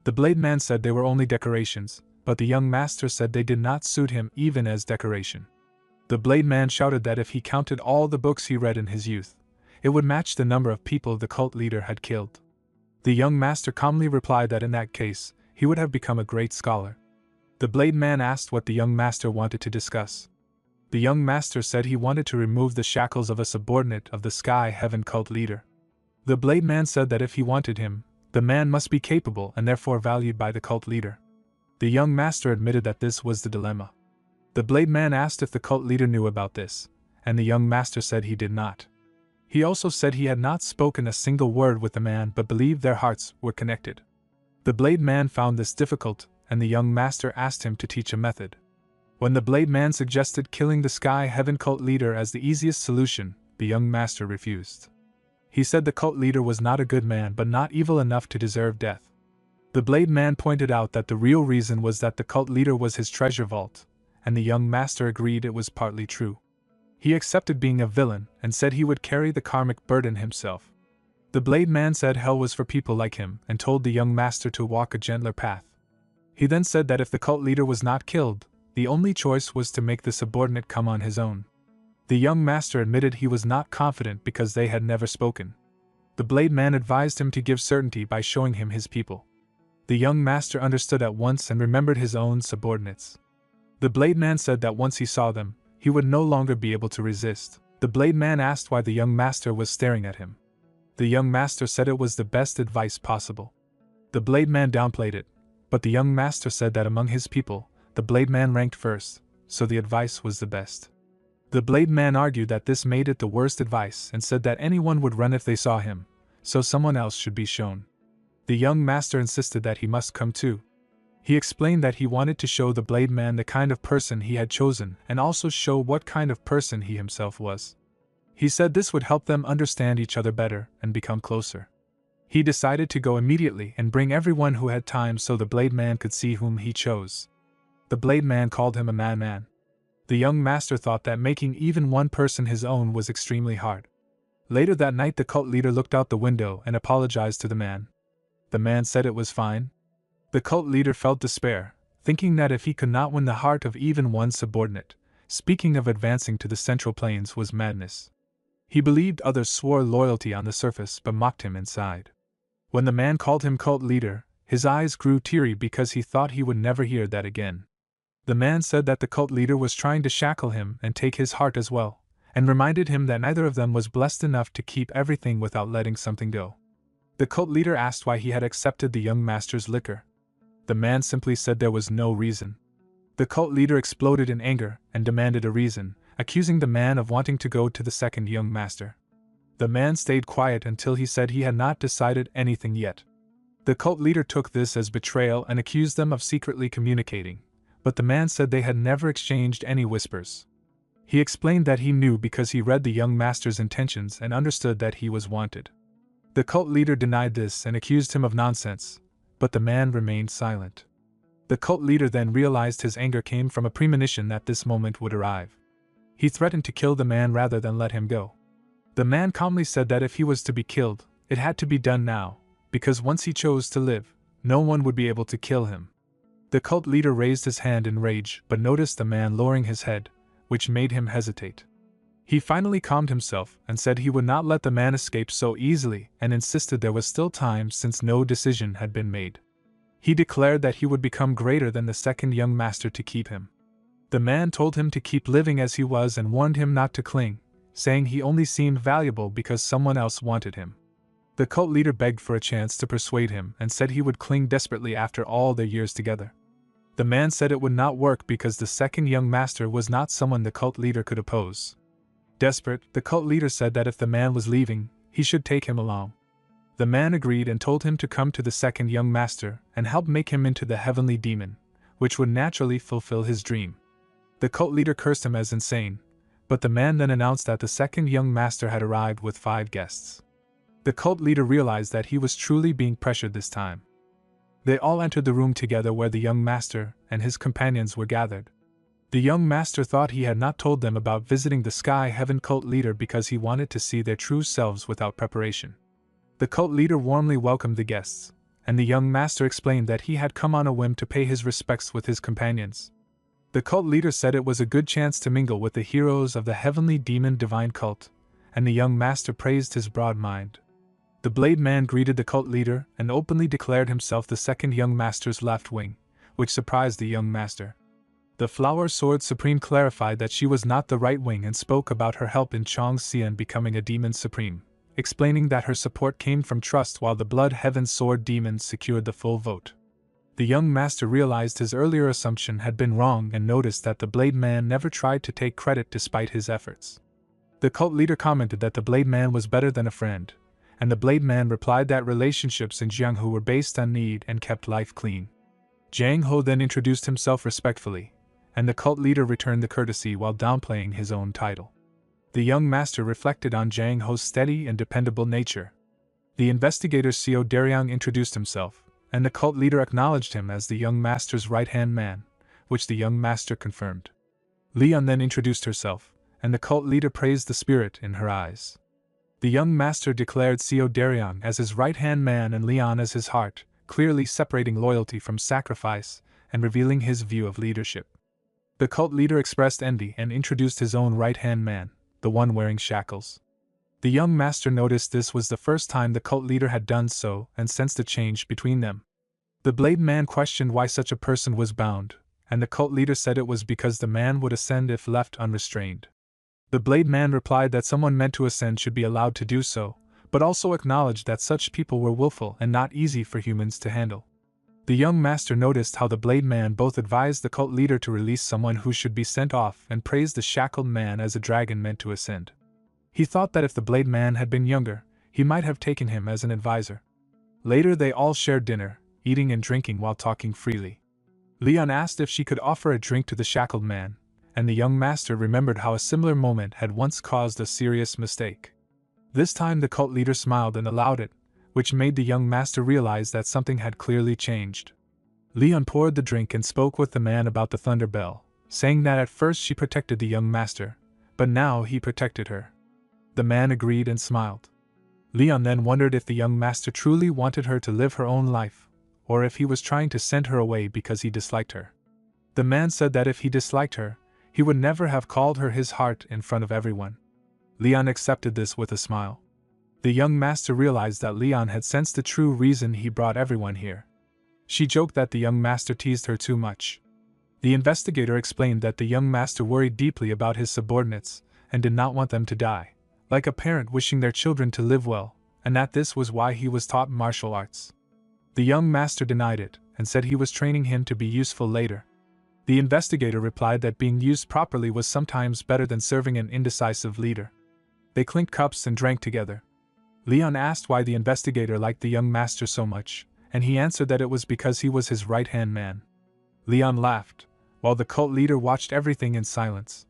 A: The blade man said they were only decorations, but the young master said they did not suit him even as decoration. The blade man shouted that if he counted all the books he read in his youth, it would match the number of people the cult leader had killed. The young master calmly replied that in that case, he would have become a great scholar. The blade man asked what the young master wanted to discuss. The young master said he wanted to remove the shackles of a subordinate of the Sky Heaven cult leader. The blade man said that if he wanted him, the man must be capable and therefore valued by the cult leader. The young master admitted that this was the dilemma. The blade man asked if the cult leader knew about this, and the young master said he did not. He also said he had not spoken a single word with the man but believed their hearts were connected. The blade man found this difficult, and the young master asked him to teach a method. When the blade man suggested killing the Sky Heaven cult leader as the easiest solution, the young master refused. He said the cult leader was not a good man but not evil enough to deserve death. The blade man pointed out that the real reason was that the cult leader was his treasure vault, and the young master agreed it was partly true. He accepted being a villain and said he would carry the karmic burden himself. The blade man said hell was for people like him and told the young master to walk a gentler path. He then said that if the cult leader was not killed, the only choice was to make the subordinate come on his own. The young master admitted he was not confident because they had never spoken. The blade man advised him to give certainty by showing him his people. The young master understood at once and remembered his own subordinates. The blade man said that once he saw them, he would no longer be able to resist. The blade man asked why the young master was staring at him. The young master said it was the best advice possible. The blade man downplayed it, but the young master said that among his people, the blade man ranked first, so the advice was the best. The blade man argued that this made it the worst advice and said that anyone would run if they saw him, so someone else should be shown. The young master insisted that he must come too. He explained that he wanted to show the blade man the kind of person he had chosen and also show what kind of person he himself was. He said this would help them understand each other better and become closer. He decided to go immediately and bring everyone who had time so the Blade Man could see whom he chose. The Blade Man called him a madman. The young master thought that making even one person his own was extremely hard. Later that night the cult leader looked out the window and apologized to the man. The man said it was fine. The cult leader felt despair, thinking that if he could not win the heart of even one subordinate, speaking of advancing to the Central Plains was madness. He believed others swore loyalty on the surface but mocked him inside. When the man called him cult leader, his eyes grew teary because he thought he would never hear that again. The man said that the cult leader was trying to shackle him and take his heart as well, and reminded him that neither of them was blessed enough to keep everything without letting something go. The cult leader asked why he had accepted the young master's liquor. The man simply said there was no reason. The cult leader exploded in anger and demanded a reason, accusing the man of wanting to go to the second young master. The man stayed quiet until he said he had not decided anything yet. The cult leader took this as betrayal and accused them of secretly communicating, but the man said they had never exchanged any whispers. He explained that he knew because he read the young master's intentions and understood that he was wanted. The cult leader denied this and accused him of nonsense, but the man remained silent. The cult leader then realized his anger came from a premonition that this moment would arrive. He threatened to kill the man rather than let him go. The man calmly said that if he was to be killed, it had to be done now, because once he chose to live, no one would be able to kill him. The cult leader raised his hand in rage but noticed the man lowering his head, which made him hesitate. He finally calmed himself and said he would not let the man escape so easily and insisted there was still time since no decision had been made. He declared that he would become greater than the second young master to keep him. The man told him to keep living as he was and warned him not to cling, saying he only seemed valuable because someone else wanted him. The cult leader begged for a chance to persuade him and said he would cling desperately after all their years together. The man said it would not work because the second young master was not someone the cult leader could oppose. Desperate, the cult leader said that if the man was leaving, he should take him along. The man agreed and told him to come to the second young master and help make him into the heavenly demon, which would naturally fulfill his dream. The cult leader cursed him as insane, but the man then announced that the second young master had arrived with 5 guests. The cult leader realized that he was truly being pressured this time. They all entered the room together where the young master and his companions were gathered. The young master thought he had not told them about visiting the Sky Heaven cult leader because he wanted to see their true selves without preparation. The cult leader warmly welcomed the guests, and the young master explained that he had come on a whim to pay his respects with his companions. The cult leader said it was a good chance to mingle with the heroes of the heavenly demon divine cult, and the young master praised his broad mind. The Blade Man greeted the cult leader and openly declared himself the second young master's left wing, which surprised the young master. The Flower Sword Supreme clarified that she was not the right wing and spoke about her help in Chong Xian becoming a demon supreme, explaining that her support came from trust while the Blood Heaven Sword demon secured the full vote. The young master realized his earlier assumption had been wrong and noticed that the Blade Man never tried to take credit despite his efforts. The cult leader commented that the Blade Man was better than a friend, and the Blade Man replied that relationships in Jianghu were based on need and kept life clean. Jiang Ho then introduced himself respectfully, and the cult leader returned the courtesy while downplaying his own title. The young master reflected on Jiang Ho's steady and dependable nature. The investigator Xiao Dariang introduced himself, and the cult leader acknowledged him as the young master's right-hand man, which the young master confirmed. Leon then introduced herself, and the cult leader praised the spirit in her eyes. The young master declared Xiao Dariang as his right-hand man and Leon as his heart, clearly separating loyalty from sacrifice and revealing his view of leadership. The cult leader expressed envy and introduced his own right-hand man, the one wearing shackles. The young master noticed this was the first time the cult leader had done so and sensed a change between them. The Blade Man questioned why such a person was bound, and the cult leader said it was because the man would ascend if left unrestrained. The Blade Man replied that someone meant to ascend should be allowed to do so, but also acknowledged that such people were willful and not easy for humans to handle. The young master noticed how the Blade Man both advised the cult leader to release someone who should be sent off and praised the shackled man as a dragon meant to ascend. He thought that if the Blade Man had been younger, he might have taken him as an advisor. Later they all shared dinner, eating and drinking while talking freely. Leon asked if she could offer a drink to the shackled man, and the young master remembered how a similar moment had once caused a serious mistake. This time the cult leader smiled and allowed it, which made the young master realize that something had clearly changed. Leon poured the drink and spoke with the man about the thunder bell, saying that at first she protected the young master, but now he protected her. The man agreed and smiled. Leon then wondered if the young master truly wanted her to live her own life, or if he was trying to send her away because he disliked her. The man said that if he disliked her, he would never have called her his heart in front of everyone. Leon accepted this with a smile. The young master realized that Leon had sensed the true reason he brought everyone here. She joked that the young master teased her too much. The investigator explained that the young master worried deeply about his subordinates and did not want them to die, like a parent wishing their children to live well, and that this was why he was taught martial arts. The young master denied it and said he was training him to be useful later. The investigator replied that being used properly was sometimes better than serving an indecisive leader. They clinked cups and drank together. Leon asked why the investigator liked the young master so much, and he answered that it was because he was his right-hand man. Leon laughed, while the cult leader watched everything in silence.